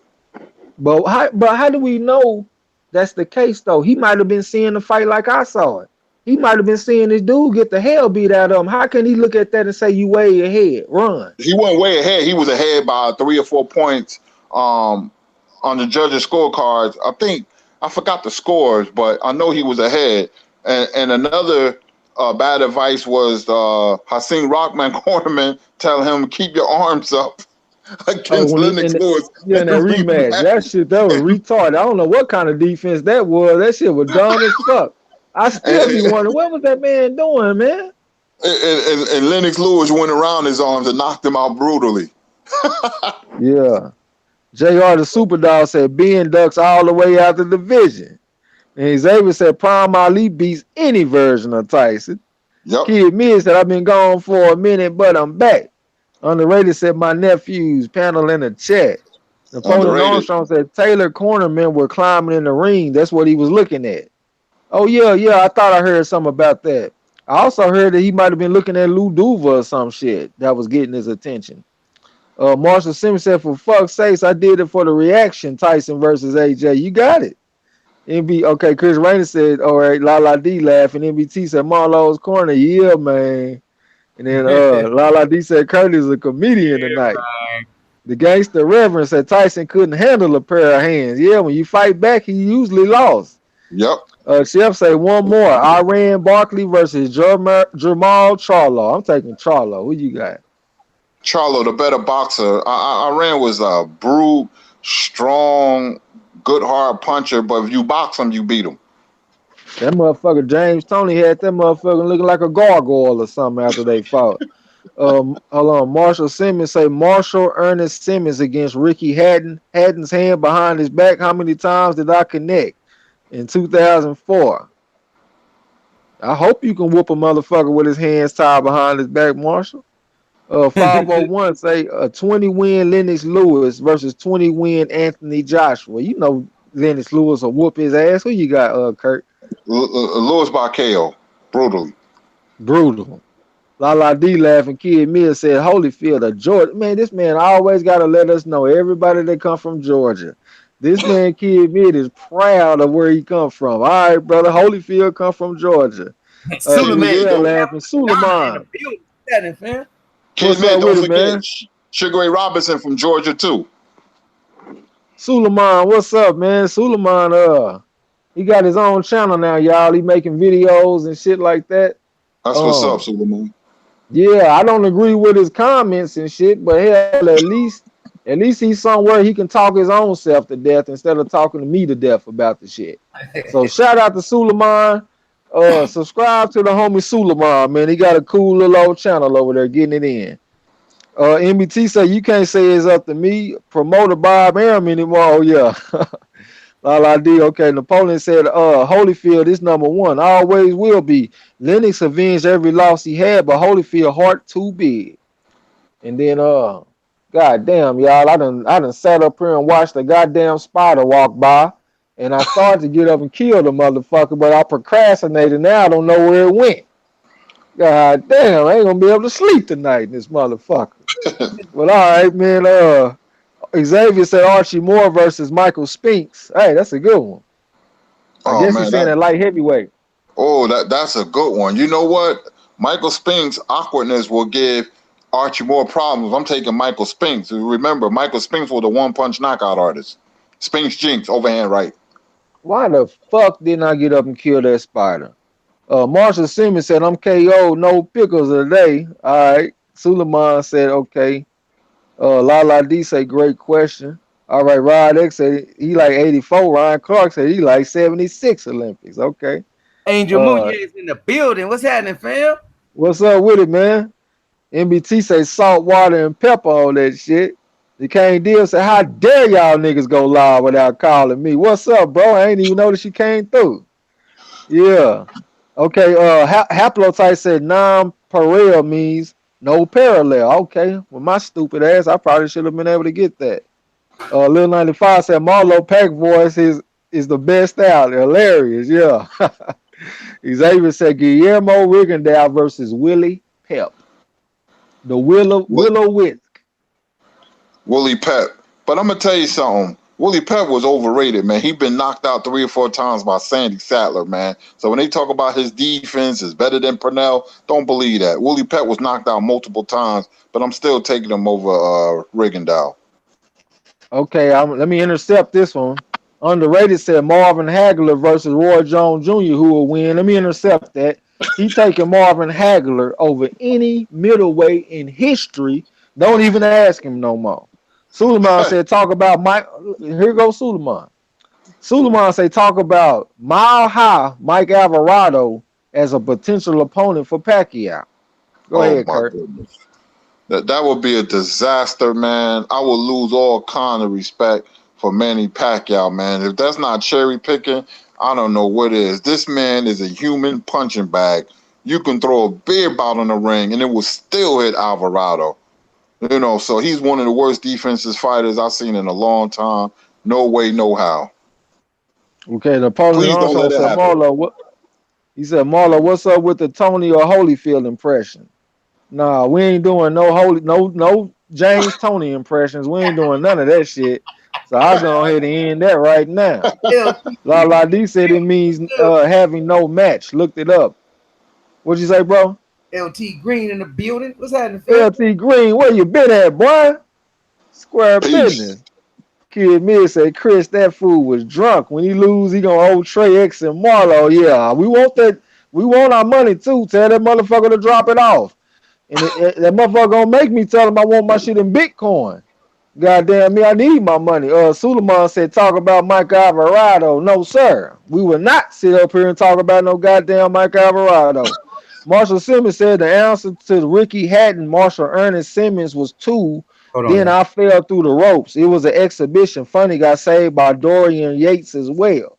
But how do we know that's the case though? He might have been seeing the fight like I saw it. he might have been seeing this dude get the hell beat out of him. How can he look at that and say you way ahead? Run. He wasn't way ahead. He was ahead by 3 or 4 points on the judges' scorecards. I forgot the scores, but I know he was ahead. And another bad advice was Hakeem Rockman cornerman telling him keep your arms up against When Lennox Lewis. in that rematch, that was retarded. I don't know what kind of defense that was. That shit was dumb as fuck. I still be wondering what was that man doing, man. And Lennox Lewis went around his arms and knocked him out brutally. Yeah. JR the Superdog said Ben ducks all the way out the division. And Xavier said Prime Ali beats any version of Tyson. Yep. Kid Mid said I've been gone for a minute, but I'm back. Underrated said my nephews panel in the chat. Napoleon Armstrong said Taylor cornermen were climbing in the ring. That's what he was looking at. Oh yeah. I thought I heard something about that. I also heard that he might have been looking at Lou Duva or some shit that was getting his attention. Marshall Simmons said, for fuck's sakes, I did it for the reaction, Tyson versus AJ. You got it. Okay, Chris Rainer said, all right, La D laughing. MBT said, Marlowe's corner. Yeah, man. And then La D said, Curtis a comedian tonight. Man. The gangster Reverend said Tyson couldn't handle a pair of hands. Yeah, when you fight back, he usually lost. Yep. Chef say one more. Iran Barkley versus Jamal Charlo. I'm taking Charlo. Who you got? Charlo, the better boxer. Iran was a brute, strong, good hard puncher, but if you box him, you beat him. That motherfucker James Toney had that motherfucker looking like a gargoyle or something after they fought. Hold on. Marshall Simmons say Marshall Ernest Simmons against Ricky Hatton. Hatton's hand behind his back. How many times did I connect? In 2004. I hope you can whoop a motherfucker with his hands tied behind his back, Marshall. 501 say a 20-win Lennox Lewis versus 20-win Anthony Joshua. You know Lennox Lewis will whoop his ass. Who you got, Kurt? Lewis by KO. Brutally. Brutal. La D laughing. Kid Mia said Holyfield of Georgia. Man, this man always got to let us know everybody that come from Georgia. This man, Kid Mid, is proud of where he come from. All right, brother. Holyfield come from Georgia. Suleiman laughing. Suleiman. Kid Mid, don't forget Sugar Ray Robinson from Georgia too. Suleiman, what's up, man? Suleiman, he got his own channel now, y'all. He making videos and shit like that. That's what's up, Suleiman. Yeah, I don't agree with his comments and shit, but hell, at least he's somewhere he can talk his own self to death instead of talking to me to death about the shit. So shout out to Suleiman. Subscribe to the homie Suleiman, man. He got a cool little old channel over there getting it in. MBT say you can't say it's up to me. Promoter Bob Arum anymore. Oh yeah. La D. Okay. Napoleon said Holyfield is number one. Always will be. Lennox avenged every loss he had, but Holyfield heart too big. And then God damn, y'all, I done sat up here and watched the goddamn spider walk by, and I started to get up and kill the motherfucker, but I procrastinated. Now I don't know where it went. God damn, I ain't gonna be able to sleep tonight in this motherfucker. Well, all right, man. Xavier said Archie Moore versus Michael Spinks. Hey, that's a good one. I guess he's saying that light heavyweight. Oh, that's a good one. You know what? Michael Spinks' awkwardness will give Archie Moore problems. I'm taking Michael Spinks. Remember, Michael Spinks was the one-punch knockout artist. Spinks Jinx, overhand right. Why the fuck didn't I get up and kill that spider? Marshall Simmons said, I'm KO, no pickles today. All right. Suleiman said, okay. La D say, great question. All right. Rod X said he like 84. Ryan Clark said he like 76 Olympics. Okay. Angel Munoz in the building. What's happening, fam? What's up with it, man? MBT say salt, water, and pepper on that shit. The Kane Deal said, how dare y'all niggas go live without calling me? What's up, bro? I ain't even noticed you came through. Yeah. Okay. Haplotype said non-parallel means no parallel. Okay. Well, my stupid ass, I probably should have been able to get that. Lil 95 said Marlo Pack voice is the best out. Hilarious. Yeah. Xavier said Guillermo Rigondeaux versus Willie Pep. The Willow Whisk. Willie Pep. But I'm going to tell you something. Willie Pep was overrated, man. He been knocked out 3 or 4 times by Sandy Sattler, man. So when they talk about his defense is better than Purnell, don't believe that. Willie Pep was knocked out multiple times, but I'm still taking him over Rigondeaux. Okay, let me intercept this one. Underrated said Marvin Hagler versus Roy Jones Jr. who will win. Let me intercept that. He taking Marvin Hagler over any middleweight in history. Don't even ask him no more. Suleiman said talk about Mike. Here goes Suleiman. Suleiman say talk about Mile High Mike Alvarado as a potential opponent for Pacquiao. Go Oh ahead, my Kurt. goodness. That would be a disaster, man. I would lose all kind of respect for Manny Pacquiao, man. If that's not cherry picking, I don't know what is. This man is a human punching bag. You can throw a beer bottle in the ring and it will still hit Alvarado. You know, so he's one of the worst defensive fighters I've seen in a long time. No way, no how. Okay, the opponent Please don't also let it said happen. Marlo. What he said, Marlo, what's up with the Tony or Holyfield impression? Nah, we ain't doing no James Tony impressions. We ain't doing none of that shit. So I'll go ahead and end that right now. LT La La D said it means having no match. Looked it up. What'd you say, bro? LT Green in the building. What's happening, Phil? LT Green, where you been at, boy? Square Peace. business. Kid Mid said, Chris, that fool was drunk. When he lose, he gonna owe Trey X and Marlo. Yeah, we want that. We want our money too. Tell that motherfucker to drop it off. And that motherfucker gonna make me tell him I want my shit in Bitcoin. Goddamn me, I need my money. Suleiman said, talk about Mike Alvarado. No, sir. We will not sit up here and talk about no goddamn Mike Alvarado. Marshall Simmons said the answer to Ricky Hatton, Marshall Ernest Simmons was 2. Hold on, Then y'all. I fell through the ropes. It was an exhibition. Funny got saved by Dorian Yates as well.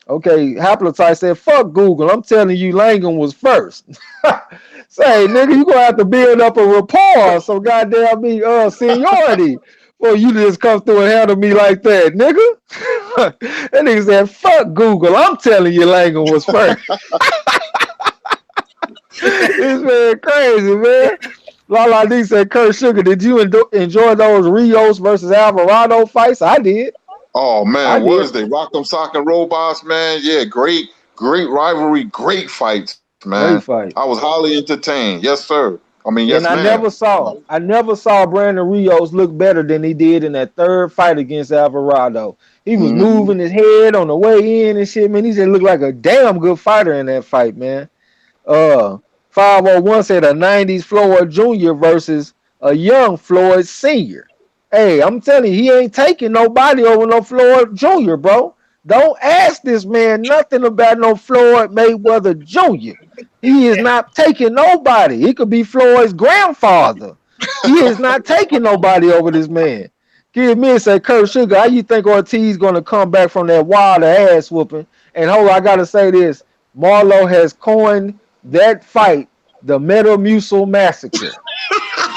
Okay, Haplotype said, fuck Google. I'm telling you, Langham was first. Say, nigga, you gonna have to build up a rapport. So goddamn me, seniority. For you to just come through and handle me like that, nigga. That nigga said, fuck Google. I'm telling you, Langham was first. This man crazy, man. Lala D said, Kurt Sugar, did you enjoy those Rios versus Alvarado fights? I did. Oh I man, did. was they Rock'em Sock'em Robots, man? Yeah, great rivalry, great fights, man. Great I fight. was highly entertained. Yes, sir. I mean, yes, And ma'am. I never saw Brandon Rios look better than he did in that third fight against Alvarado. He was Mm-hmm. moving his head on the way in and shit, man. He just looked like a damn good fighter in that fight, man. 501 said a 90s Floyd Jr. versus a young Floyd Sr. Hey, I'm telling you, he ain't taking nobody over no Floyd Jr., bro. Don't ask this man nothing about no Floyd Mayweather Jr. He is not taking nobody. He could be Floyd's grandfather. He is not taking nobody over this man. Give me and say, Kurt Sugar, how you think Ortiz gonna come back from that wild ass whooping? And hold on, I gotta say this. Marlo has coined that fight the Metamucil Massacre.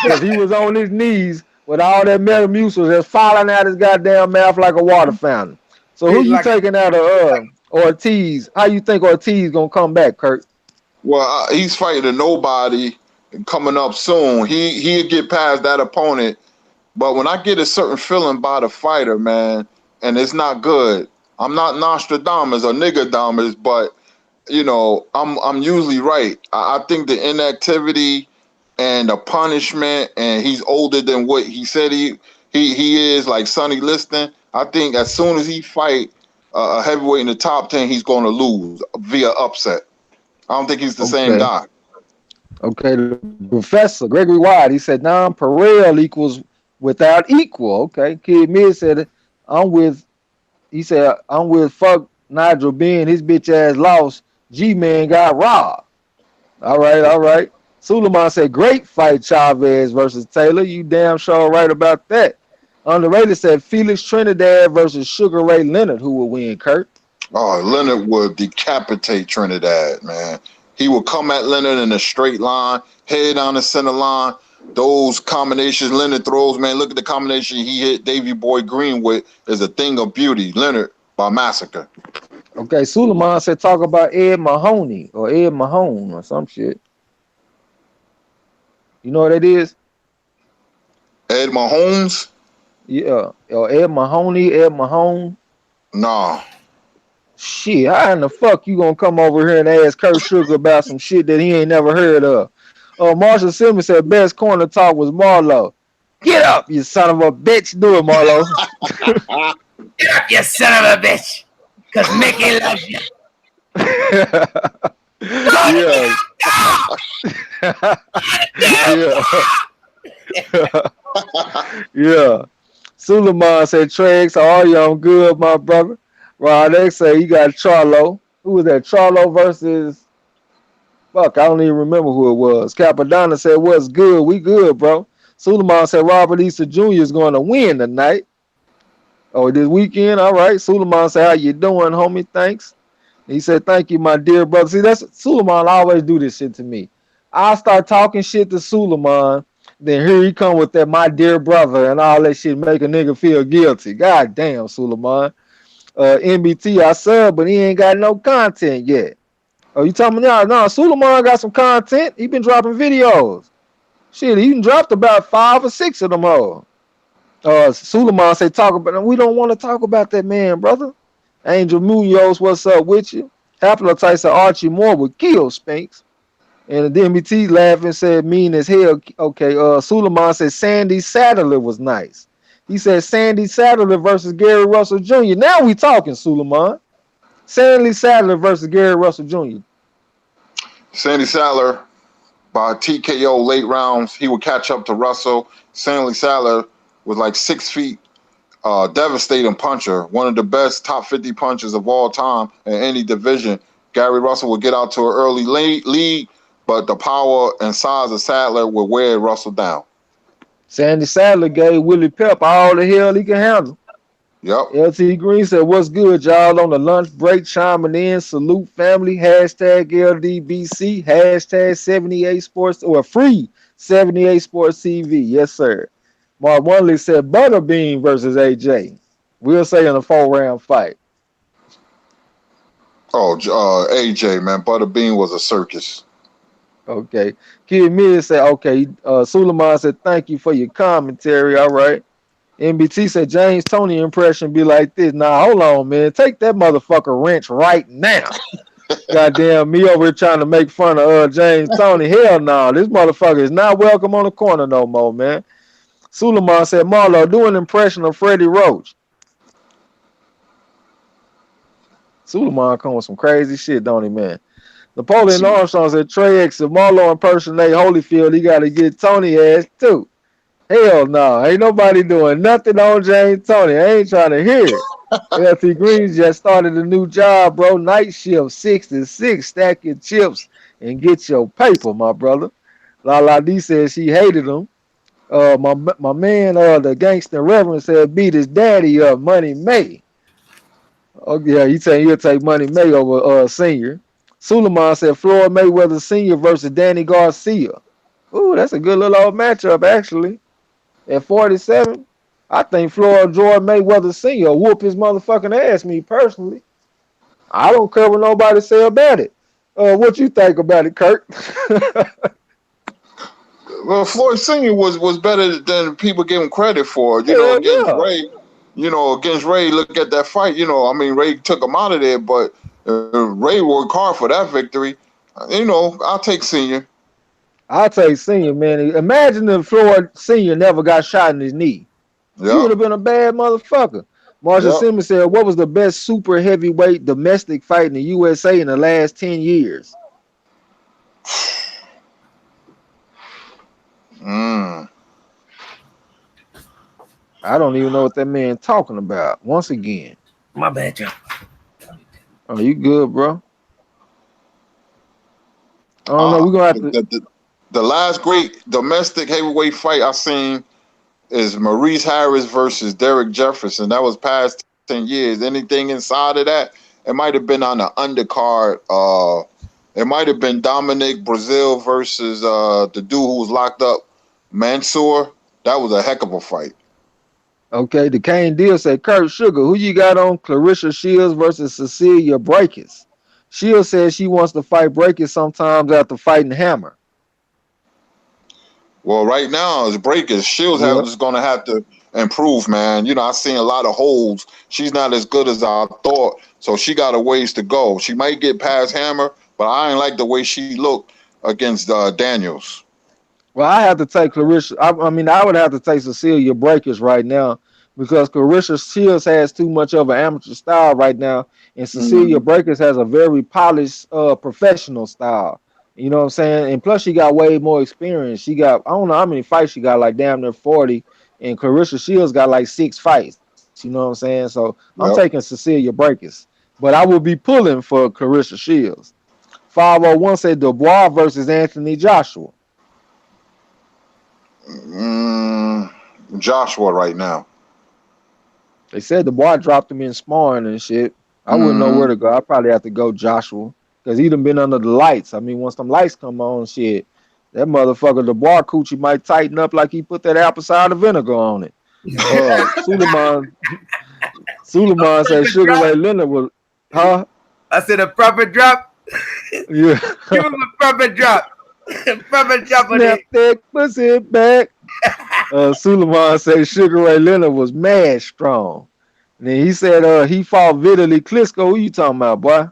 Because he was on his knees with all that Metamucil just falling out his goddamn mouth like a water fountain. So who you Like taking out of Ortiz? How you think Ortiz gonna come back, Kurt? Well, he's fighting a nobody coming up soon. He'll get past that opponent. But when I get a certain feeling by the fighter, man, and it's not good, I'm not Nostradamus or Niggerdamus, but you know, I'm usually right. I think the inactivity and the punishment, and he's older than what he said he is, like Sonny Liston. I think as soon as he fight a heavyweight in the top 10, he's going to lose via upset. I don't think he's the same Okay. guy. Okay, the professor, Gregory White, he said non-pareil equals without equal. Okay. Kid Mid said he said, I'm with fuck Nigel being his bitch ass lost. G-Man got robbed. All right, all right. Suleiman said, great fight, Chavez versus Taylor. You damn sure right about that. Underrated said Felix Trinidad versus Sugar Ray Leonard, who will win, Kurt. Oh, Leonard would decapitate Trinidad, man. He would come at Leonard in a straight line, head down the center line. Those combinations Leonard throws, man, look at the combination he hit Davy Boy Green with is a thing of beauty. Leonard by Massacre. Okay, Suleiman said talk about Ed Mahoney or Ed Mahone or some shit. You know what that is? Ed Mahomes, Yeah, or Ed Mahoney, Ed Mahone. Nah. Shit, how in the fuck you gonna come over here and ask Kurt Sugar about some shit that he ain't never heard of? Marshall Simmons said best corner talk was Marlo. Get up, you son of a bitch. Do it, Marlo. Get up, you son of a bitch. Because Mickey loves you. Yeah. Yeah. Yeah. Suleiman said, Trex, all you on good, my brother. Rod X said, you got Charlo. Who was that? Charlo versus, fuck, I don't even remember who it was. Capadonna said, what's good? We good, bro. Suleiman said, Robert Easter Jr. is going to win tonight. Oh, this weekend? All right. Suleiman said, how you doing, homie? Thanks. He said, thank you, my dear brother. See, that's Suleiman always do this shit to me. I start talking shit to Suleiman, then here he come with that my dear brother and all that shit make a nigga feel guilty. God damn, Suleiman. NBT, I sub, but he ain't got no content yet. Oh, you telling me now? No, Suleiman got some content. He been dropping videos. Shit, he even dropped about 5 or 6 of them all. Suleiman say talk about. We don't want to talk about that man, brother. Angel Munoz, what's up with you? Haplotype said Archie Moore would kill Spinks. And the DMT laughing said mean as hell. Okay, Suleiman said Sandy Sadler was nice. He said Sandy Sadler versus Gary Russell Jr. Now we talking, Suleiman. Sandy Sadler versus Gary Russell Jr. Sandy Sadler by TKO late rounds. He would catch up to Russell. Sandy Sadler was like 6 feet, devastating puncher, one of the best top 50 punchers of all time in any division. Gary Russell would get out to an early lead, but the power and size of Sadler would wear Russell down. Sandy Sadler gave Willie Pep all the hell he can handle. Yep. LT Green said, what's good, y'all? On the lunch break, chiming in. Salute family. Hashtag LDBC. Hashtag 78 Sports or free 78 Sports TV. Yes, sir. Mark Wonley said Butterbean versus AJ. We'll say in a 4-round fight. Oh, AJ, man. Butterbean was a circus. Okay. Kid Mid said, okay. Suleiman said, thank you for your commentary. All right. NBT said James Tony impression be like this. Nah, hold on, man. Take that motherfucker wrench right now. Goddamn me over here trying to make fun of James Tony. Hell no. This motherfucker is not welcome on the corner no more, man. Suleiman said, Marlo, do an impression of Freddie Roach. Suleiman come with some crazy shit, don't he, man? Napoleon Armstrong said, Trey X, if Marlo impersonate Holyfield, he got to get Tony ass too. Hell no. Ain't nobody doing nothing on James Tony. I ain't trying to hear it. LT Green just started a new job, bro. Night shift, 6 to 6. Stack your chips and get your paper, my brother. Lala D said she hated him. My man, the gangster Reverend said beat his daddy up, Money May. Oh yeah, he saying he'll take Money May over Senior. Suleiman said Floyd Mayweather Senior versus Danny Garcia. Ooh, that's a good little old matchup actually. At 47, I think Floyd George Mayweather Senior whoop his motherfucking ass. Me personally, I don't care what nobody say about it. What you think about it, Kurt? Well, Floyd Senior was better than people give him credit for. Hell Against yeah. Ray. Against Ray. Look at that fight. I mean, Ray took him out of there, but Ray worked hard for that victory. I'll take Senior. I'll take Senior, man. Imagine if Floyd Senior never got shot in his knee. He would Yep. have been a bad motherfucker. Marshall Yep. Simmons said, what was the best super heavyweight domestic fight in the USA in the last 10 years? Mm. I don't even know what that man talking about. Once again. My bad, Joe. Oh, you good, bro? I don't know. We're going to have to. The last great domestic heavyweight fight I seen is Maurice Harris versus Derek Jefferson. That was past 10 years. Anything inside of that, it might have been on the undercard. It might have been Dominic Brazil versus the dude who was locked up, Mansoor. That was a heck of a fight. Okay, the Kane Deal said, Kurt Sugar, who you got on Clarissa Shields versus Cecilia Brakes? Shields says she wants to fight Brakes sometimes after fighting Hammer. Well, right now, as Breakers, Shields Yeah. is going to have to, improve, man. You know, I seen a lot of holes. She's not as good as I thought, so she got a ways to go. She might get past Hammer, but I ain't like the way she looked against Daniels. Well, I have to take Clarissa. I mean, I would have to take Cecilia Breakers right now because Clarissa Shields has too much of an amateur style right now, and Cecilia Mm, Breakers has a very polished, professional style. You know what I'm saying? And plus, she got way more experience. She got I don't know how many fights she got, like damn near 40, and Clarissa Shields got like 6 fights. You know what I'm saying? So I'm taking yep. Cecilia Breakers, but I will be pulling for Clarissa Shields. 501 said Dubois versus Anthony Joshua. Mm, Joshua right now. They said the boy dropped him in sparring and shit. I wouldn't know where Hmm. to go. I'd probably have to go Joshua because he done been under the lights. I mean, once them lights come on, shit, that motherfucker, the bar coochie might tighten up like he put that apple cider vinegar on it. Suleiman said Proper Sugar drop. Ray Leonard was, huh? I said a proper drop. Yeah. Give him a proper drop. Proper drop on Snap it. that pussy back. Suleiman said Sugar Ray Leonard was mad strong. And then he said he fought Vitaly Klitschko. Who you talking about, boy?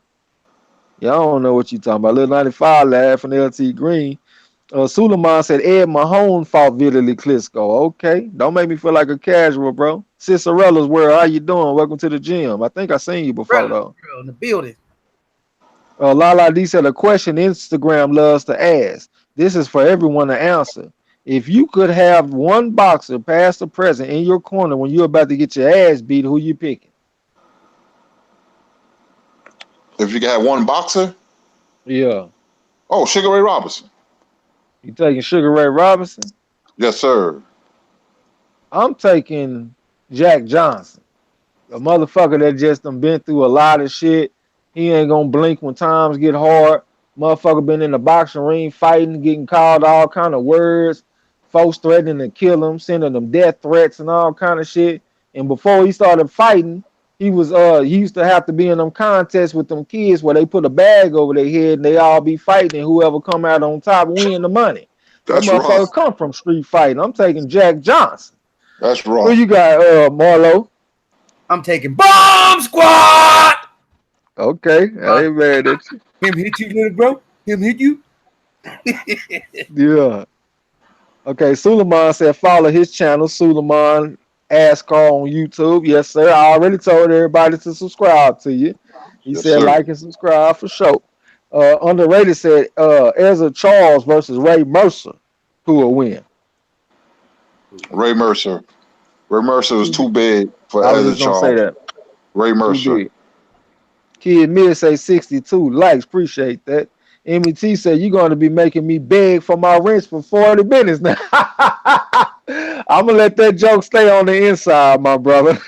Yeah, I don't know what you talking about. Little 95 laughing LT Green. Suleiman said Ed Mahone fought Vitaly Klitschko. Okay. Don't make me feel like a casual, bro. Cicerella's world, how you doing? Welcome to the gym. I think I seen you before, Brother, though. bro, in the building. Lala D said a question Instagram loves to ask. This is for everyone to answer. If you could have one boxer, past or present, in your corner when you're about to get your ass beat, who you picking? If you had one boxer, Yeah. oh, Sugar Ray Robinson. You taking Sugar Ray Robinson? Yes, sir. I'm taking Jack Johnson. A motherfucker that just done been through a lot of shit. He ain't gonna blink when times get hard. Motherfucker been in the boxing ring fighting, getting called all kind of words, folks threatening to kill him, sending them death threats and all kind of shit. And before he started fighting, he used to have to be in them contests with them kids where they put a bag over their head and they all be fighting and whoever come out on top win the money. That That's rough. motherfucker come from street fighting. I'm taking Jack Johnson. That's Who rough. you got, Marlo? I'm taking Bomb Squad. Okay, I ain't mad at you. Him hit you, little bro. Him hit you. Yeah. Okay, Suleiman said follow his channel, Suleiman Ascar on YouTube. Yes, sir. I already told everybody to subscribe to you. He Yes, said sir. like and subscribe for sure. Underrated said Ezra Charles versus Ray Mercer. Who will win? Ray Mercer. Ray Mercer was Too big. too big for I was Ezra just gonna say Charles. that. Ray Too Mercer. big. Kid Mid say 62 likes. Appreciate that. MET said you're going to be making me beg for my rents for 40 minutes now. I'm gonna let that joke stay on the inside, my brother.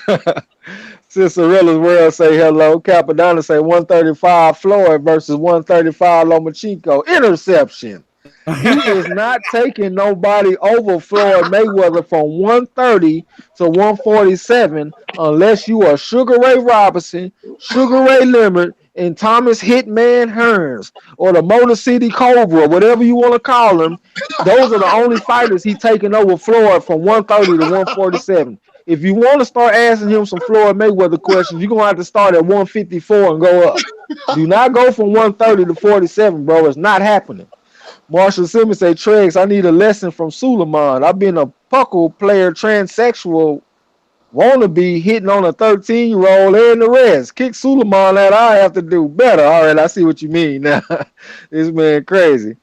Cicerella's world say hello. Capadonna say 135 Floyd versus 135 Lomachenko. Interception. You is not taking nobody over Floyd Mayweather from 130 to 147 unless you are Sugar Ray Robinson, Sugar Ray Leonard, and Thomas Hitman Hearns, or the Motor City Cobra, whatever you want to call him. Those are the only fighters he taking over Floyd from 130 to 147. If you want to start asking him some Floyd Mayweather questions, you're gonna have to start at 154 and go up. Do not go from 130 to 47, bro. It's not happening. Marshall Simmons say, Tregs, I need a lesson from Suleiman. I've been a puckle player, transsexual, wannabe, hitting on a 13-year-old and the rest. Kick Suleiman that I have to do better. All right, I see what you mean now. This man crazy.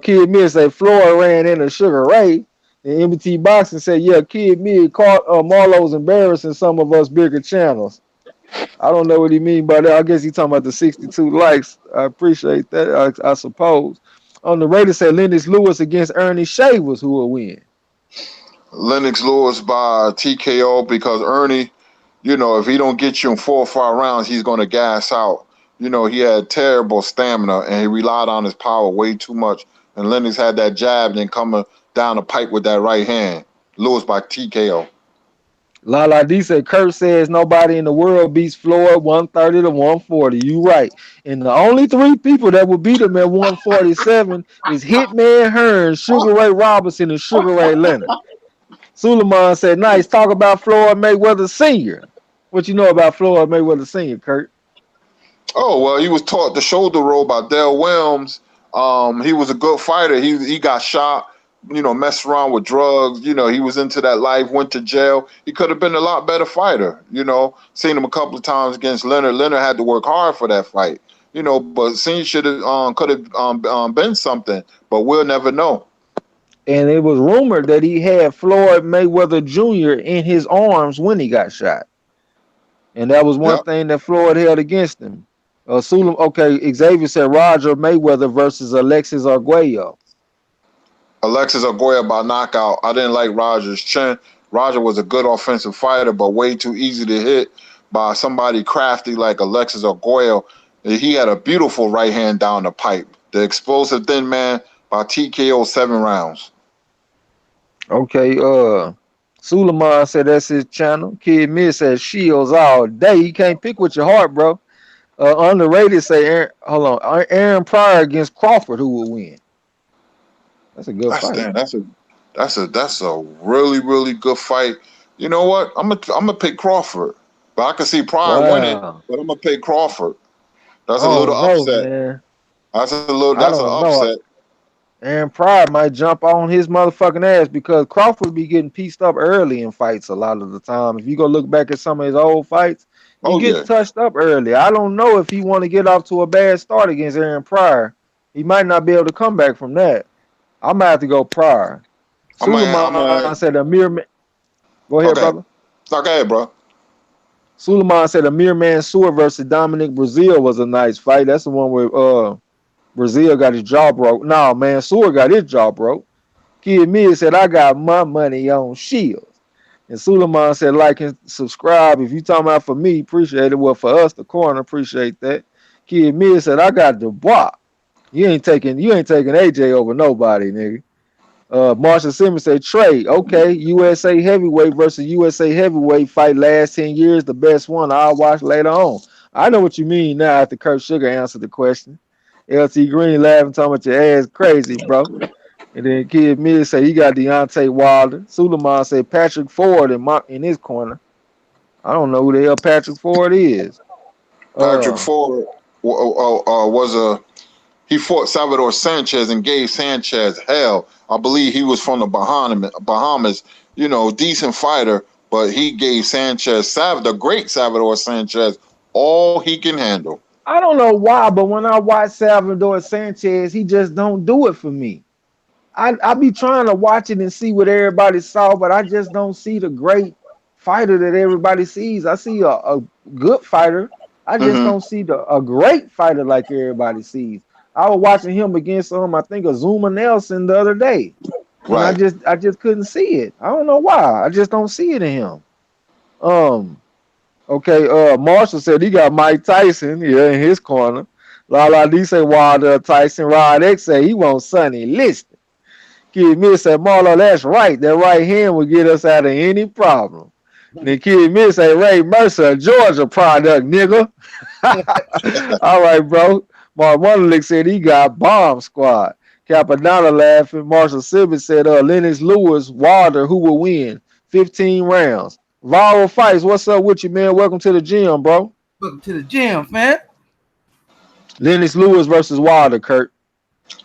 Kid Mid say, Floyd ran into Sugar Ray. And MT Boxing said, yeah, Kid Mid caught Marlo's embarrassing some of us bigger channels. I don't know what he mean by that. I guess he talking about the 62 likes. I appreciate that, I suppose. On the Raiders said Lennox Lewis against Ernie Shavers, who will win. Lennox Lewis by TKO because Ernie, you know, if he don't get you in 4 or 5 rounds, he's going to gas out. You know, he had terrible stamina and he relied on his power way too much. And Lennox had that jab and then coming down the pipe with that right hand. Lewis by TKO. Lala D said Kurt says nobody in the world beats Floyd 130 to 140. You right. And the only 3 people that will beat him at 147 is Hitman Hearns, Sugar Ray Robinson, and Sugar Ray Leonard. Suleiman said, "Nice talk about Floyd Mayweather Sr." What you know about Floyd Mayweather Sr., Kurt? Oh well, he was taught the shoulder roll by Dale Williams. He was a good fighter. He got shot. Messed around with drugs. He was into that life. Went to jail. He could have been a lot better fighter. Seen him a couple of times against Leonard. Leonard had to work hard for that fight. But Senior should have could have been something. But we'll never know. And it was rumored that he had Floyd Mayweather Jr. in his arms when he got shot. And that was one Yep. thing that Floyd held against him. Okay, Xavier said Roger Mayweather versus Alexis Arguello. Alexis Arguello by knockout. I didn't like Roger's chin. Roger was a good offensive fighter, but way too easy to hit by somebody crafty like Alexis Arguello. He had a beautiful right hand down the pipe. The explosive thin man by TKO 7 rounds. Okay, Suleiman said that's his channel. Kid Miss said Shields all day. You can't pick with your heart, bro. Underrated say Aaron Pryor against Crawford, who will win. That's a good fight. That's a really really good fight. You know what? I'm gonna pick Crawford, but I can see Pryor winning. Wow. But I'm gonna pick Crawford. That's I a little don't know, upset. man. That's I an don't know. upset. Aaron Pryor might jump on his motherfucking ass because Crawford be getting pieced up early in fights a lot of the time. If you go look back at some of his old fights, he Oh gets yeah. touched up early. I don't know if he want to get off to a bad start against Aaron Pryor. He might not be able to come back from that. I might have to go Pryor. I'm Suleiman a said Amir. Go ahead, okay. brother. Okay, bro. Suleiman said Amir Mansour versus Dominic Brazil was a nice fight. That's the one where Brazil got his jaw broke. No, Mansour got his jaw broke. Kid Mid said, I got my money on Shields. And Suleiman said, like and subscribe. If you talking about for me, appreciate it. Well, for us, the corner, appreciate that. Kid Mid said, I got Dubois. You ain't taking AJ over nobody, nigga. Marshall Simmons said, TRAE, okay, USA heavyweight versus USA heavyweight fight last 10 years, the best one. I'll watch later on. I know what you mean now after Kurt Sugar answered the question. LT Green laughing, talking about your ass crazy, bro. And then Kid Mid say he got Deontay Wilder. Suleiman say Patrick Ford in his corner. I don't know who the hell Patrick Ford is. Patrick Ford he fought Salvador Sanchez and gave Sanchez hell. I believe he was from the Bahamas. Decent fighter, but he gave the great Salvador Sanchez, all he can handle. I don't know why, but when I watch Salvador Sanchez, he just don't do it for me. I be trying to watch it and see what everybody saw, but I just don't see the great fighter that everybody sees. I see a good fighter. I just Hmm. don't see a great fighter like everybody sees. I was watching him against I think Azuma Nelson the other day, and I Right. just couldn't see it. I don't know why. I just don't see it in him. Um. Okay. Marshall said he got Mike Tyson, yeah, in his corner. Lala D say Wilder Tyson. Rod X say he wants Sonny Liston. Kid Miss said, Marlo, that's right. That right hand will get us out of any problem. And then Kid Miss say, Ray Mercer, a Georgia product, nigga. All right, bro. Mark Wonderlick said he got Bomb Squad. Capadonna laughing. Marshall Simmons said, Lennox Lewis, Wilder, who will win? 15 rounds. Viral Fights, what's up with you, man? Welcome to the gym, bro. Welcome to the gym, man. Lennox Lewis versus Wilder, Kurt.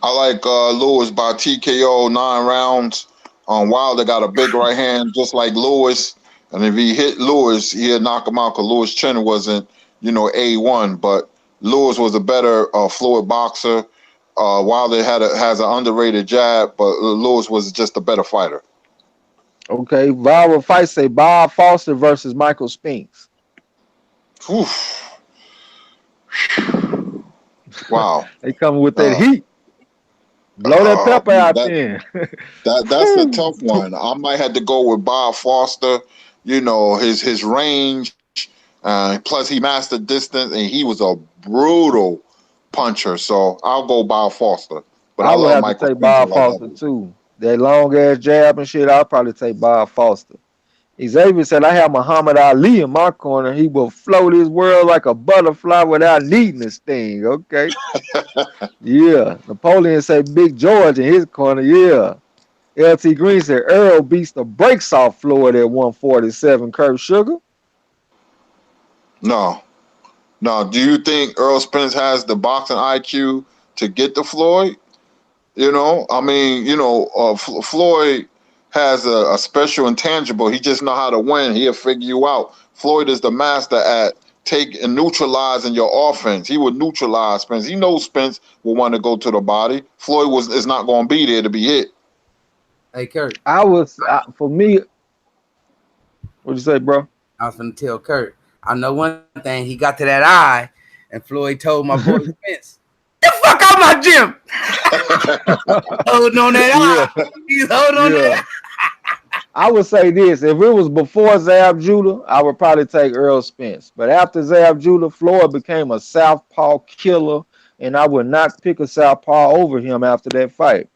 I like Lewis by TKO 9 rounds. Wilder got a big right hand, just like Lewis. And if he hit Lewis, he'd knock him out because Lewis' chin wasn't, A1. But Lewis was a better fluid boxer. Wilder has an underrated jab, but Lewis was just a better fighter. Okay, Viral Fights say Bob Foster versus Michael Spinks. Oof. Wow. They coming with that Uh, heat. Blow that pepper out that there. that's a tough one. I might have to go with Bob Foster. His range. Plus, he mastered distance, and he was a brutal puncher. So I'll go Bob Foster. But I I would love have to Michael take Spinks a Bob lot Foster better. too. That long ass jab and shit, I'll probably take Bob Foster. Xavier said, I have Muhammad Ali in my corner. He will float his world like a butterfly without needing a sting. Okay. Yeah. Napoleon said Big George in his corner. Yeah. LT Green said Earl beats the brakes off Floyd at 147. Kurt Sugar. No, no. Do you think Earl Spence has the boxing IQ to get to Floyd? You know, I mean, Floyd has a special intangible. He just know how to win. He'll figure you out. Floyd is the master at take and neutralizing your offense. He would neutralize Spence. He knows Spence will want to go to the body. Floyd is not going to be there to be hit. Hey, Kurt. For me. What'd you say, bro? I was gonna tell Kurt. I know one thing. He got to that eye, and Floyd told my boy Spence, "The fuck out my gym." Holding on that eye. He's holding on that. I would say this: if it was before Zab Judah, I would probably take Earl Spence. But after Zab Judah, Floyd became a southpaw killer, and I would not pick a southpaw over him after that fight.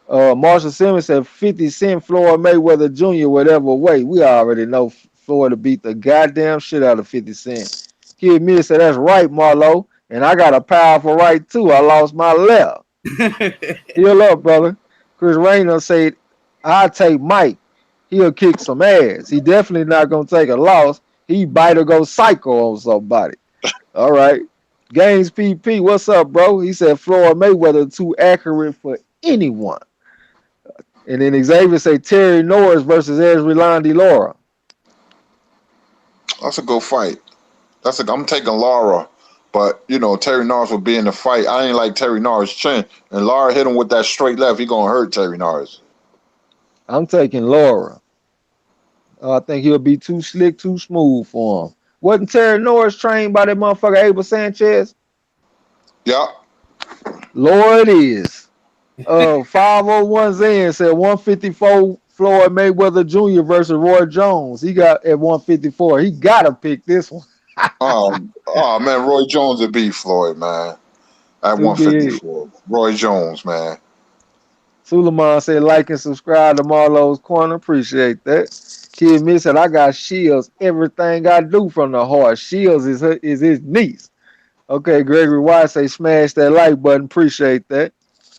Marshall Simmons said 50 Cent, Floyd Mayweather Jr., whatever way. We already know Floyd to beat the goddamn shit out of 50 Cent. Kid Mid said, that's right, Marlo. And I got a powerful right, too. I lost my left. Heal up, brother. Chris Rayner said, I'll take Mike. He'll kick some ass. He definitely not going to take a loss. He bite or go psycho on somebody. All right. Gaines PP, what's up, bro? He said Floyd Mayweather too accurate for anyone. And then Xavier say Terry Norris versus Ezra Landy Laura. That's a good fight. I'm taking Laura, but Terry Norris will be in the fight. I ain't like Terry Norris' chin, and Laura hit him with that straight left. He gonna hurt Terry Norris. I'm taking Laura. I think he'll be too slick, too smooth for him. Wasn't Terry Norris trained by that motherfucker Abel Sanchez? Yeah. Lord, it is. 501 Zen said 154 Floyd Mayweather Jr. versus Roy Jones. He got at 154. He gotta pick this one. oh man, Roy Jones would beat Floyd, man. At 154. Roy Jones, man. Suleiman said like and subscribe to Marlo's Corner. Appreciate that. Kid Miss said I got Shields. Everything I do from the heart. Shields is his niece. Okay, Gregory White say smash that like button. Appreciate that.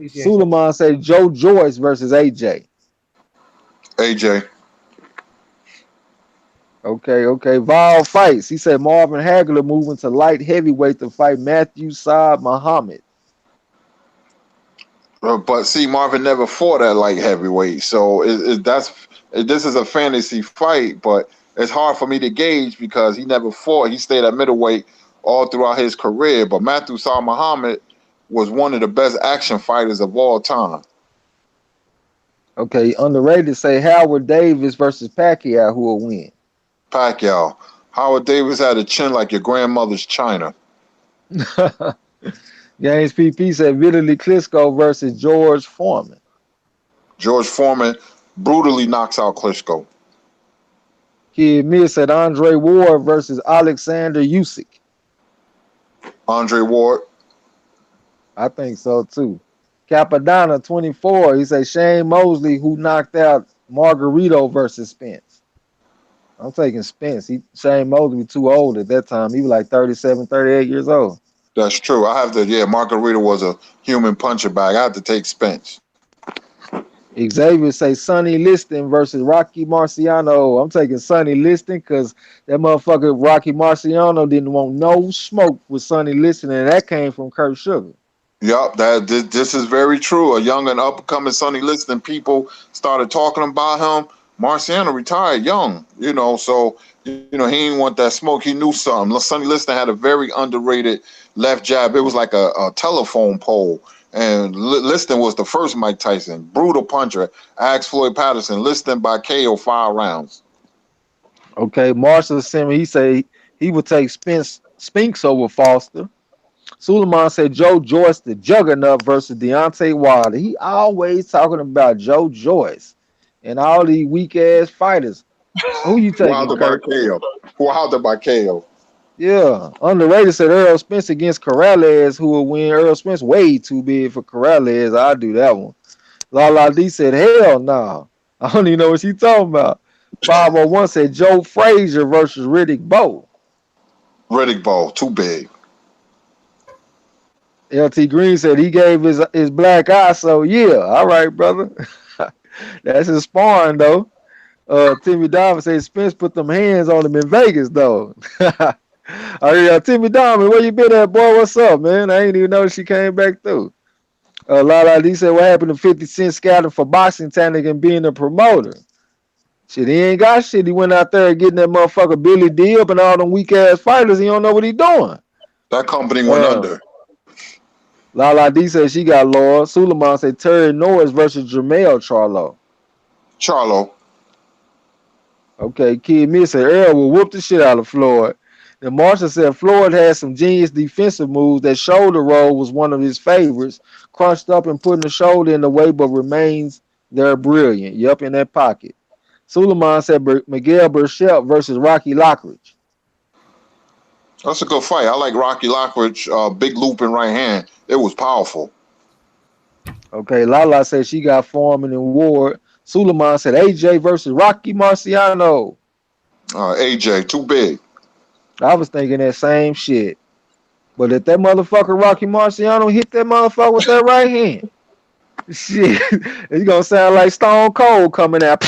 Suleiman say Joe Joyce versus AJ. AJ. Okay. Vol fights. He said Marvin Hagler moving to light heavyweight to fight Matthew Saad Muhammad. But see, Marvin never fought at light heavyweight, so this is a fantasy fight. But it's hard for me to gauge because he never fought. He stayed at middleweight all throughout his career. But Matthew Saad Muhammad was one of the best action fighters of all time. Okay, underrated say Howard Davis versus Pacquiao, who will win? Pacquiao. Howard Davis had a chin like your grandmother's china. Gaines PP said Vitaly Klitschko versus George Foreman. George Foreman brutally knocks out Klitschko. Kid Mid said Andre Ward versus Alexander Usyk. Andre Ward. I think so too. Capadonna 24. He said Shane Mosley who knocked out Margarito versus Spence. I'm taking Spence. Shane Mosley was too old at that time. He was like 37, 38 years old. That's true. I have to. Yeah, Margarito was a human puncher bag. I have to take Spence. Xavier say Sonny Liston versus Rocky Marciano. I'm taking Sonny Liston because that motherfucker Rocky Marciano didn't want no smoke with Sonny Liston, and that came from Kurt Sugar. Yup, this is very true. A young and up-and-coming Sonny Liston, people started talking about him. Marciano retired young, so he didn't want that smoke. He knew something. Sonny Liston had a very underrated left jab. It was like a telephone pole. And Liston was the first Mike Tyson. Brutal puncher. Asked Floyd Patterson. Liston by KO 5 rounds. Okay, Marshall Simmons, he say he would take Spinks over Foster. Suleiman said Joe Joyce, the juggernaut versus Deontay Wilder. He always talking about Joe Joyce and all these weak-ass fighters. Who you taking, Wilder by KO. Wilder by KO. Yeah, underrated said Earl Spence against Corrales, who will win. Earl Spence way too big for Corrales. I'll do that one. Lala D said, hell no. Nah. I don't even know what she talking about. 501 said Joe Frazier versus Riddick Bowe. Riddick Bowe, too big. LT Green said he gave his black eye, so yeah. All right, brother. That's his sparring though. Timmy Diamond says Spence put them hands on him in Vegas though. Timmy Diamond, where you been at, boy? What's up, man? I ain't even know she came back through. Lala D said, what happened to 50 Cent scouting for boxing talent and being a promoter? Shit, he ain't got shit. He went out there getting that motherfucker Billy Dibb and all them weak ass fighters. He don't know what he doing. That company went under. Lala D said she got lost. Suleiman said Terry Norris versus Jermell Charlo. Charlo. Okay, Kid Miss said Earl will whoop the shit out of Floyd. And Marshall said Floyd had some genius defensive moves. That shoulder roll was one of his favorites. Crunched up and putting the shoulder in the way, but remains there brilliant. Yup, in that pocket. Suleiman said Miguel Burchell versus Rocky Lockridge. That's a good fight. I like Rocky Lockridge, big loop in right hand. It was powerful. Okay, Lala said she got Foreman and Ward. Suleiman said AJ versus Rocky Marciano. AJ, too big. I was thinking that same shit. But if that motherfucker Rocky Marciano hit that motherfucker with that right hand, shit, it's gonna sound like Stone Cold coming out.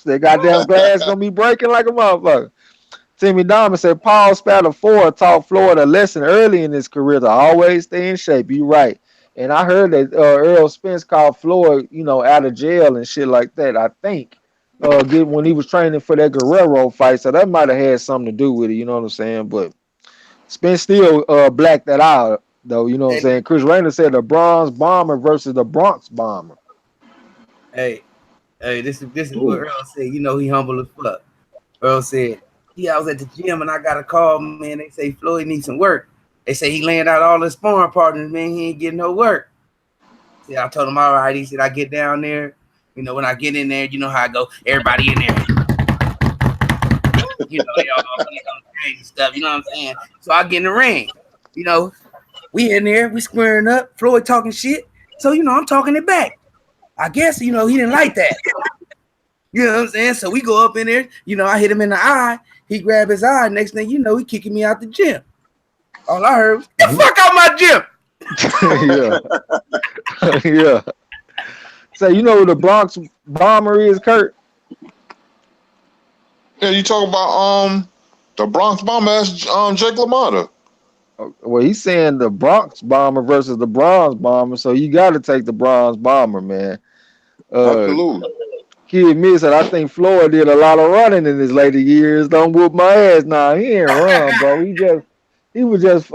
That goddamn glass gonna be breaking like a motherfucker. Timmy Diamond said Paul Spatafora taught Florida a lesson early in his career to always stay in shape. You right. And I heard that Earl Spence called Floyd, out of jail and shit like that. I think when he was training for that Guerrero fight, so that might have had something to do with it. You know what I'm saying? But Spence still blacked that out, though. You know what I'm saying? Chris Rayner said the Bronze Bomber versus the Bronx Bomber. Hey, this is what Earl said. He humble as fuck. Earl said, I was at the gym and I got a call, man. They say Floyd needs some work. They say he laying out all his sparring partners, man. He ain't getting no work. See, I told him, all right. He said, I get down there. When I get in there, you know how I go. Everybody in there. They all on and stuff. You know what I'm saying? So I get in the ring. We in there. We squaring up. Floyd talking shit. So, I'm talking it back. I guess, he didn't like that. You know what I'm saying? So we go up in there. I hit him in the eye. He grabbed his eye. Next thing you know, he kicking me out the gym. All I heard was, "Get the fuck out my gym." Yeah. So who the Bronx Bomber is, Kurt? Yeah, you talking about the Bronx Bomber? That's Jake LaMotta. Well, he's saying the Bronx Bomber versus the Bronze Bomber, so you got to take the Bronze Bomber, man. Absolutely. Kid Miss said, I think Floyd did a lot of running in his later years. Don't whoop my ass now. He ain't run, bro. He was just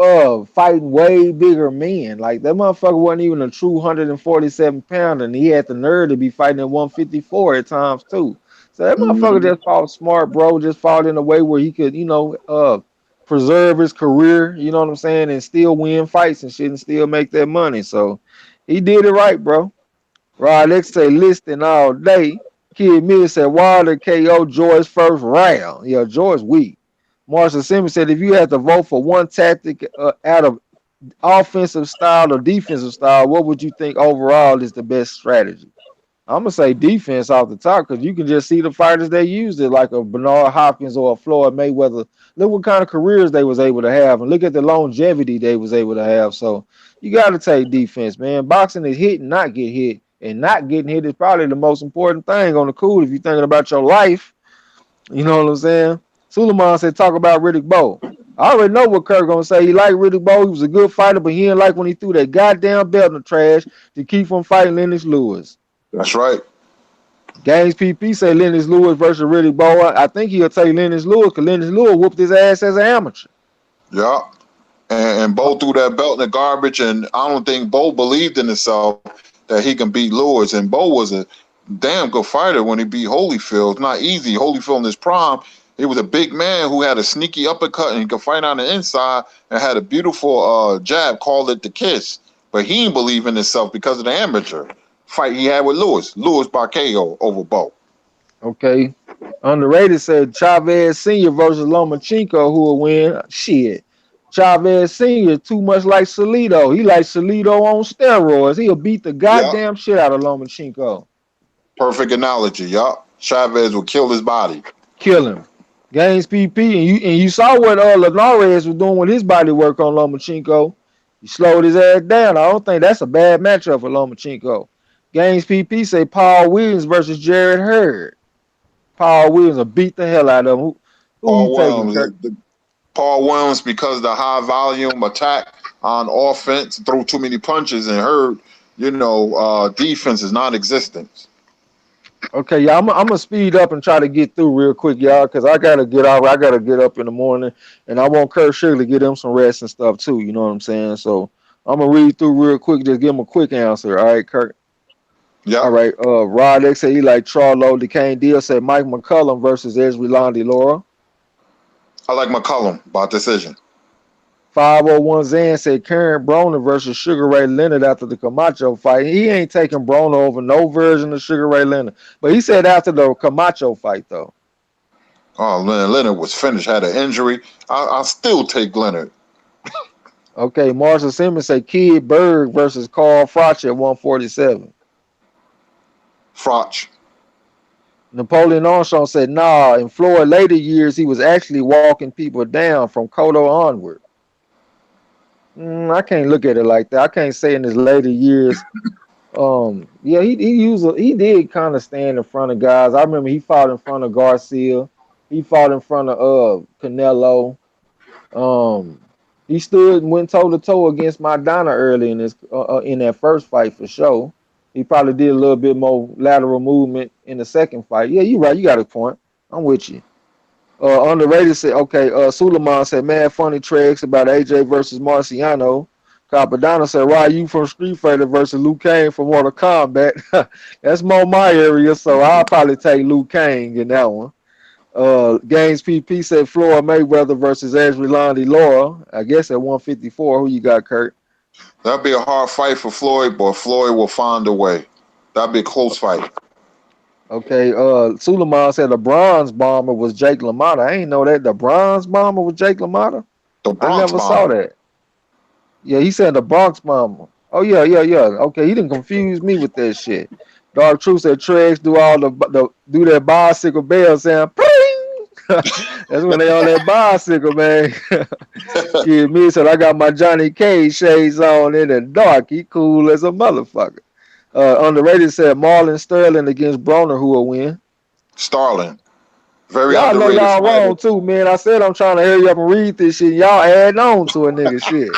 fighting way bigger men. Like that motherfucker wasn't even a true 147 pounder, and he had the nerve to be fighting at 154 at times too. So that motherfucker just fought smart, bro. Just fought in a way where he could, preserve his career. You know what I'm saying, and still win fights and shit, and still make that money. So he did it right, bro. Rod X say listing all day. Kid Mills said Wilder KO George first round. Yeah, George weak. Marshall Simmons said if you had to vote for one tactic out of offensive style or defensive style, what would you think overall is the best strategy? I'm gonna say defense off the top because you can just see the fighters they used it, like a Bernard Hopkins or a Floyd Mayweather. Look what kind of careers they was able to have, and look at the longevity they was able to have. So you got to take defense, man. Boxing is hit and not get hit, and not getting hit is probably the most important thing on the cool if you're thinking about your life. You know what I'm saying? Suleiman said, talk about Riddick Bowe. I already know what Kirk gonna say. He liked Riddick Bowe. He was a good fighter, but he didn't like when he threw that goddamn belt in the trash to keep from fighting Lennox Lewis. That's right. Gaines PP say Lennox Lewis versus Riddick Bowe. I think he'll take Lennox Lewis because Lennox Lewis whooped his ass as an amateur. Yeah. And Bowe threw that belt in the garbage, and I don't think Bowe believed in himself that he can beat Lewis. And Bowe was a damn good fighter when he beat Holyfield. It's not easy. Holyfield in his prime, he was a big man who had a sneaky uppercut and he could fight on the inside and had a beautiful jab, called it the kiss. But he didn't believe in himself because of the amateur fight he had with Lewis. Lewis by KO over Bowe. Okay. Underrated said Chavez Sr. versus Lomachenko, who will win. Shit. Chavez Sr. too much like Salido. He like Salido on steroids. He'll beat the goddamn shit out of Lomachenko. Perfect analogy, yup. Chavez will kill his body. Kill him. Gaines PP, and you saw what Linares was doing with his body work on Lomachenko. He slowed his ass down. I don't think that's a bad matchup for Lomachenko. Games PP say Paul Williams versus Jared Hurd. Paul Williams will beat the hell out of him. Who you Paul taking, Williams. Kirk? Paul Williams, because the high volume attack on offense, threw too many punches and hurt. Defense is non-existent. Okay, yeah, I'm gonna speed up and try to get through real quick, y'all, because I gotta get out. I gotta get up in the morning, and I want Kurt Sugar to get him some rest and stuff too. You know what I'm saying? So I'm gonna read through real quick, just give him a quick answer. All right, Kurt. All Yep. right. Rod X said he like Charlo. DeCane Deal said Mike McCullum versus Esri Londy Laura. I like McCullum by decision. 501 Zan said Karen Broner versus Sugar Ray Leonard after the Camacho fight. He ain't taking Broner over no version of Sugar Ray Leonard. But he said after the Camacho fight, though. Oh, Leonard was finished, had an injury. I still take Leonard. Okay, Marshall Simmons said Kid Berg versus Carl Froch at 147. Froch. Napoleon Armstrong said, nah, in Floyd later years, he was actually walking people down from Cotto onward. I can't look at it like that. I can't say in his later years. Yeah, he did kind of stand in front of guys. I remember he fought in front of Garcia. He fought in front of Canelo. Um, he stood and went toe to toe against Maidana early in that first fight for sure. He probably did a little bit more lateral movement in the second fight. Yeah, you're right. You got a point. I'm with you. Underrated said, okay, Suleiman said, man, funny tracks about AJ versus Marciano. Capadonna said, Ryu from Street Fighter versus Liu Kang from Mortal Kombat. That's more my area, so I'll probably take Liu Kang in that one. Games PP said Floyd Mayweather versus Esri Londy Laura. I guess at 154. Who you got, Kurt? That'd be a hard fight for Floyd, but Floyd will find a way. That'd be a close fight. Okay, Suleiman said the bronze bomber was Jake LaMotta. I ain't know that the bronze bomber was Jake LaMotta. The I Bronx never saw Bomber. that. Yeah, he said the Bronx bomber. Oh yeah, yeah, yeah. Okay, he didn't confuse me with that shit. Dark Truth said Tregs do all do that bicycle bell sound. Ping! That's when they on that bicycle, man. Kid me said I got my Johnny Cage shades on in the dark. He cool as a motherfucker. On the radio said Marlon Sterling against Broner, who will win. Starling. Very Y'all know underrated y'all fighter. wrong too, man. I said I'm trying to hurry up and read this shit. Y'all add on to a nigga shit.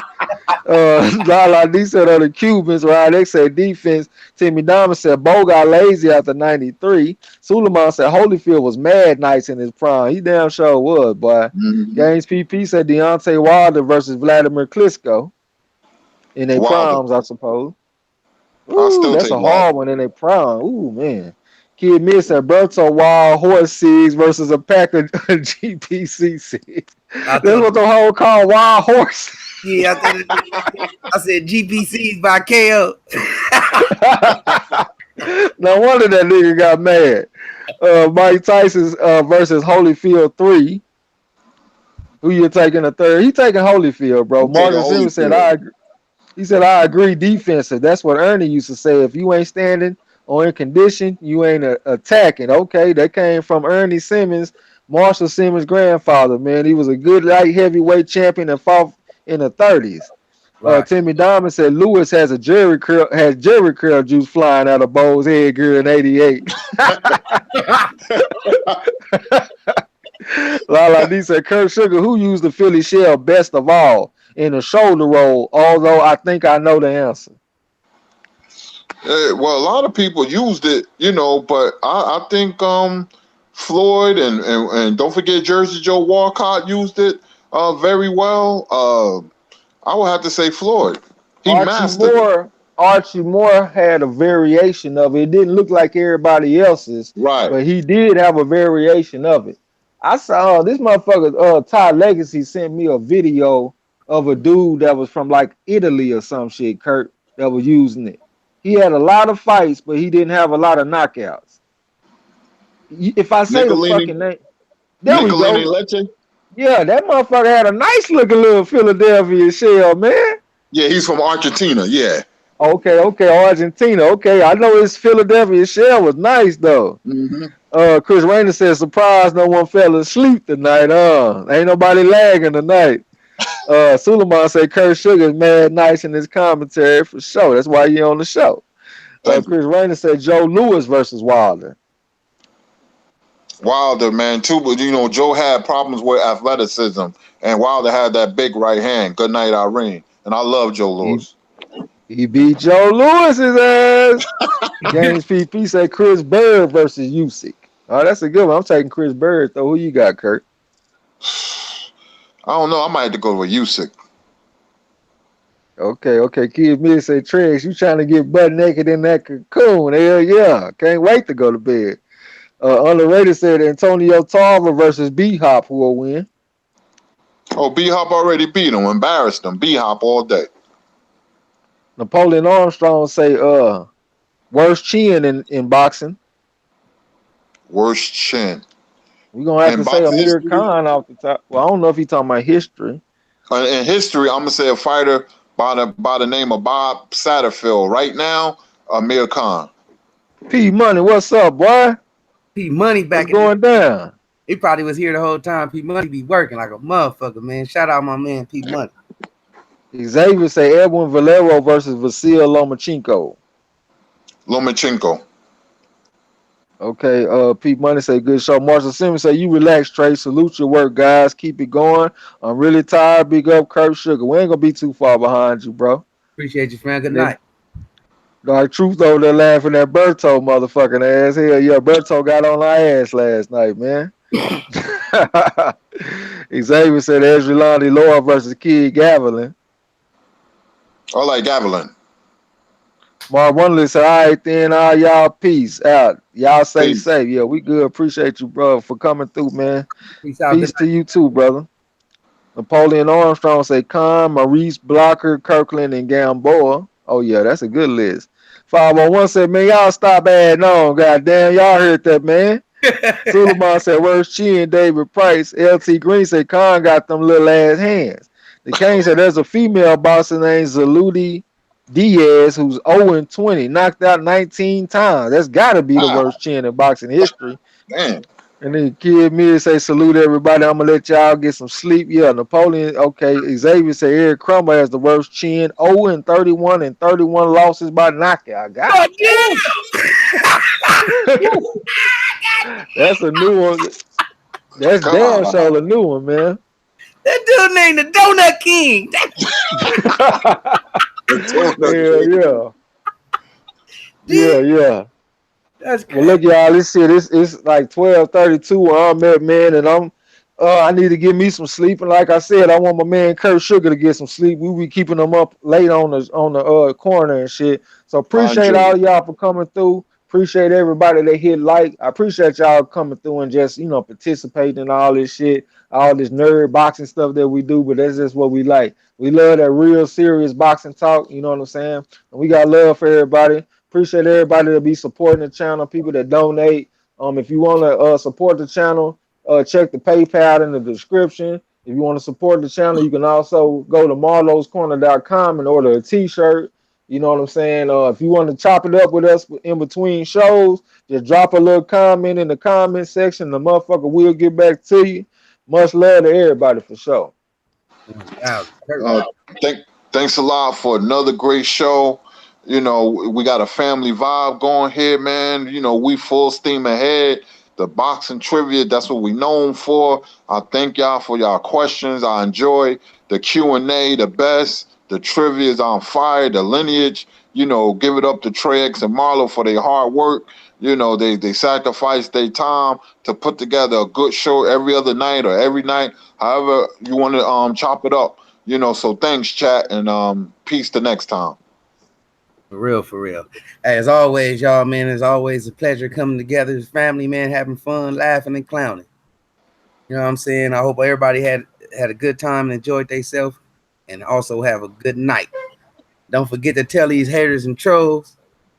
Lala D said on the Cubans, right? They said defense. Timmy Diamond said Bo got lazy after 93. Suleiman said Holyfield was mad nice in his prime. He damn sure was, boy. Games PP said Deontay Wilder versus Vladimir Klitschko in their Wilder. primes, I suppose. I'll Ooh, still that's take a Wilder. hard one in their prime. Ooh, man. Kid Miss said Berto Wild Horse Cigs versus a pack of GPCC. That's what the whole call, Wild Horse. Yeah, I said GPCs by KO. No wonder that nigga got mad. Mike Tyson versus Holyfield 3. Who you taking a third? He taking Holyfield, bro. I'm taking Martin Simmons said, Holyfield. I agree. He said, I agree defensive. That's what Ernie used to say. If you ain't standing or in condition, you ain't attacking. Okay, that came from Ernie Simmons, Marshall Simmons' grandfather, man. He was a good light heavyweight champion and fought in the 30s. Right. Timmy Diamond said Lewis has Jerry curl juice flying out of Bo's head gear in 88. Lala D said Kurt Sugar, who used the Philly shell best of all in a shoulder roll, although I think I know the answer. Well, a lot of people used it, but I think Floyd and don't forget Jersey Joe Walcott used it very well. I would have to say Floyd. He mastered it. Archie Moore had a variation of it. It didn't look like everybody else's, Right. but he did have a variation of it. I saw this motherfucker, Ty Legacy sent me a video of a dude that was from like Italy or some shit, Kurt, that was using it. He had a lot of fights, but he didn't have a lot of knockouts. If I say the fucking name, there we go. Leche? Yeah, that motherfucker had a nice looking little Philadelphia shell, man. Yeah, he's from Argentina. Yeah. Okay, Argentina. Okay, I know his Philadelphia shell was nice though. Chris Rainer said, surprise, no one fell asleep tonight. Ain't nobody lagging tonight. Suleiman said Kurt Sugar's mad nice in his commentary for sure. That's why he on the show. Thank you. Chris Rainer said Joe Louis versus Wilder. Wilder, man, too, but you know, Joe had problems with athleticism, and Wilder had that big right hand. Good night, Irene. And I love Joe He, Louis. he beat Joe Louis's ass. Games PP said Chris Bird versus Usyk. Oh, that's a good one. I'm taking Chris Bird though. Who you got, Kurt? I don't know. I might have to go with Usyk. Okay. Kid Mid say Trex, you trying to get butt naked in that cocoon. Hell yeah. Can't wait to go to bed. Underrated said Antonio Tarver versus B Hop who will win. Oh, B Hop already beat him, embarrassed him. B Hop all day. Napoleon Armstrong say worst chin in boxing. Worst chin. We're gonna have In to say boxing Amir history, Khan off the top. Well, I don't know if he's talking about history. in history, I'm gonna say a fighter by the name of Bob Satterfield. Right now, Amir Khan. P Money, what's up, boy? P Money What's back in the going down? He probably was here the whole time. P Money be working like a motherfucker, man. Shout out my man P Money. Xavier say Edwin Valero versus Vasil Lomachenko. Lomachenko. Okay, Pete Money say good show. Marshall Simmons say you relax, Trey. Salute your work, guys. Keep it going. I'm really tired. Big up, Kurt Sugar. We ain't gonna be too far behind you, bro. Appreciate you, friend. Good night. Dark Truth over there laughing at Berto motherfucking ass. Hell yeah, Berto got on our ass last night, man. Xavier said Ezralani Law versus Kid Gavilan. I like Gavilan. Mark Wonderly said, all right then, all y'all peace out. Y'all stay Peace. safe. Yeah, we good. Appreciate you, bro, for coming through, man. Peace out. Peace to you too, brother. Napoleon Armstrong say Khan, Maurice Blocker, Kirkland, and Gamboa. Oh yeah, that's a good list. 501 said, man, y'all stop adding on. Goddamn, y'all heard that, man. Suleiman said, where's Chi and David Price? LT Green said, Khan got them little ass hands. The King said, there's a female boxer named Zaludi Diaz who's 0-20, knocked out 19 times. That's got to be the Wow. worst chin in boxing history. Damn. And then Kid Mid say, salute everybody. I'm going to let y'all get some sleep. Yeah, Napoleon. Okay, Xavier say Eric Crummer has the worst chin. 0-31 and 31 losses by knockout. God damn. That's a new one. That's damn sure a new one, man. That dude named the Donut King. Yeah. That's crazy. Well, look, y'all. This shit, it's like 12:32 where I'm at, man, and I need to get me some sleep. And like I said, I want my man Kurt Sugar to get some sleep. We be keeping him up late on the corner and shit. So appreciate all y'all for coming through. Appreciate everybody that hit like. I appreciate y'all coming through and just participating in all this shit, all this nerd boxing stuff that we do. But that's just what we like. We love that real serious boxing talk. You know what I'm saying? And we got love for everybody. Appreciate everybody that be supporting the channel, people that donate. If you want to support the channel, check the PayPal in the description. If you want to support the channel, you can also go to marloscorner.com and order a t-shirt. You know what I'm saying? If you want to chop it up with us in between shows, just drop a little comment in the comment section. The motherfucker will get back to you. Much love to everybody for sure. Thanks a lot for another great show. You know, we got a family vibe going here, man. You know, we full steam ahead. The boxing trivia, that's what we known for. I thank y'all for y'all questions. I enjoy the Q&A the best. The trivia is on fire. The lineage, give it up to TRAE and Marlo for their hard work. They sacrifice their time to put together a good show every other night or every night, however you want to chop it up. So thanks, chat, and peace to next time. For real. As always, y'all, man, it's always a pleasure coming together as family, man, having fun, laughing, and clowning. You know what I'm saying? I hope everybody had a good time and enjoyed themselves, and also have a good night. Don't forget to tell these haters and trolls,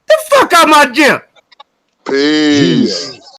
the fuck out my gym. Peace.